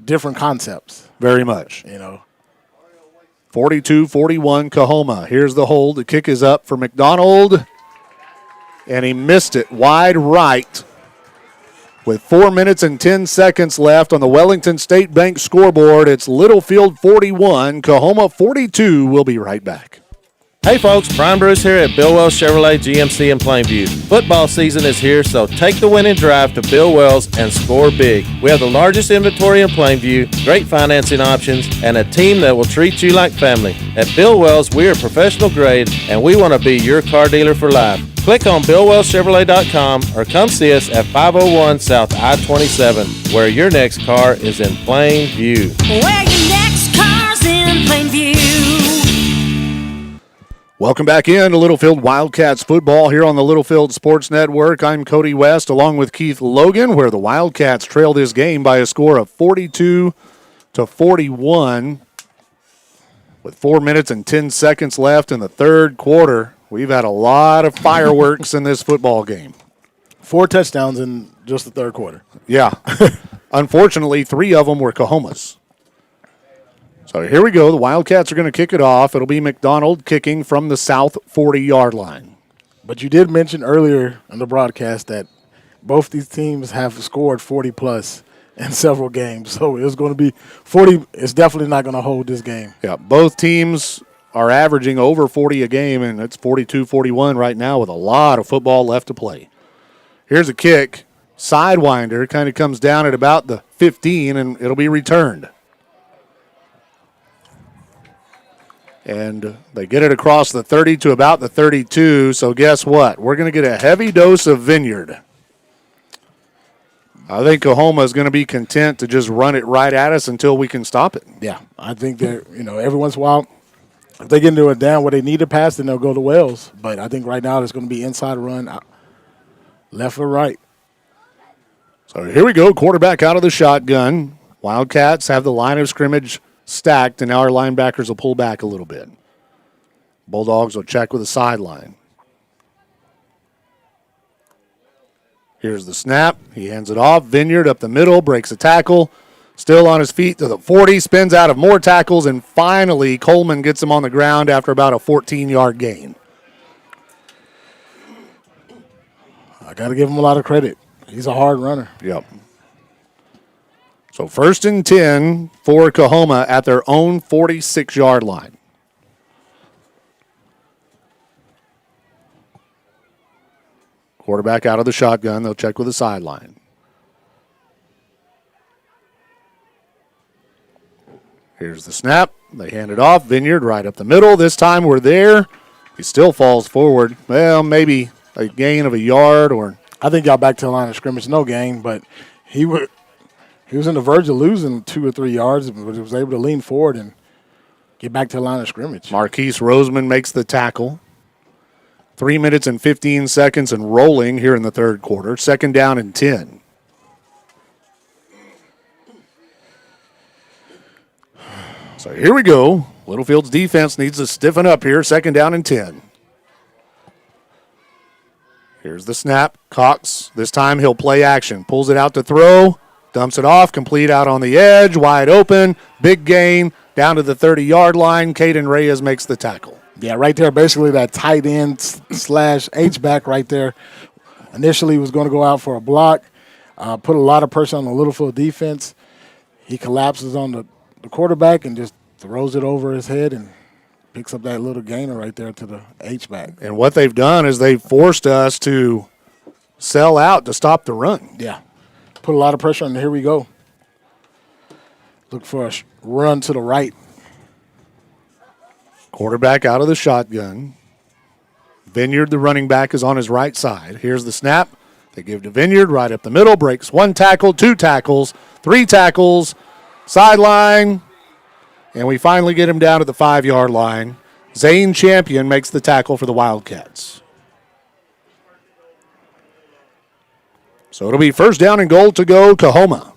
different concepts. Very much. 42-41 Coahoma. Here's the hold. The kick is up for McDonald, and he missed it wide right. With 4 minutes and 10 seconds left on the Wellington State Bank scoreboard, it's Littlefield 41, Coahoma 42. We'll be right back. Hey folks, Brian Bruce here at Bill Wells Chevrolet GMC in Plainview. Football season is here, so take the winning drive to Bill Wells and score big. We have the largest inventory in Plainview, great financing options, and a team that will treat you like family. At Bill Wells, we are professional grade, and we want to be your car dealer for life. Click on BillWellsChevrolet.com or come see us at 501 South I-27, where your next car is in plain view. Where your next car's in plain view. Welcome back in to Littlefield Wildcats football here on the Littlefield Sports Network. I'm Cody West along with Keith Logan, where the Wildcats trail this game by a score of 42-41 with 4 minutes and 10 seconds left in the third quarter. We've had a lot of fireworks in this football game. 4 touchdowns in just the third quarter. Yeah. Unfortunately, 3 of them were Coahoma's. So here we go. The Wildcats are going to kick it off. It'll be McDonald kicking from the south 40-yard line. But you did mention earlier in the broadcast that both these teams have scored 40-plus in several games. So it's going to be 40. It's definitely not going to hold this game. Yeah, both teams are averaging over 40 a game, and it's 42-41 right now with a lot of football left to play. Here's a kick. Sidewinder kind of comes down at about the 15, and it'll be returned. And they get it across the 30 to about the 32, so guess what? We're going to get a heavy dose of Vineyard. I think Coahoma is going to be content to just run it right at us until we can stop it. Yeah, I think they're, every once in a while, if they get into a down where they need to pass, then they'll go to Wells. But I think right now it's going to be inside run, left or right. So here we go, quarterback out of the shotgun. Wildcats have the line of scrimmage stacked, and now our linebackers will pull back a little bit. Bulldogs will check with the sideline. Here's the snap. He hands it off. Vineyard up the middle, breaks a tackle. Still on his feet to the 40, spins out of more tackles, and finally Coleman gets him on the ground after about a 14-yard gain. I got to give him a lot of credit. He's a hard runner. Yep. So 1st and 10 for Coahoma at their own 46-yard line. Quarterback out of the shotgun. They'll check with the sideline. Here's the snap. They hand it off. Vineyard right up the middle. This time we're there. He still falls forward. Well, maybe a gain of a yard or. I think y'all back to the line of scrimmage. No gain, but he was on the verge of losing 2 or 3 yards, but he was able to lean forward and get back to the line of scrimmage. Marquise Roseman makes the tackle. 3 minutes and 15 seconds and rolling here in the third quarter. 2nd down and 10. So here we go. Littlefield's defense needs to stiffen up here. 2nd down and 10. Here's the snap. Cox, this time he'll play action. Pulls it out to throw. Dumps it off. Complete out on the edge. Wide open. Big gain. Down to the 30-yard line. Caden Reyes makes the tackle. Yeah, right there, basically that tight end / H-back right there. Initially was going to go out for a block. Put a lot of pressure on the Littlefield defense. He collapses on the quarterback and just throws it over his head and picks up that little gainer right there to the H-back. And what they've done is they've forced us to sell out to stop the run. Yeah. Put a lot of pressure on, and here we go. Look for a run to the right. Quarterback out of the shotgun. Vineyard, the running back, is on his right side. Here's the snap. They give to Vineyard right up the middle, breaks 1 tackle, 2 tackles, 3 tackles, sideline, and we finally get him down to the 5-yard line. Zane Champion makes the tackle for the Wildcats. So it'll be first down and goal to go, Coahoma.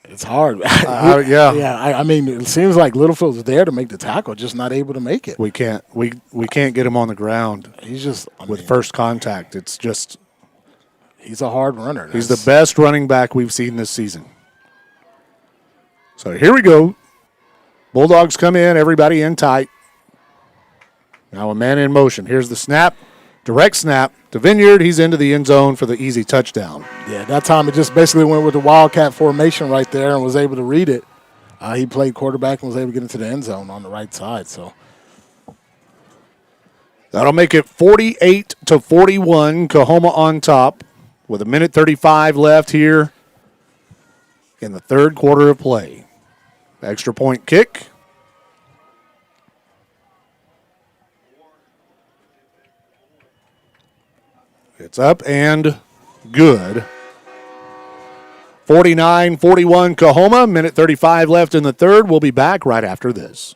It's hard. Yeah. I mean, it seems like Littlefield's there to make the tackle, just not able to make it. We can't get him on the ground. He's just with first contact. It's just he's a hard runner. He's the best running back we've seen this season. So here we go. Bulldogs come in, everybody in tight. Now a man in motion. Here's the snap. Direct snap to Vineyard. He's into the end zone for the easy touchdown. Yeah, that time it just basically went with the Wildcat formation right there and was able to read it. He played quarterback and was able to get into the end zone on the right side. So that'll make it 48-41. Coahoma on top with 1:35 left here in the third quarter of play. Extra point kick. It's up and good. 49-41 Coahoma. 1:35 left in the third. We'll be back right after this.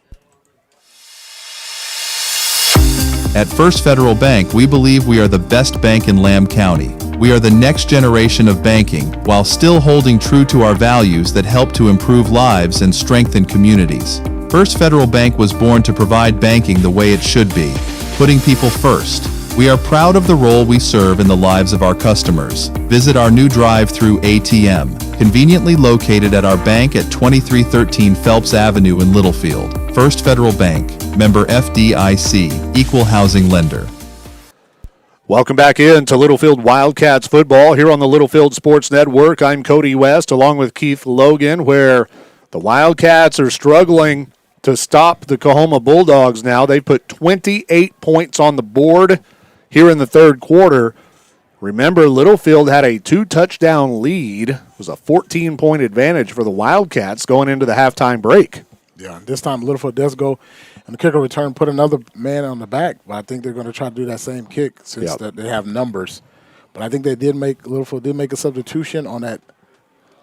At First Federal Bank, we believe we are the best bank in Lamb County. We are the next generation of banking while still holding true to our values that help to improve lives and strengthen communities. First Federal Bank was born to provide banking the way it should be, putting people first. We are proud of the role we serve in the lives of our customers. Visit our new drive-through ATM, conveniently located at our bank at 2313 Phelps Avenue in Littlefield. First Federal Bank, member FDIC, equal housing lender. Welcome back in to Littlefield Wildcats football here on the Littlefield Sports Network. I'm Cody West along with Keith Logan, where the Wildcats are struggling to stop the Coahoma Bulldogs now. They've put 28 points on the board here in the third quarter. Remember, Littlefield had a 2-touchdown lead. It was a 14-point advantage for the Wildcats going into the halftime break. Yeah, this time Littlefield does go, and the kicker return put another man on the back, but I think they're going to try to do that same kick since that they have numbers. But I think Littlefield did make a substitution on that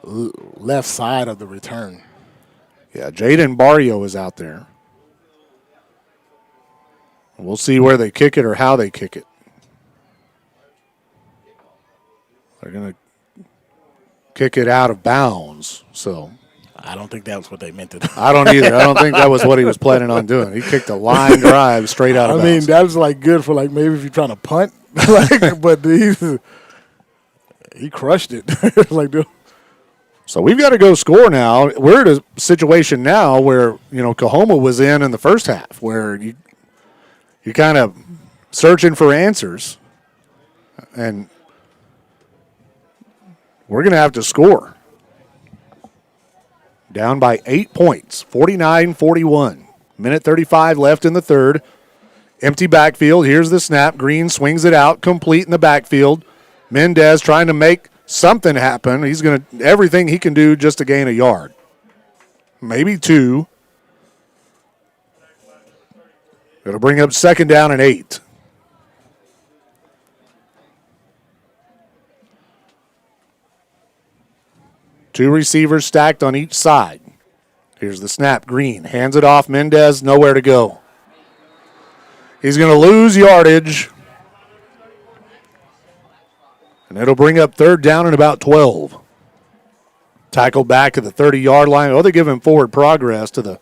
left side of the return. Yeah, Jaden Barrio is out there. We'll see where they kick it or how they kick it. They're going to kick it out of bounds, so I don't think that was what they meant to do. I don't either. I don't think that was what he was planning on doing. He kicked a line drive straight out of bounds. I mean, that was like good for like maybe if you're trying to punt, but he crushed it. Dude. So we've got to go score now. We're at a situation now where, Coahoma was in the first half, where you're kind of searching for answers, and we're going to have to score. Down by 8 points, 49-41. 1:35 left in the third. Empty backfield. Here's the snap. Green swings it out, complete in the backfield. Mendez trying to make something happen. He's going to everything he can do just to gain a yard. Maybe 2. It'll bring up second down and 8. Two receivers stacked on each side. Here's the snap. Green hands it off. Mendez, nowhere to go. He's going to lose yardage. And it'll bring up third down and about 12. Tackled back at the 30-yard line. Oh, they give him forward progress to the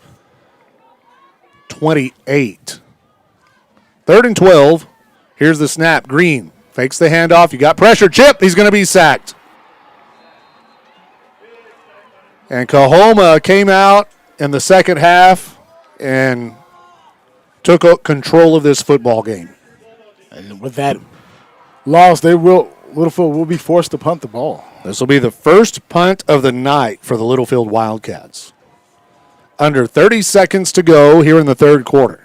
28. Third and 12. Here's the snap. Green fakes the handoff. You got pressure. Chip. He's going to be sacked. And Coahoma came out in the second half and took control of this football game. And with that loss, Littlefield will be forced to punt the ball. This will be the first punt of the night for the Littlefield Wildcats. Under 30 seconds to go here in the third quarter.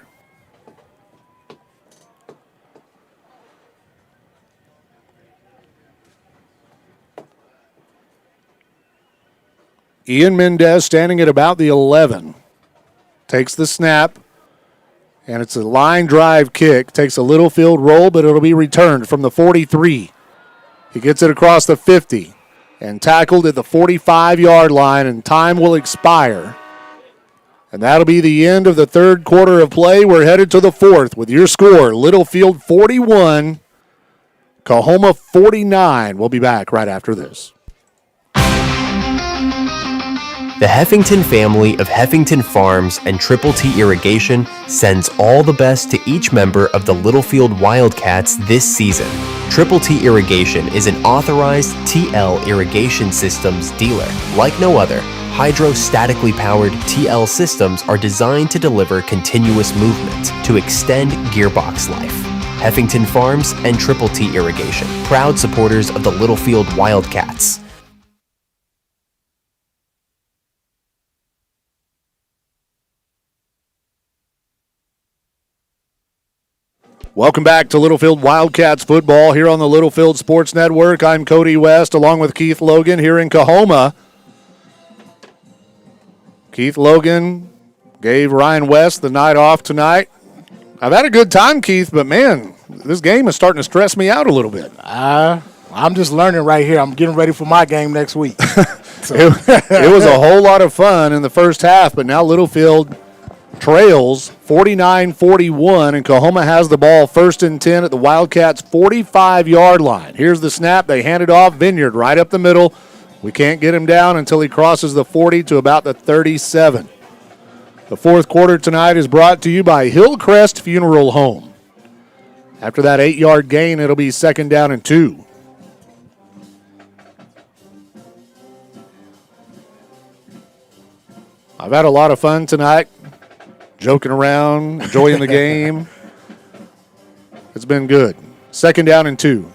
Ian Mendez standing at about the 11. Takes the snap And it's a line drive kick. Takes a Littlefield roll, but it'll be returned from the 43. He gets it across the 50 and tackled at the 45-yard line, and time will expire. And that'll be the end of the third quarter of play. We're headed to the fourth with your score, Littlefield 41, Coahoma 49. We'll be back right after this. The Heffington family of Heffington Farms and Triple T Irrigation sends all the best to each member of the Littlefield Wildcats this season. Triple T Irrigation is an authorized TL irrigation systems dealer. Like no other, hydrostatically powered TL systems are designed to deliver continuous movement to extend gearbox life. Heffington Farms and Triple T Irrigation, proud supporters of the Littlefield Wildcats. Welcome back to Littlefield Wildcats football here on the Littlefield Sports Network. I'm Cody West along with Keith Logan here in Coahoma. Keith Logan gave Ryan West the night off tonight. I've had a good time, Keith, but man, this game is starting to stress me out a little bit. I'm just learning right here. I'm getting ready for my game next week. It was a whole lot of fun in the first half, but now Littlefield trails 49-41, and Coahoma has the ball 1st and 10 at the Wildcats' 45-yard line. Here's the snap. They hand it off. Vineyard right up the middle. We can't get him down until he crosses the 40 to about the 37. The fourth quarter tonight is brought to you by Hillcrest Funeral Home. After that 8-yard gain, it'll be 2nd down and 2. I've had a lot of fun tonight, joking around, enjoying the game. It's been good. 2nd down and 2.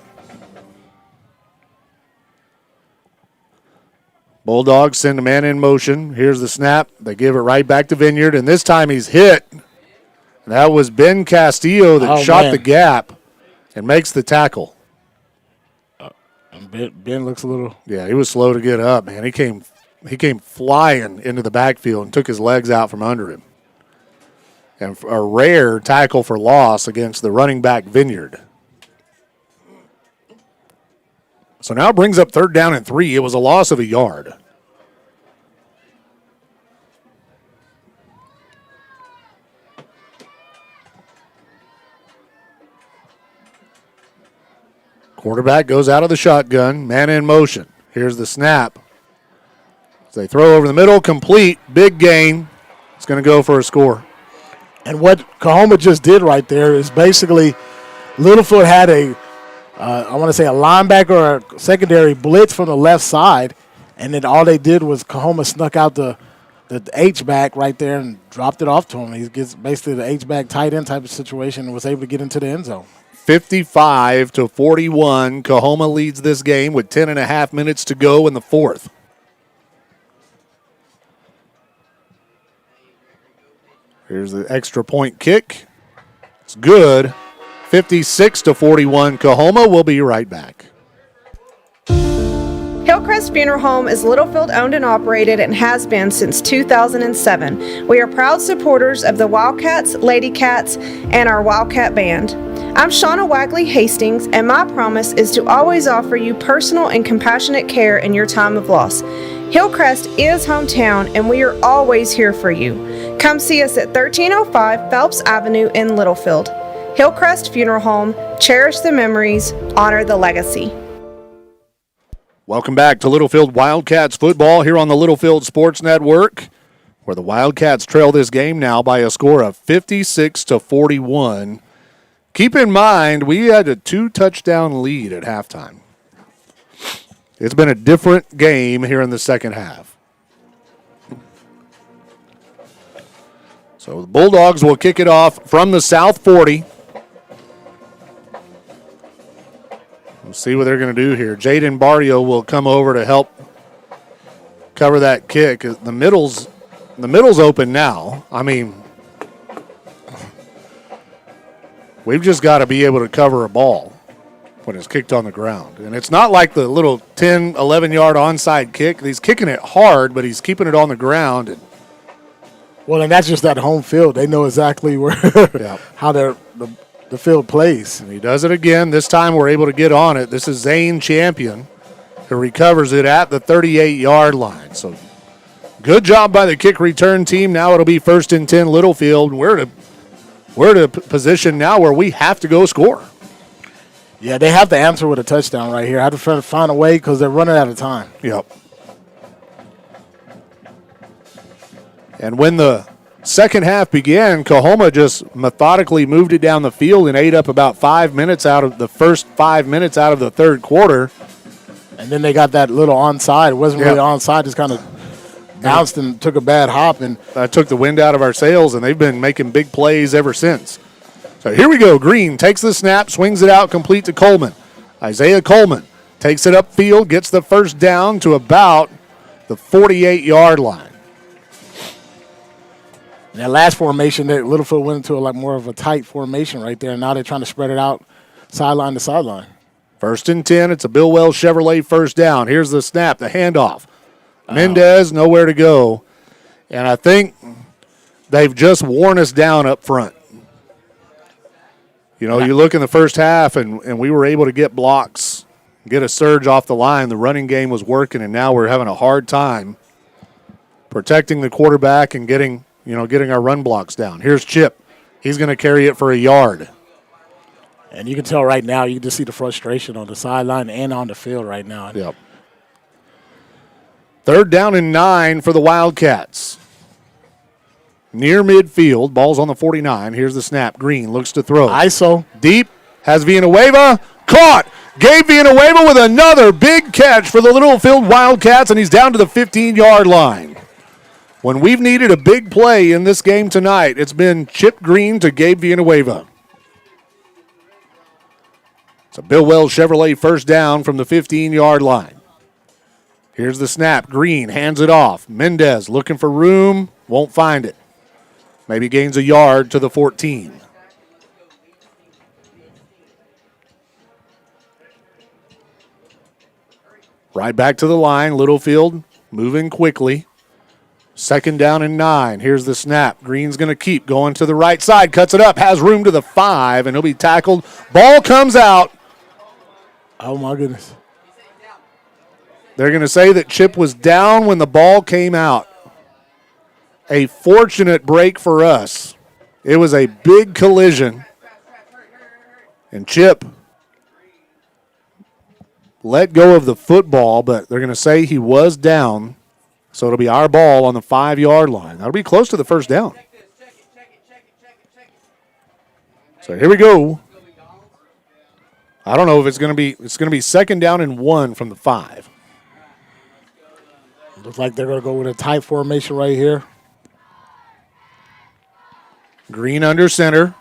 Bulldogs send a man in motion. Here's the snap. They give it right back to Vineyard, and this time he's hit. That was Ben Castillo that shot the gap and makes the tackle. Ben looks a little... Yeah, he was slow to get up, man. He came flying into the backfield and took his legs out from under him. And a rare tackle for loss against the running back Vineyard. So now it brings up 3rd down and 3. It was a loss of a yard. Quarterback goes out of the shotgun, man in motion. Here's the snap. They throw over the middle, complete, big gain. It's going to go for a score. And what Coahoma just did right there is basically Littlefield had a linebacker or a secondary blitz from the left side, and then all they did was Coahoma snuck out the H-back right there and dropped it off to him. He gets basically the H-back tight end type of situation and was able to get into the end zone. 55-41, Coahoma leads this game with 10.5 minutes to go in the fourth. Here's the extra point kick. It's good. 56-41, Coahoma. We'll be right back. Hillcrest Funeral Home is Littlefield owned and operated and has been since 2007. We are proud supporters of the Wildcats, Lady Cats, and our Wildcat Band. I'm Shauna Wagley Hastings, and my promise is to always offer you personal and compassionate care in your time of loss. Hillcrest is hometown, and we are always here for you. Come see us at 1305 Phelps Avenue in Littlefield. Hillcrest Funeral Home, cherish the memories, honor the legacy. Welcome back to Littlefield Wildcats football here on the Littlefield Sports Network, where the Wildcats trail this game now by a score of 56-41. Keep in mind, we had a 2-touchdown lead at halftime. It's been a different game here in the second half. So the Bulldogs will kick it off from the South 40. We'll see what they're going to do here. Jaden Barrio will come over to help cover that kick. The middle's open now. I mean, we've just got to be able to cover a ball when it's kicked on the ground. And it's not like the little 10, 11-yard onside kick. He's kicking it hard, but he's keeping it on the ground. And Well, and that's just that home field. They know exactly where how the field plays. And he does it again. This time we're able to get on it. This is Zane Champion who recovers it at the 38-yard line. So good job by the kick return team. Now it'll be 1st and 10 Littlefield. We're at a position now where we have to go score. Yeah, they have to answer with a touchdown right here. I have to find a way because they're running out of time. Yep. And when the second half began, Coahoma just methodically moved it down the field and ate up about 5 minutes out of the first 5 minutes out of the third quarter. And then they got that little onside. It wasn't really onside, just kind of bounced and took a bad hop. And that took the wind out of our sails, and they've been making big plays ever since. So here we go. Green takes the snap, swings it out, complete to Coleman. Isaiah Coleman takes it upfield, gets the first down to about the 48-yard line. And that last formation, that Littlefield went into a lot more of a tight formation right there. Now they're trying to spread it out sideline to sideline. 1st and 10. It's a Bill Wells Chevrolet first down. Here's the snap, the handoff. Mendez, nowhere to go. And I think they've just worn us down up front. You know, you look in the first half, and we were able to get blocks, get a surge off the line. The running game was working, and now we're having a hard time protecting the quarterback and getting our run blocks down. Here's Chip. He's going to carry it for a yard. And you can tell right now, you can just see the frustration on the sideline and on the field right now. Yep. 3rd down and 9 for the Wildcats. Near midfield, ball's on the 49. Here's the snap. Green looks to throw. ISO. Deep, has Villanueva. Caught. Gabe Villanueva with another big catch for the Littlefield Wildcats, and he's down to the 15-yard line. When we've needed a big play in this game tonight, it's been Chip Green to Gabe Villanueva. It's a Bill Wells Chevrolet first down from the 15-yard line. Here's the snap. Green hands it off. Mendez looking for room. Won't find it. Maybe gains a yard to the 14. Right back to the line. Littlefield moving quickly. 2nd down and 9. Here's the snap. Green's going to keep going to the right side. Cuts it up. Has room to the 5, and he'll be tackled. Ball comes out. Oh, my goodness. They're going to say that Chip was down when the ball came out. A fortunate break for us. It was a big collision. And Chip let go of the football, but they're going to say he was down. So it'll be our ball on the 5-yard line. That'll be close to the first down. So here we go. I don't know if it's going to be 2nd down and 1 from the 5. Looks like they're going to go with a tight formation right here. Green under center.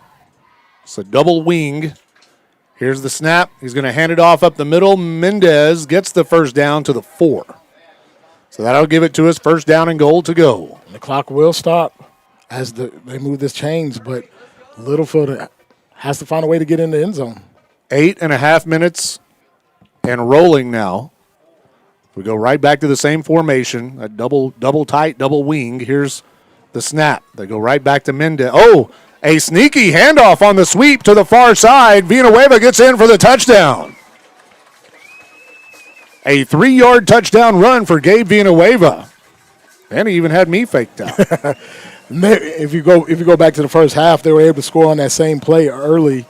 It's a double wing. Here's the snap. He's going to hand it off up the middle. Mendez gets the first down to the 4. So that'll give it to us 1st down and goal to go. And the clock will stop as they move this chains, but Littlefield has to find a way to get in the end zone. 8.5 minutes and rolling now. We go right back to the same formation, a double tight, double wing. Here's the snap. They go right back to Mendez. Oh, a sneaky handoff on the sweep to the far side. Villanueva gets in for the touchdown. A 3-yard touchdown run for Gabe Villanueva. And he even had me faked out. If you go back to the first half, they were able to score on that same play early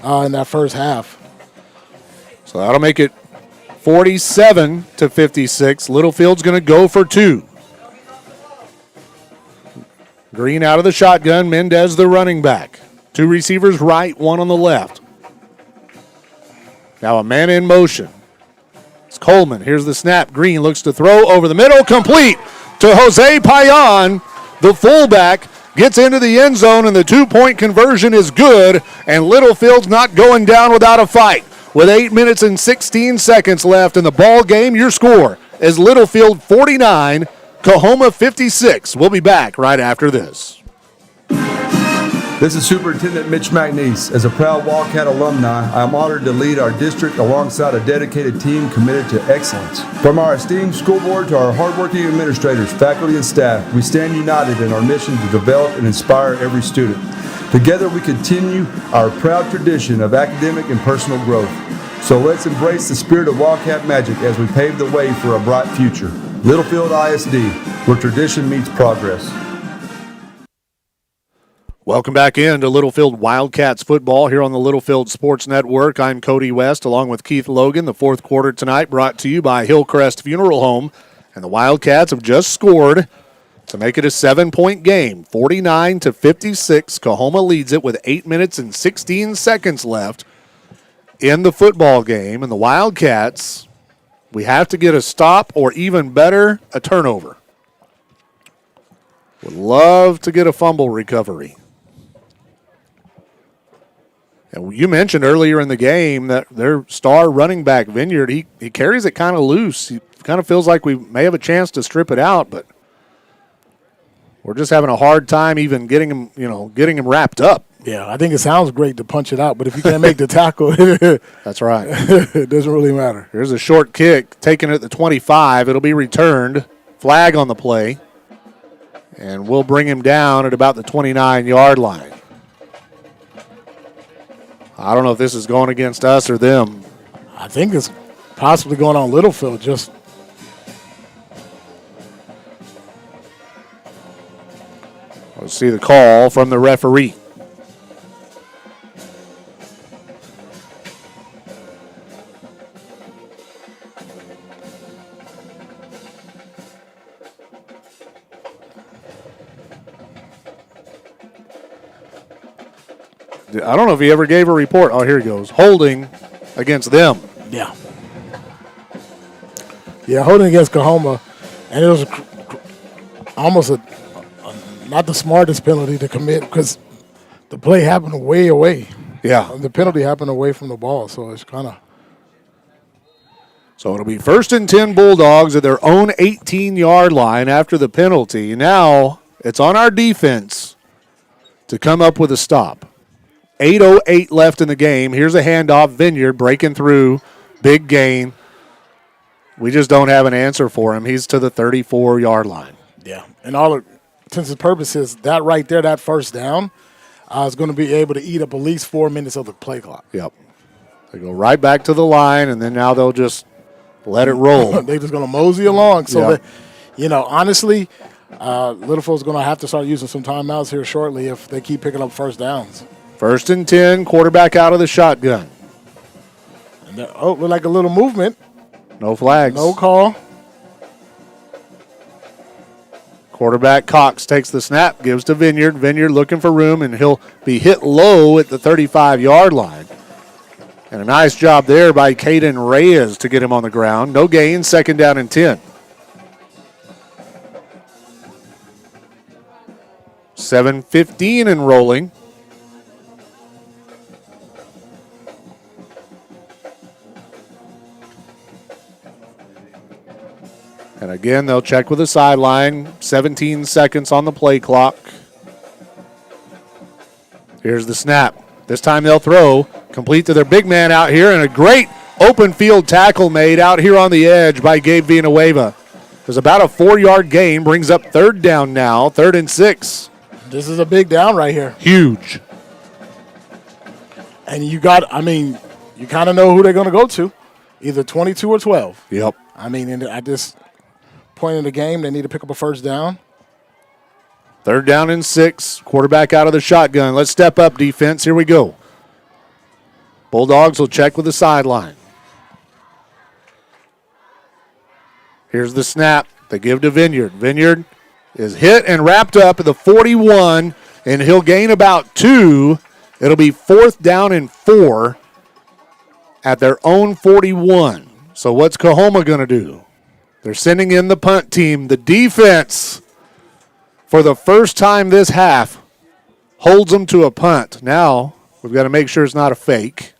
in that first half. So that'll make it 47-56. Littlefield's going to go for 2. Green out of the shotgun. Mendez the running back. 2 receivers right, 1 on the left. Now a man in motion. It's Coleman. Here's the snap. Green looks to throw over the middle. Complete to Jose Payan. The fullback gets into the end zone, and the 2-point conversion is good, and Littlefield's not going down without a fight. With 8 minutes and 16 seconds left in the ball game, your score is Littlefield 49, Coahoma 56. We'll be back right after this. This is Superintendent Mitch McNeese. As a proud Wildcat alumni, I am honored to lead our district alongside a dedicated team committed to excellence. From our esteemed school board to our hardworking administrators, faculty, and staff, we stand united in our mission to develop and inspire every student. Together, we continue our proud tradition of academic and personal growth. So let's embrace the spirit of Wildcat magic as we pave the way for a bright future. Littlefield ISD, where tradition meets progress. Welcome back into Littlefield Wildcats football here on the Littlefield Sports Network. I'm Cody West along with Keith Logan. The fourth quarter tonight brought to you by Hillcrest Funeral Home. And the Wildcats have just scored to make it a 7-point game. 49-56. Coahoma leads it with 8 minutes and 16 seconds left in the football game. And the Wildcats, we have to get a stop or even better, a turnover. Would love to get a fumble recovery. And you mentioned earlier in the game that their star running back, Vineyard, he carries it kind of loose. He kind of feels like we may have a chance to strip it out, but we're just having a hard time even getting him wrapped up. Yeah, I think it sounds great to punch it out, but if you can't make the tackle, that's right. It doesn't really matter. Here's a short kick taken at the 25. It'll be returned. Flag on the play. And we'll bring him down at about the 29-yard line. I don't know if this is going against us or them. I think it's possibly going on Littlefield. Just let's see the call from the referee. I don't know if he ever gave a report. Oh, here he goes. Holding against them. Yeah. Yeah, holding against Coahoma. And it was almost not the smartest penalty to commit because the play happened way away. Yeah. The penalty happened away from the ball, so it's kind of. So it'll be 1st and 10 Bulldogs at their own 18-yard line after the penalty. Now it's on our defense to come up with a stop. 8:08 left in the game. Here's a handoff. Vineyard breaking through. Big gain. We just don't have an answer for him. He's to the 34-yard line. Yeah. And all intents and purposes, that right there, that first down, is going to be able to eat up at least 4 minutes of the play clock. Yep. They go right back to the line, and then now they'll just let it roll. They're just going to mosey along. So, Yep. that, honestly, Littlefield's going to have to start using some timeouts here shortly if they keep picking up first downs. 1st and 10, quarterback out of the shotgun. And look like a little movement. No flags. No call. Quarterback Cox takes the snap, gives to Vineyard. Vineyard looking for room, and he'll be hit low at the 35-yard line. And a nice job there by Caden Reyes to get him on the ground. No gain, 2nd down and 10. 7:15 and rolling. And again, they'll check with the sideline. 17 seconds on the play clock. Here's the snap. This time they'll throw. Complete to their big man out here. And a great open field tackle made out here on the edge by Gabe Villanueva. There's about a 4-yard gain. Brings up 3rd down now. 3rd and 6. This is a big down right here. Huge. And you kind of know who they're going to go to. Either 22 or 12. Yep. At this point in the game, they need to pick up a first down. 3rd down and 6. Quarterback out of the shotgun. Let's step up, defense. Here we go. Bulldogs will check with the sideline. Here's the snap. They give to Vineyard. Vineyard is hit and wrapped up at the 41, and he'll gain about 2. It'll be 4th down and 4 at their own 41. So what's Coahoma going to do? They're sending in the punt team. The defense, for the first time this half, holds them to a punt. Now we've got to make sure it's not a fake.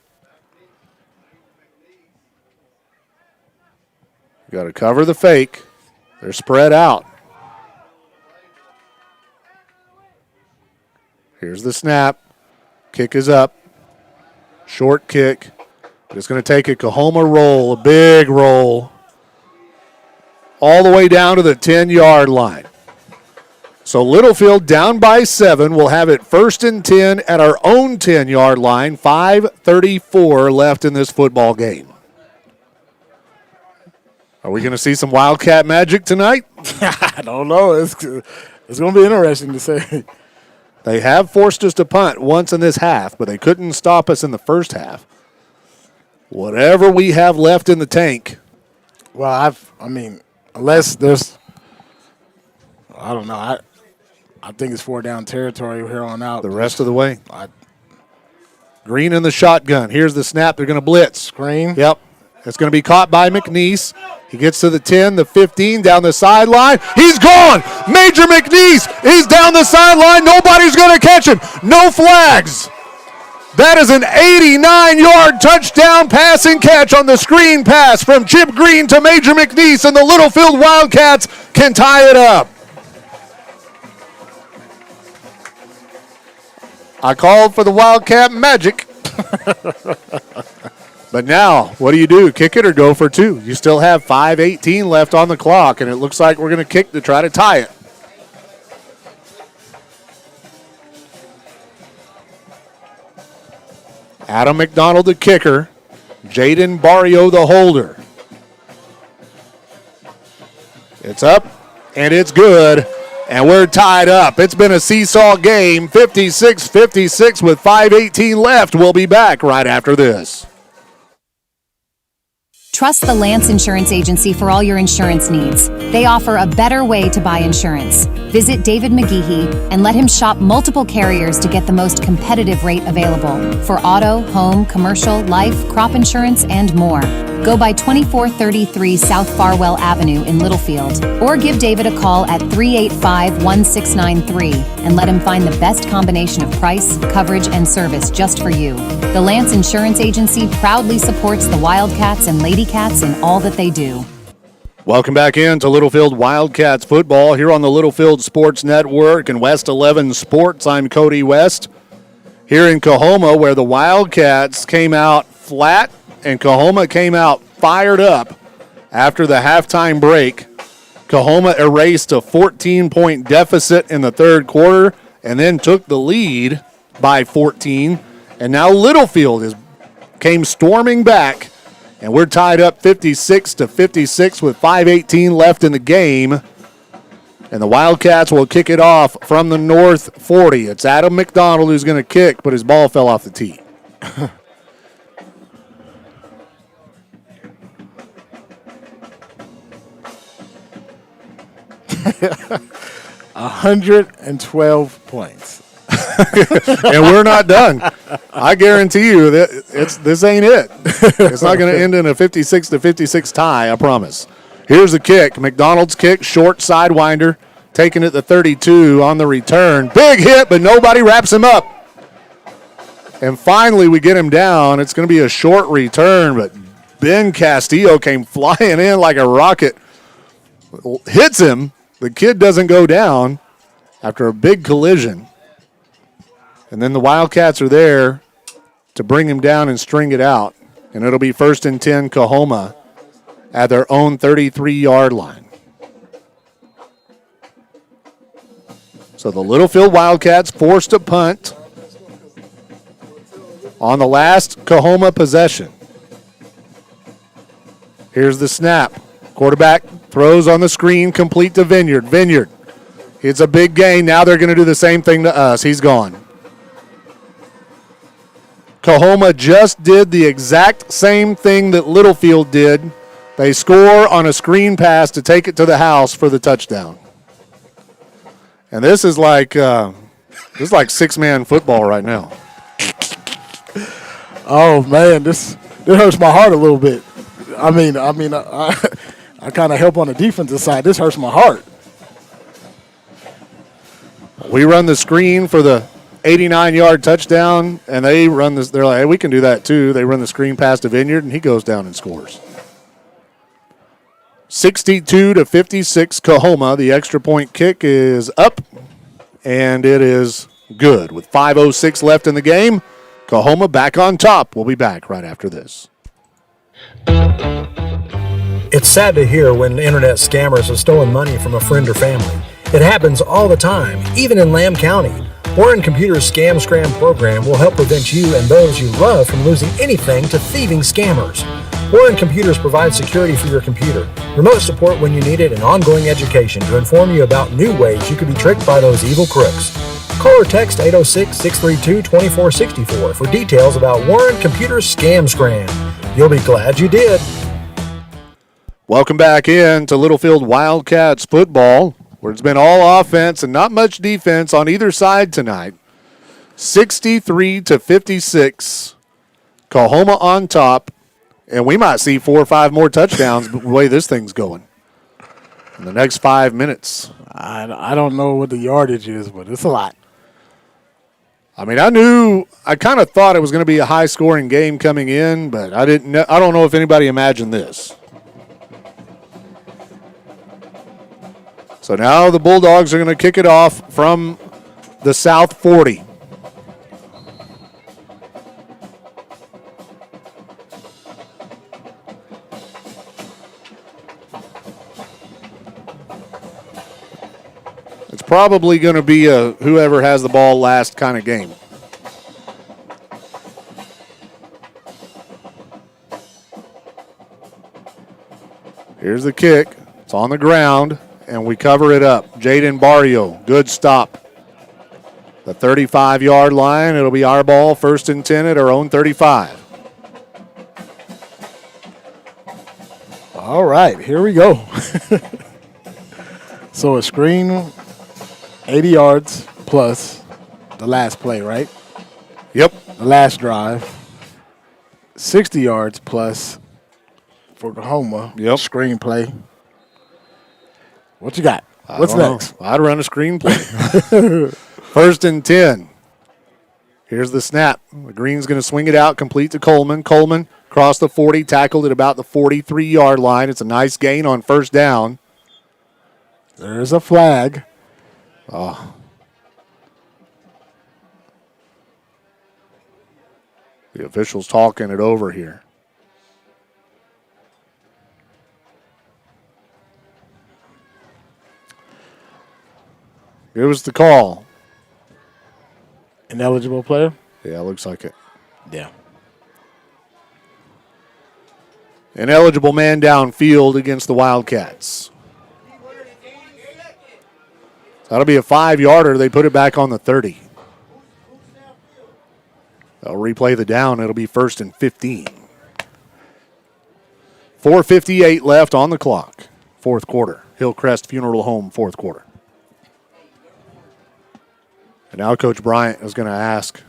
Got to cover the fake. They're spread out. Here's the snap. Kick is up. Short kick. But it's going to take a Coahoma roll, a big roll, all the way down to the 10-yard line. So Littlefield down by 7. We'll have it 1st and 10 at our own 10-yard line. 5:34 left in this football game. Are we going to see some Wildcat magic tonight? I don't know. It's going to be interesting to say. They have forced us to punt once in this half, but they couldn't stop us in the first half. Whatever we have left in the tank. Well, unless there's, I don't know. I think it's 4 down territory here on out. The rest of the way. Green in the shotgun. Here's the snap. They're going to blitz. Screen. Yep. It's going to be caught by McNeese. He gets to the 10, the 15, down the sideline. He's gone. Major McNeese. He's down the sideline. Nobody's going to catch him. No flags. That is an 89-yard touchdown pass and catch on the screen pass from Chip Green to Major McNeese, and the Littlefield Wildcats can tie it up. I called for the Wildcat magic. But now, what do? Kick it or go for 2? You still have 5:18 left on the clock, and it looks like we're going to kick to try to tie it. Adam McDonald, the kicker. Jaden Barrio, the holder. It's up, and it's good, and we're tied up. It's been a seesaw game, 56-56 with 5:18 left. We'll be back right after this. Trust the Lance Insurance Agency for all your insurance needs. They offer a better way to buy insurance. Visit David McGeehee and let him shop multiple carriers to get the most competitive rate available for auto, home, commercial, life, crop insurance, and more. Go by 2433 South Farwell Avenue in Littlefield, or give David a call at 385-1693 and let him find the best combination of price, coverage, and service just for you. The Lance Insurance Agency proudly supports the Wildcats and Lady Cats in all that they do. Welcome back into Littlefield Wildcats football here on the Littlefield Sports Network and West 11 Sports. I'm Cody West here in Coahoma, where the Wildcats came out flat and Coahoma came out fired up after the halftime break. Coahoma erased a 14-point deficit in the third quarter and then took the lead by 14. And now Littlefield came storming back, and we're tied up 56-56 with 5:18 left in the game. And the Wildcats will kick it off from the north 40. It's Adam McDonald who's going to kick, but his ball fell off the tee. 112 points. And we're not done. I guarantee you that this ain't it. It's not going to end in a 56-56 tie, I promise. Here's the kick. McDonald's kick, short sidewinder, taking it to 32 on the return. Big hit, but nobody wraps him up. And finally, we get him down. It's going to be a short return, but Ben Castillo came flying in like a rocket. Hits him. The kid doesn't go down after a big collision. And then the Wildcats are there to bring him down and string it out. And it'll be 1st and 10 Coahoma at their own 33-yard line. So the Littlefield Wildcats forced a punt on the last Coahoma possession. Here's the snap. Quarterback throws on the screen, complete to Vineyard. Vineyard, it's a big gain. Now they're going to do the same thing to us. He's gone. Coahoma just did the exact same thing that Littlefield did. They score on a screen pass to take it to the house for the touchdown. And this is like six-man football right now. Oh man, this hurts my heart a little bit. I kind of help on the defensive side. This hurts my heart. We run the screen for the 89-yard touchdown, and they run this. They're like, hey, we can do that too. They run the screen pass to Vineyard, and he goes down and scores. 62-56, Coahoma. The extra point kick is up, and it is good. With 5:06 left in the game, Coahoma back on top. We'll be back right after this. It's sad to hear when internet scammers have stolen money from a friend or family. It happens all the time, even in Lamb County. Warren Computer's Scam Scram program will help prevent you and those you love from losing anything to thieving scammers. Warren Computers provides security for your computer, remote support when you need it, and ongoing education to inform you about new ways you could be tricked by those evil crooks. Call or text 806-632-2464 for details about Warren Computer's Scam Scram. You'll be glad you did. Welcome back in to Littlefield Wildcats football, where it's been all offense and not much defense on either side tonight. 63-56. Coahoma on top, and we might see 4 or 5 more touchdowns the way this thing's going in the next 5 minutes. I don't know what the yardage is, but it's a lot. I mean, I kind of thought it was going to be a high-scoring game coming in, but I don't know if anybody imagined this. So now the Bulldogs are going to kick it off from the South 40. It's probably going to be a whoever has the ball last kind of game. Here's the kick. It's on the ground. And we cover it up. Jaden Barrio, good stop. The 35-yard line, it'll be our ball, 1st and 10 at our own 35. All right, here we go. So a screen, 80 yards plus the last play, right? Yep. The last drive. 60 yards plus for Coahoma. Yep. Screen play. What you got? What's next? I'd run a screenplay. 1st and 10. Here's the snap. Green's going to swing it out, complete to Coleman. Coleman crossed the 40, tackled at about the 43-yard line. It's a nice gain on 1st down. There's a flag. Oh. The officials talking it over here. It was the call. Ineligible player? Yeah, looks like it. Yeah. Ineligible man downfield against the Wildcats. That'll be a 5-yarder. They put it back on the 30. They'll replay the down. It'll be 1st and 15. 4:58 left on the clock. 4th quarter. Hillcrest Funeral Home, 4th quarter. And now Coach Bryant is going to ask.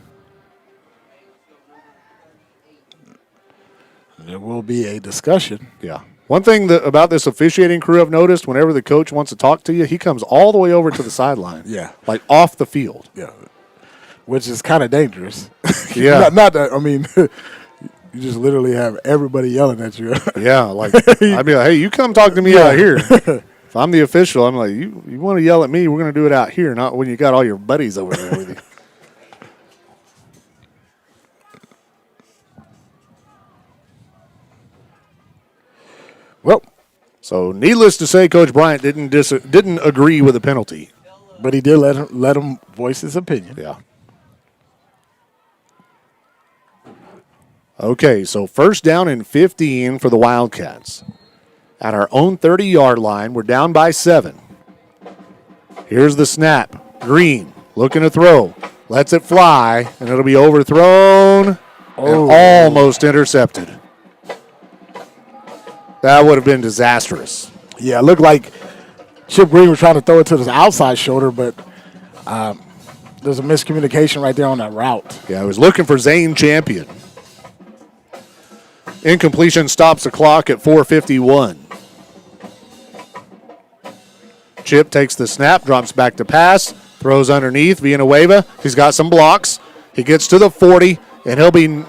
There will be a discussion. Yeah. One thing about this officiating crew I've noticed, whenever the coach wants to talk to you, he comes all the way over to the sideline. Yeah. Like off the field. Yeah. Which is kind of dangerous. Yeah. not that, I mean, you just literally have everybody yelling at you. Yeah. Like, I'd be like, hey, you come talk to me out here. If I'm the official, I'm like, you want to yell at me, we're going to do it out here, not when you got all your buddies over there with you. Well, so needless to say, Coach Bryant didn't agree with the penalty. But he did let him voice his opinion. Yeah. Okay, so 1st down and 15 for the Wildcats. At our own 30-yard line, we're down by 7. Here's the snap. Green looking to throw. Lets it fly, and it'll be overthrown and almost intercepted. That would have been disastrous. Yeah, it looked like Chip Green was trying to throw it to his outside shoulder, but there's a miscommunication right there on that route. Yeah, I was looking for Zane Champion. Incompletion stops the clock at 4:51. Chip takes the snap, drops back to pass, throws underneath. Villanueva, he's got some blocks. He gets to the 40, and he'll be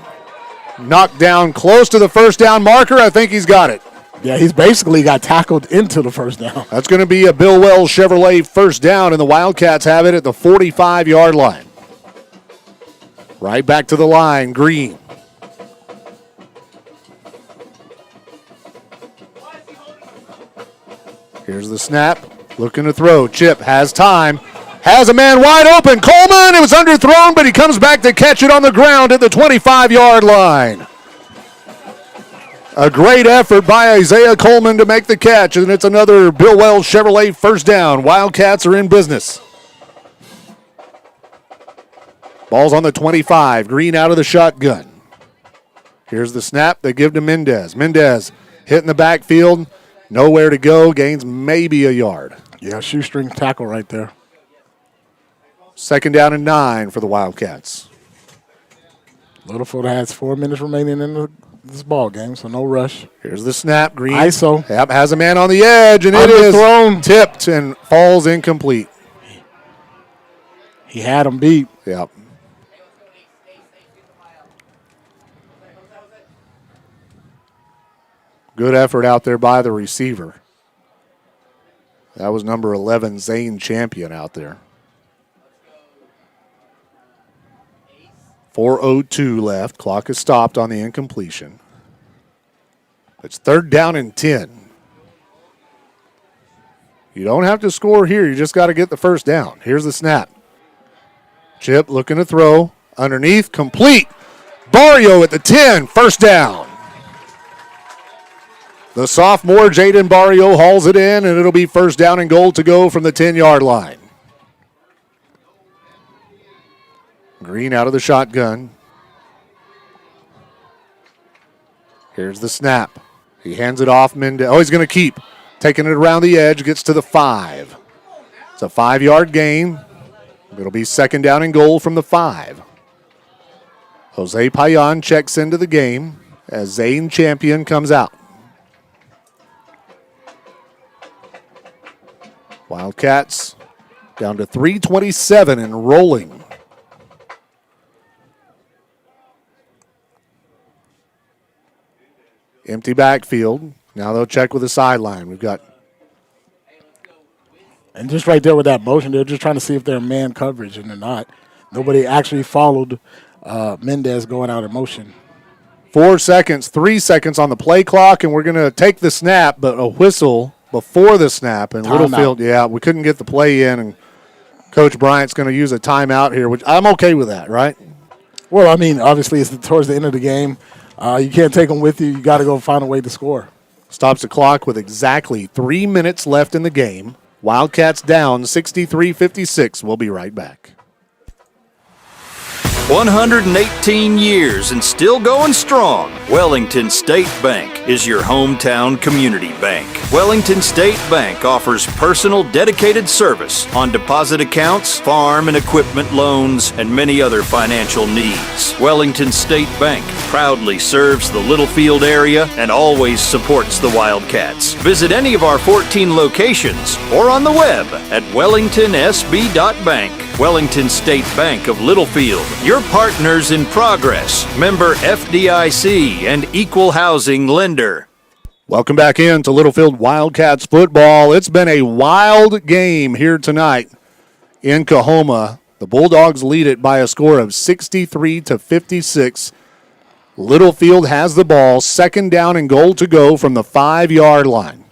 knocked down close to the 1st down marker. I think he's got it. Yeah, he's basically got tackled into the 1st down. That's going to be a Bill Wells Chevrolet 1st down, and the Wildcats have it at the 45-yard line. Right back to the line, Green. Here's the snap. Looking to throw. Chip has time. Has a man wide open. Coleman, it was underthrown, but he comes back to catch it on the ground at the 25-yard line. A great effort by Isaiah Coleman to make the catch, and it's another Bill Wells Chevrolet first down. Wildcats are in business. Ball's on the 25. Green out of the shotgun. Here's the snap. They give to Mendez. Mendez hitting the backfield. Nowhere to go. Gains maybe a yard. Yeah, shoestring tackle right there. 2nd down and 9 for the Wildcats. Littlefield has 4 minutes remaining in this ball game, so no rush. Here's the snap. Green. ISO. Yep, has a man on the edge, and it is tipped and falls incomplete. He had him beat. Yep. Good effort out there by the receiver. That was number 11, Zane Champion, out there. 4:02 left. Clock is stopped on the incompletion. It's 3rd down and 10. You don't have to score here. You just got to get the first down. Here's the snap. Chip looking to throw. Underneath, complete. Barrio at the 10, first down. The sophomore, Jaden Barrio, hauls it in, and it'll be first down and goal to go from the 10-yard line. Green out of the shotgun. Here's the snap. He hands it off. Mendez. Oh, he's going to keep. Taking it around the edge, gets to the 5. It's a 5-yard gain. It'll be 2nd down and goal from the 5. Jose Payan checks into the game as Zane Champion comes out. Wildcats down to 3:27 and rolling. Empty backfield. Now they'll check with the sideline. We've got. And just right there with that motion, they're just trying to see if they're in man coverage, and they're not. Nobody actually followed Mendez going out in motion. 4 seconds, 3 seconds on the play clock, and we're going to take the snap, but a whistle before the snap. And Littlefield, we couldn't get the play in, and Coach Bryant's going to use a timeout here, which I'm okay with that, right? Well, I mean, obviously it's towards the end of the game. You can't take them with you. You got to go find a way to score. Stops the clock with exactly 3 minutes left in the game. Wildcats down 63-56. We'll be right back. 118 years and still going strong. Wellington State Bank is your hometown community bank. Wellington State Bank offers personal dedicated service on deposit accounts, farm and equipment loans, and many other financial needs. Wellington State Bank proudly serves the Littlefield area and always supports the Wildcats. Visit any of our 14 locations or on the web at wellingtonsb.bank. Wellington State Bank of Littlefield, your partners in progress, member FDIC and equal housing lender. Welcome back in to Littlefield Wildcats football. It's been a wild game here tonight in Coahoma. The Bulldogs lead it by a score of 63-56. Littlefield has the ball, 2nd down and goal to go from the 5-yard line.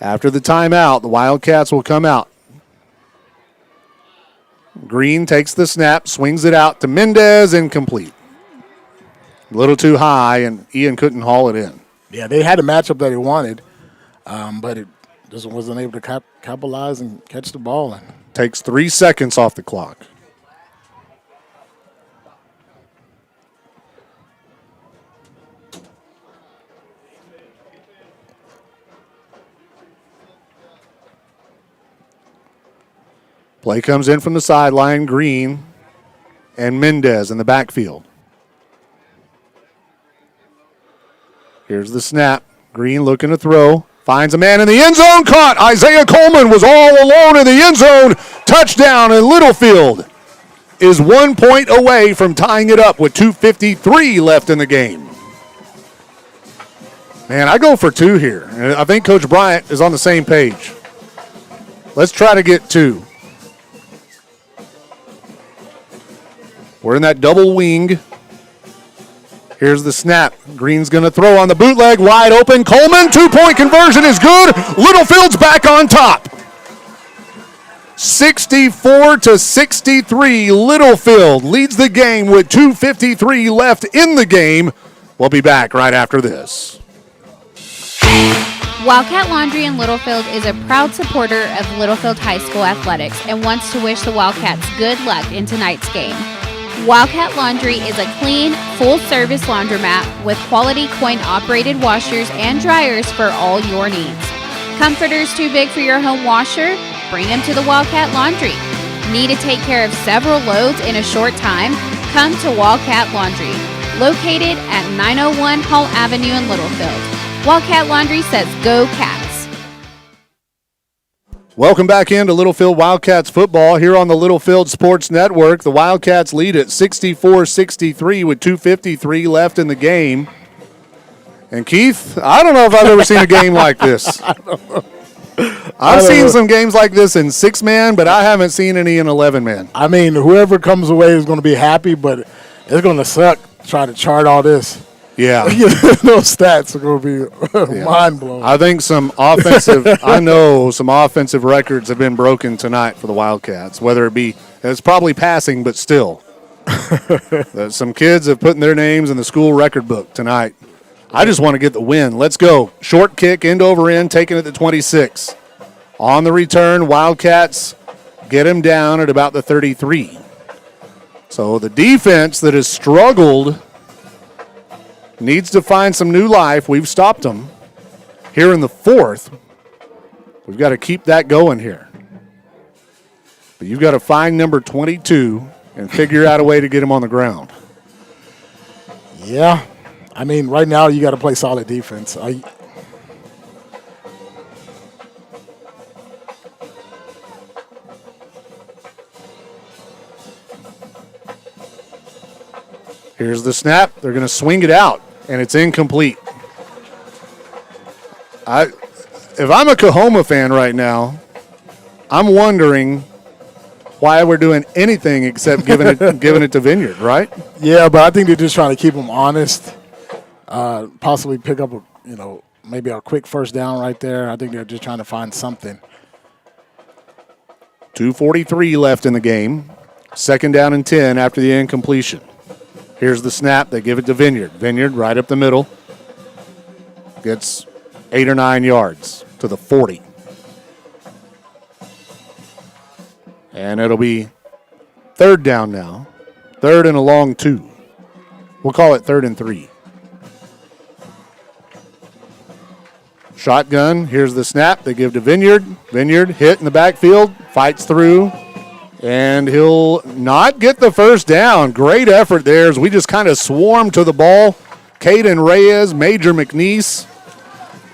After the timeout, the Wildcats will come out. Green takes the snap, swings it out to Mendez, incomplete. A little too high, and Ian couldn't haul it in. Yeah, they had a matchup that he wanted, but it just wasn't able to capitalize and catch the ball. And takes 3 seconds off the clock. Play comes in from the sideline. Green and Mendez in the backfield. Here's the snap. Green looking to throw. Finds a man in the end zone. Caught. Isaiah Coleman was all alone in the end zone. Touchdown, and Littlefield is 1 point away from tying it up with 2:53 left in the game. Man, I go for 2 here. And I think Coach Bryant is on the same page. Let's try to get 2. We're in that double wing. Here's the snap. Green's going to throw on the bootleg. Wide open. Coleman, 2-point conversion is good. Littlefield's back on top. 64-63. Littlefield leads the game with 2:53 left in the game. We'll be back right after this. Wildcat Laundry in Littlefield is a proud supporter of Littlefield High School athletics and wants to wish the Wildcats good luck in tonight's game. Wildcat Laundry is a clean, full-service laundromat with quality coin-operated washers and dryers for all your needs. Comforters too big for your home washer? Bring them to the Wildcat Laundry. Need to take care of several loads in a short time? Come to Wildcat Laundry, located at 901 Hall Avenue in Littlefield. Wildcat Laundry says go Cats. Welcome back into Littlefield Wildcats football here on the Littlefield Sports Network. The Wildcats lead at 64-63 with 2:53 left in the game. And Keith, I don't know if I've ever seen a game like this. I've seen some games like this in 6-man, but I haven't seen any in 11-man. I mean, whoever comes away is going to be happy, but it's going to suck trying to chart all this. Yeah. Those stats are going to be mind-blowing. I think some offensive records have been broken tonight for the Wildcats, whether it be, it's probably passing, but still. Some kids have put their names in the school record book tonight. I just want to get the win. Let's go. Short kick, end over end, taking it to 26. On the return, Wildcats get him down at about the 33. So the defense that has struggled needs to find some new life. We've stopped them here in the fourth. We've got to keep that going here. But you've got to find number 22 and figure out a way to get him on the ground. Yeah. I mean, right now you got to play solid defense. Here's the snap. They're going to swing it out, and it's incomplete. If I'm a Coahoma fan right now, I'm wondering why we're doing anything except giving it to Vineyard, right? Yeah, but I think they're just trying to keep them honest. Possibly pick up maybe a quick first down right there. I think they're just trying to find something. 2:43 left in the game. Second down and 10 after the incompletion. Here's the snap. They give it to Vineyard. Vineyard right up the middle. Gets 8 or 9 yards to the 40. And it'll be third down now. Third and a long 2. We'll call it 3rd and 3. Shotgun. Here's the snap. They give to Vineyard. Vineyard hit in the backfield. Fights through. And he'll not get the first down. Great effort there as we just kind of swarmed to the ball. Caden Reyes, Major McNeese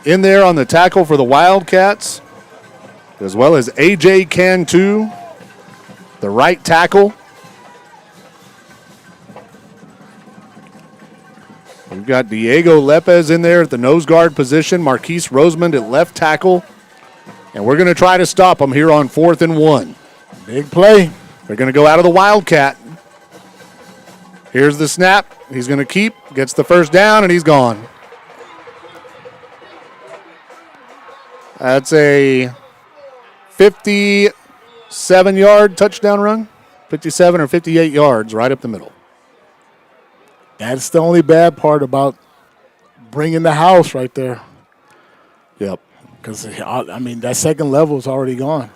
in there on the tackle for the Wildcats, as well as A.J. Cantu, the right tackle. We've got Diego Lepez in there at the nose guard position, Marquise Rosemond at left tackle, and we're going to try to stop them here on 4th and 1. Big play. They're going to go out of the Wildcat. Here's the snap. He's going to keep, gets the first down, and he's gone. That's a 57-yard touchdown run. 57 or 58 yards right up the middle. That's the only bad part about bringing the house right there. Yep. Because, I mean, that second level is already gone.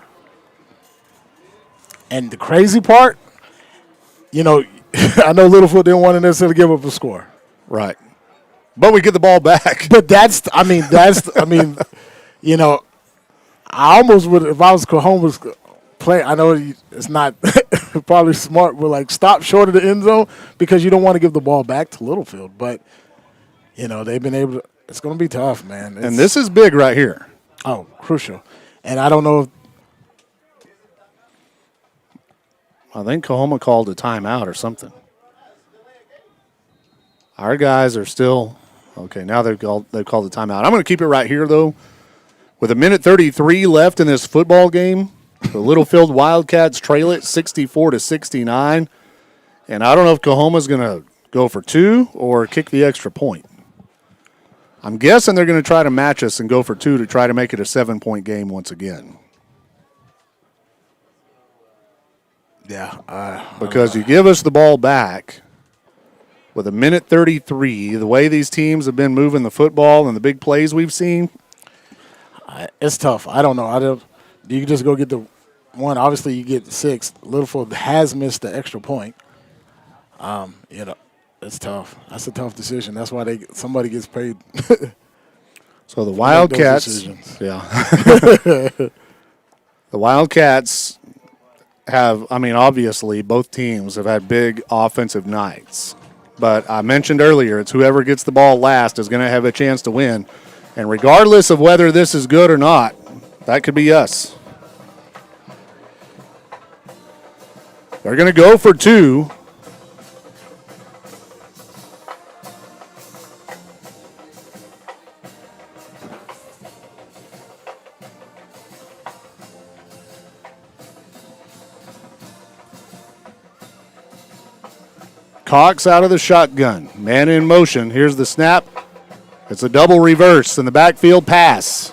And the crazy part, I know Littlefield didn't want to necessarily give up a score. Right. But we get the ball back. But I almost would, if I was Coahoma's play, I know it's not probably smart, but stop short of the end zone because you don't want to give the ball back to Littlefield. But, they've been able to, it's going to be tough, man. And this is big right here. Oh, crucial. And I don't know if, I think Coahoma called a timeout or something. Our guys are still okay. Now they've called a timeout. I'm going to keep it right here though. With 1:33 left in this football game, the Littlefield Wildcats trail it 64-69. And I don't know if Coahoma's going to go for 2 or kick the extra point. I'm guessing they're going to try to match us and go for 2 to try to make it a 7-point game once again. Yeah. Because you give us the ball back with 1:33, the way these teams have been moving the football and the big plays we've seen. It's tough. I don't know. Do you just go get the one? Obviously, you get 6. Littlefield has missed the extra point. It's tough. That's a tough decision. That's why somebody gets paid. So the Wildcats, yeah. The Wildcats have, obviously both teams have had big offensive nights. But I mentioned earlier, it's whoever gets the ball last is going to have a chance to win. And regardless of whether this is good or not, that could be us. They're going to go for 2. Cox out of the shotgun. Man in motion. Here's the snap. It's a double reverse in the backfield pass.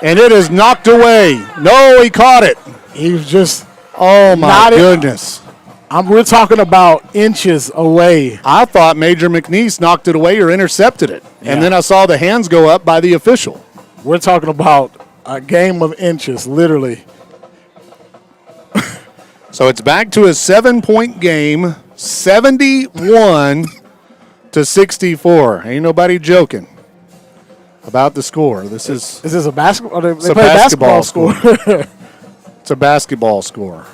And it is knocked away. No, he caught it. He was just... Oh, my goodness. We're talking about inches away. I thought Major McNeese knocked it away or intercepted it. Yeah. And then I saw the hands go up by the official. We're talking about a game of inches, literally. So it's back to a 7-point game. 71-64. Ain't nobody joking about the score. Is this a basketball? It's a basketball score. It's a basketball score.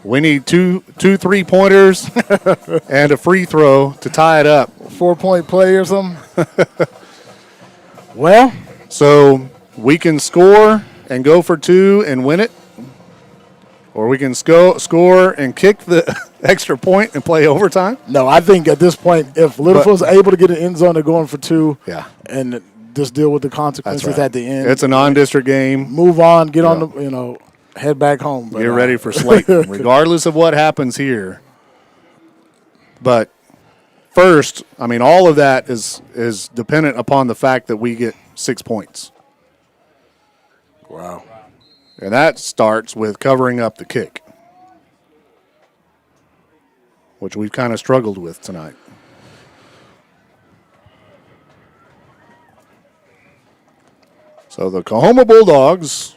We need two 3-pointers and a free throw to tie it up. 4-point play or something. Well, so we can score and go for 2 and win it. Or we can score and kick the extra point and play overtime? No, I think at this point, if Littlefield's able to get an end zone, they're going for 2. Yeah. And just deal with the consequences at the end. It's a non-district game. Move on, get on the, head back home. Get ready for Slayton, regardless of what happens here. But first, all of that is dependent upon the fact that we get 6 points. Wow. And that starts with covering up the kick, which we've kind of struggled with tonight. So the Coahoma Bulldogs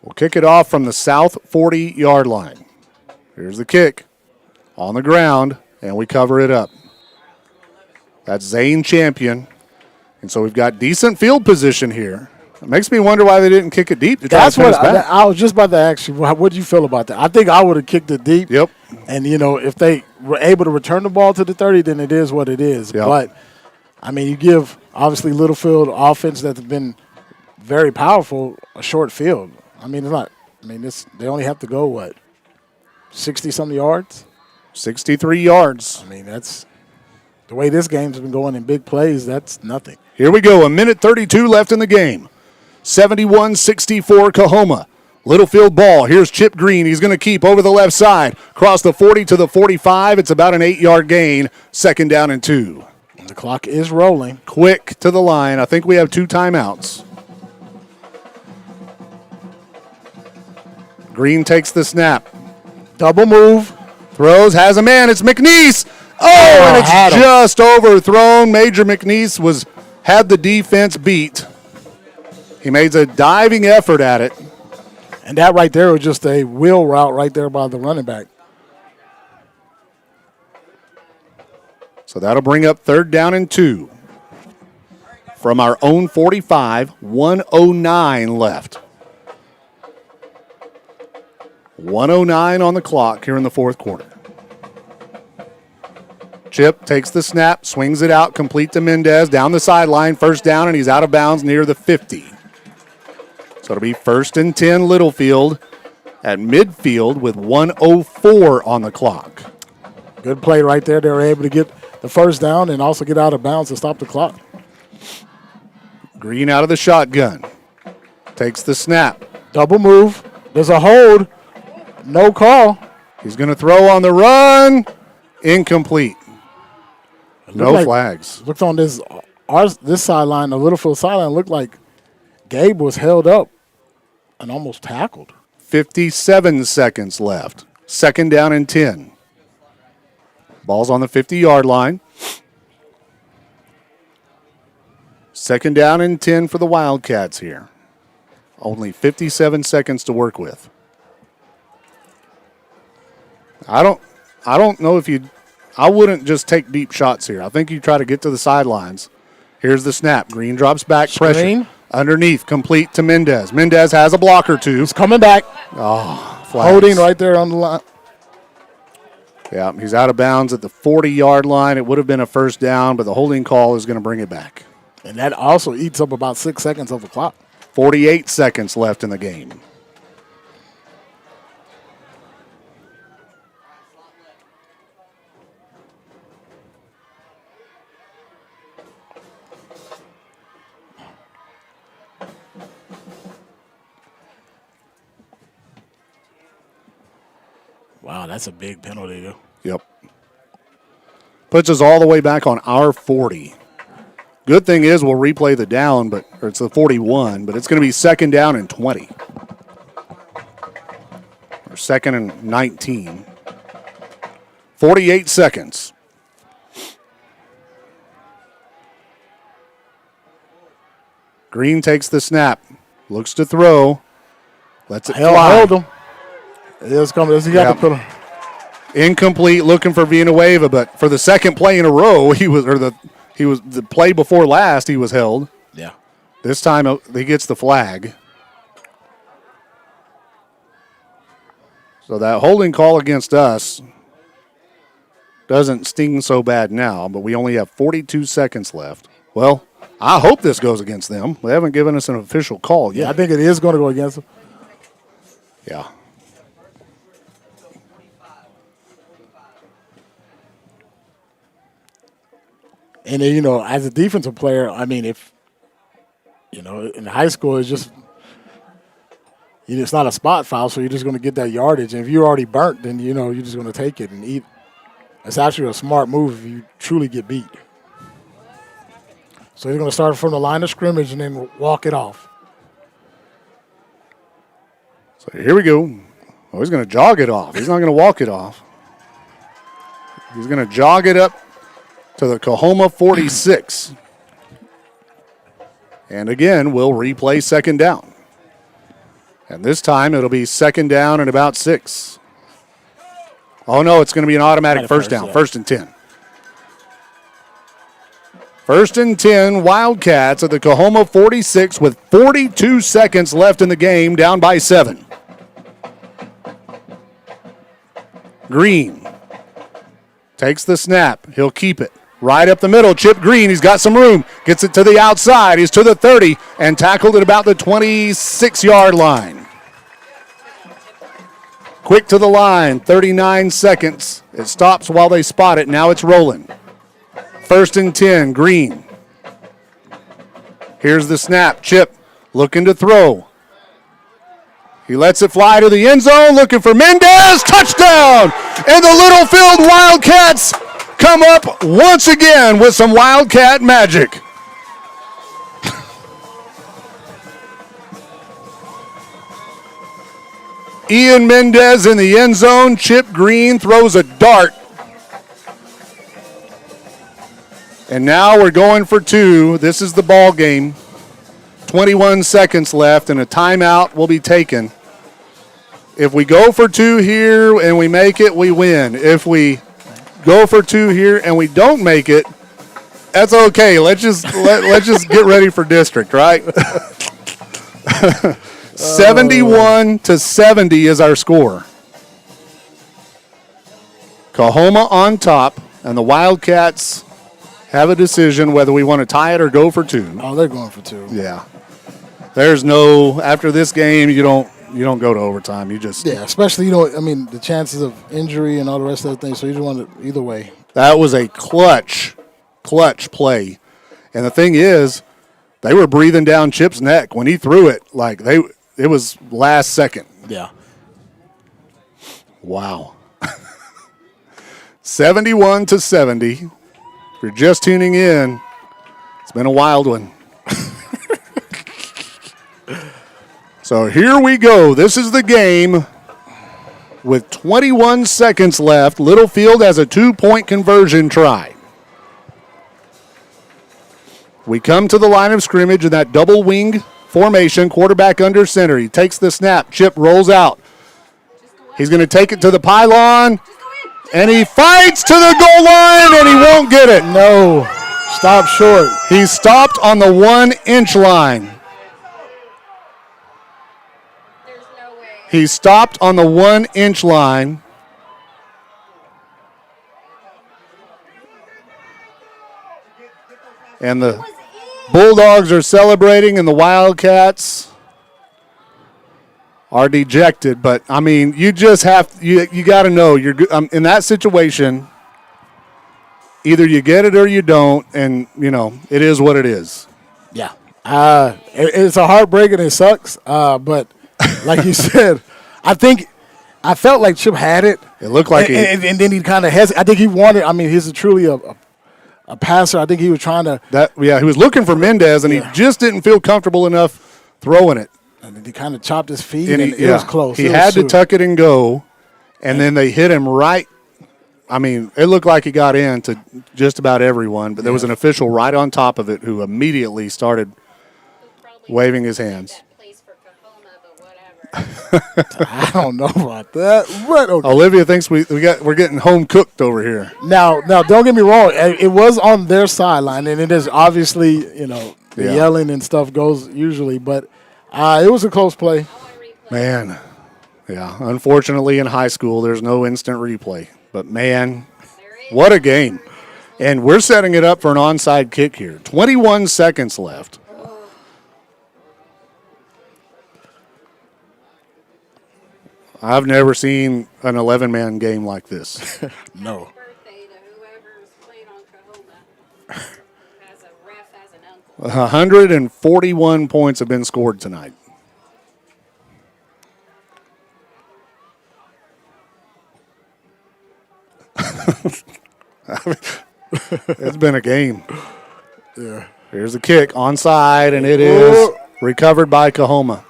will kick it off from the south 40-yard line. Here's the kick on the ground, and we cover it up. That's Zane Champion. And so we've got decent field position here. It makes me wonder why they didn't kick it deep to try to finish back. I was just about to ask you, what do you feel about that? I think I would have kicked it deep. Yep. And, if they were able to return the ball to the 30, then it is what it is. Yep. But, you give, obviously, Littlefield offense that's been very powerful, a short field. It's not. They only have to go, 60-something yards? 63 yards. That's the way this game's been going in big plays, that's nothing. Here we go, 1:32 left in the game. 71-64 Coahoma. Littlefield ball. Here's Chip Green. He's going to keep over the left side. Cross the 40 to the 45. It's about an 8-yard gain. 2nd down and 2. The clock is rolling. Quick to the line. I think we have 2 timeouts. Green takes the snap. Double move. Throws, has a man. It's McNeese. Oh, and it's just overthrown. Major McNeese had the defense beat. He made a diving effort at it. And that right there was just a wheel route right there by the running back. So that'll bring up 3rd down and 2. From our own 45, 1:09 left. 1:09 on the clock here in the 4th quarter. Chip takes the snap, swings it out, complete to Mendez, down the sideline, 1st down, and he's out of bounds near the 50. So it'll be 1st and 10 Littlefield at midfield with 1:04 on the clock. Good play right there. They were able to get the 1st down and also get out of bounds to stop the clock. Green out of the shotgun. Takes the snap. Double move. There's a hold. No call. He's going to throw on the run. Incomplete. No flags. Looked on this sideline, the Littlefield sideline, looked like Gabe was held up and almost tackled. 57 seconds left. 2nd down and 10. Ball's on the 50-yard line. 2nd down and 10 for the Wildcats here. Only 57 seconds to work with. I don't know if I wouldn't just take deep shots here. I think you try to get to the sidelines. Here's the snap. Green drops back. Pressure. Underneath. Complete to Mendez. Mendez has a block or two. He's coming back. Oh, flags. Holding right there on the line. Yeah, he's out of bounds at the 40-yard line. It would have been a 1st down, but the holding call is going to bring it back. And that also eats up about 6 seconds of the clock. 48 seconds left in the game. Wow, that's a big penalty. Yep. Puts us all the way back on our 40. Good thing is we'll replay the down, or it's the 41, but it's going to be 2nd down and 20. Or 2nd and 19. 48 seconds. Green takes the snap. Looks to throw. Lets it fly. Hold him. It is coming. He got to put him. Incomplete, looking for Villanueva, but for the 2nd play in a row, the play before last, he was held. Yeah. This time he gets the flag. So that holding call against us doesn't sting so bad now, but we only have 42 seconds left. Well, I hope this goes against them. They haven't given us an official call yet. Yeah, I think it is going to go against them. Yeah. And then, as a defensive player, I mean, if, in high school, it's just, it's not a spot foul, so you're just going to get that yardage. And if you're already burnt, then, you're just going to take it and eat. It's actually a smart move if you truly get beat. So he's going to start from the line of scrimmage and then walk it off. So here we go. Oh, he's going to jog it off. He's not going to walk it off. He's going to jog it up to the Coahoma 46. And again, we'll replay 2nd down. And this time it'll be 2nd down and about 6. Oh, no, it's going to be an automatic 1st down. Yeah. 1st and 10. 1st and 10, Wildcats at the Coahoma 46 with 42 seconds left in the game, down by 7. Green takes the snap. He'll keep it. Right up the middle, Chip Green. He's got some room. Gets it to the outside. He's to the 30 and tackled at about the 26-yard line. Quick to the line, 39 seconds. It stops while they spot it. Now it's rolling. 1st and 10, Green. Here's the snap. Chip looking to throw. He lets it fly to the end zone, looking for Mendez. Touchdown! And the Littlefield Wildcats come up once again with some Wildcat magic. Ian Mendez in the end zone. Chip Green throws a dart. And now we're going for 2. This is the ball game. 21 seconds left, and a timeout will be taken. If we go for 2 here and we make it, we win. If we go for 2 here and we don't make it, that's okay. Let's just get ready for district, right? 71-70 is our score. Coahoma on top, and the Wildcats have a decision whether we want to tie it or go for 2. Oh, they're going for 2. Yeah. There's no, after this game, you don't go to overtime. You just. Yeah, especially, the chances of injury and all the rest of the things. So you just want it either way. That was a clutch play. And the thing is, they were breathing down Chip's neck when he threw it. It was last second. Yeah. Wow. 71-70. If you're just tuning in, it's been a wild one. So here we go. This is the game with 21 seconds left. Littlefield has a 2-point conversion try. We come to the line of scrimmage in that double wing formation, quarterback under center. He takes the snap, chip rolls out. He's going to take it to the pylon, and he fights to the goal line, and he won't get it. No, stop short. He stopped on the 1-inch line. He stopped on the 1-inch line. And the Bulldogs are celebrating, and the Wildcats are dejected. But, I mean, you just have – you got to know, you're in that situation, either you get it or you don't, and, you know, it is what it is. Yeah. It's a heartbreak, and it sucks. But – like you said, I felt like Chip had it. It looked like and then he kind of hesitated. I think he wanted. I mean, he's truly a passer. I think he was trying to. He was looking for Mendez, and he just didn't feel comfortable enough throwing it. And then he kind of chopped his feet, and it was close. He had to tuck it and go, and then they hit him right. I mean, it looked like he got into just about everyone, but there was an official right on top of it who immediately started waving his hands. I don't know about that. But okay. Olivia thinks we're getting home cooked over here. Now, don't get me wrong. It was on their sideline, and it is obviously, you know, the yelling and stuff goes usually, but it was a close play. Man, yeah. Unfortunately, in high school, there's no instant replay. But, man, what a game. And we're setting it up for an onside kick here. 21 seconds left. I've never seen an 11-man game like this. No. 141 points have been scored tonight. It's been a game. Yeah. Here's the kick, onside, and it is recovered by Coahoma.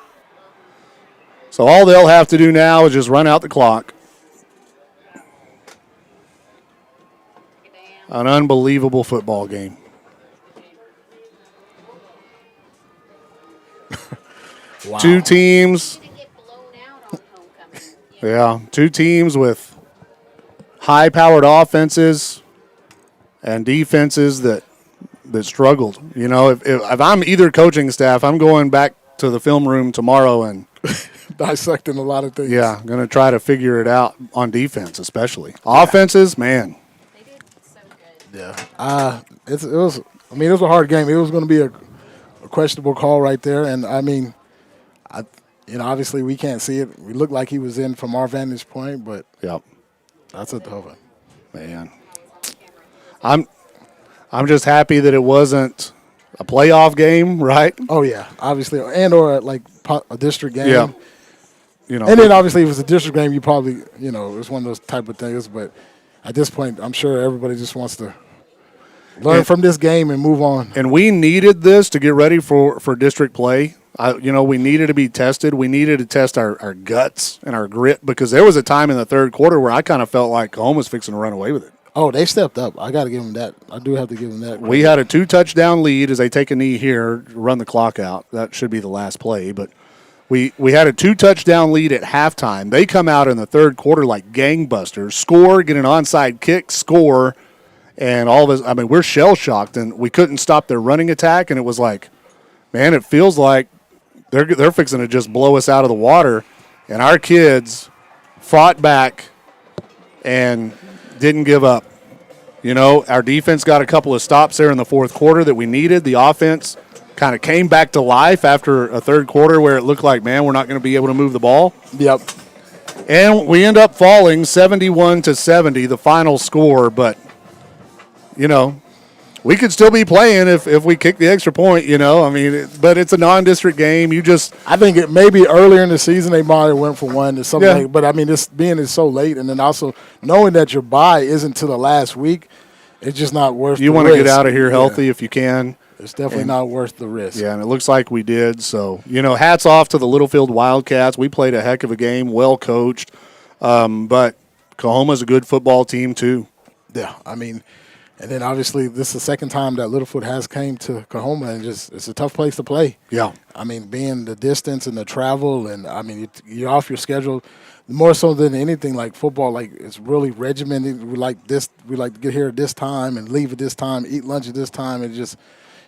So all they'll have to do now is just run out the clock. An unbelievable football game. Wow. Two teams. Yeah, two teams with high-powered offenses and defenses that struggled. You know, if I'm either coaching staff, I'm going back to the film room tomorrow and dissecting a lot of things. Yeah, I'm going to try to figure it out on defense, especially. Offenses, man. They did so good. Yeah. It was a hard game. It was going to be a questionable call right there, and I mean, obviously we can't see it. We look like he was in from our vantage point, but that's a tough one. Man, I'm just happy that it wasn't a playoff game, right? Oh yeah, obviously, or like a district game. Yeah. You know, and then obviously if it was a district game, you probably, it was one of those type of things. But at this point, I'm sure everybody just wants to learn from this game and move on. And we needed this to get ready for district play. We needed to be tested. We needed to test our guts and our grit, because there was a time in the third quarter where I kind of felt like Coahuma's fixing to run away with it. Oh, they stepped up. I got to give them that. I do have to give them that. We had a 2-touchdown lead as they take a knee here, run the clock out. That should be the last play, but we had a 2-touchdown lead at halftime. They come out in the third quarter like gangbusters, score, get an onside kick, score, and all this. I mean, we're shell-shocked, and we couldn't stop their running attack, and it was like, man, it feels like they're fixing to just blow us out of the water, and our kids fought back and didn't give up. Our defense got a couple of stops there in the fourth quarter that we needed. The offense kind of came back to life after a third quarter where it looked like, man, we're not going to be able to move the ball. Yep. And we end up falling 71-70, the final score. But, we could still be playing if we kick the extra point, you know. I mean, but it's a non-district game. I think it maybe earlier in the season they might have went for one or something. But I mean, this being it's so late, and then also knowing that your bye isn't till the last week, it's just not worth. You want to get out of here healthy if you can. It's definitely not worth the risk. Yeah, and it looks like we did. So, you know, hats off to the Littlefield Wildcats. We played a heck of a game, well coached. But Coahoma's a good football team too. Yeah, I mean, and then obviously this is the second time that Littlefield has came to Coahoma, and it's a tough place to play. Yeah. I mean, being the distance and the travel, and I mean, you're off your schedule more so than anything. Like football, like it's really regimented. We like to get here at this time and leave at this time, eat lunch at this time, and just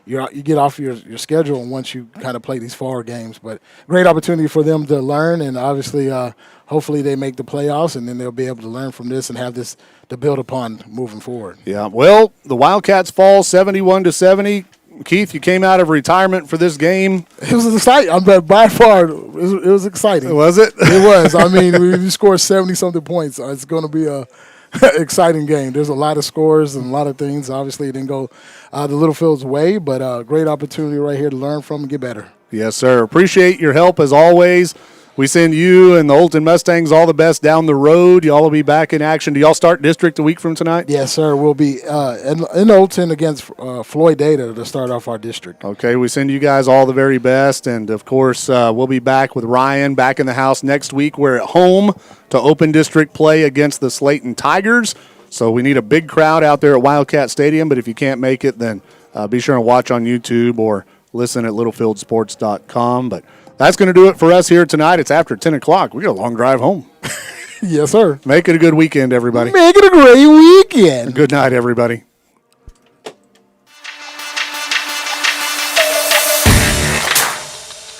you get off your schedule once you kind of play these far games. But great opportunity for them to learn, and obviously hopefully they make the playoffs, and then they'll be able to learn from this and have this to build upon moving forward. Yeah, well, the Wildcats fall 71-70. Keith, you came out of retirement for this game. It was exciting. By far, it was exciting. Was it? It was. I mean, we scored 70-something points. It's going to be a exciting game. There's a lot of scores and a lot of things. Obviously, it didn't go the Littlefield's way, but great opportunity right here to learn from and get better. Yes, sir. Appreciate your help as always. We send you and the Olton Mustangs all the best down the road. Y'all will be back in action. Do y'all start district a week from tonight? Yes, sir. We'll be in Olton against Floyd Data to start off our district. Okay, we send you guys all the very best. And, of course, we'll be back with Ryan back in the house next week. We're at home to open district play against the Slayton Tigers. So we need a big crowd out there at Wildcat Stadium. But if you can't make it, then be sure and watch on YouTube or listen at littlefieldsports.com. But that's going to do it for us here tonight. It's after 10 o'clock. We got a long drive home. Yes, sir. Make it a good weekend, everybody. Make it a great weekend. Good night, everybody.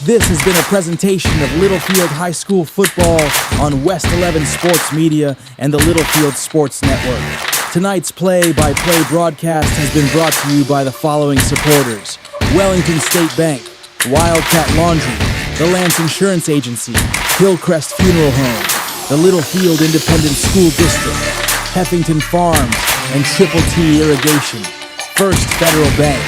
This has been a presentation of Littlefield High School football on West 11 Sports Media and the Littlefield Sports Network. Tonight's play-by-play broadcast has been brought to you by the following supporters: Wellington State Bank, Wildcat Laundry, the Lance Insurance Agency, Hillcrest Funeral Home, the Littlefield Independent School District, Heffington Farms, and Triple T Irrigation, First Federal Bank,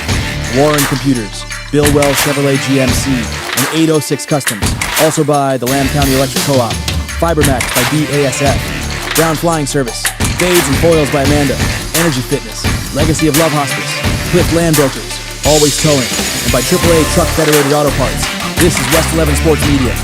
Warren Computers, Bill Wells Chevrolet GMC, and 806 Customs. Also by the Lamb County Electric Co-op, Fibermax by BASF, Brown Flying Service, Fades and Foils by Amanda, Energy Fitness, Legacy of Love Hospice, Cliff Land Brokers, Always Towing, and by AAA Truck Federated Auto Parts. This is West 11 Sports Media.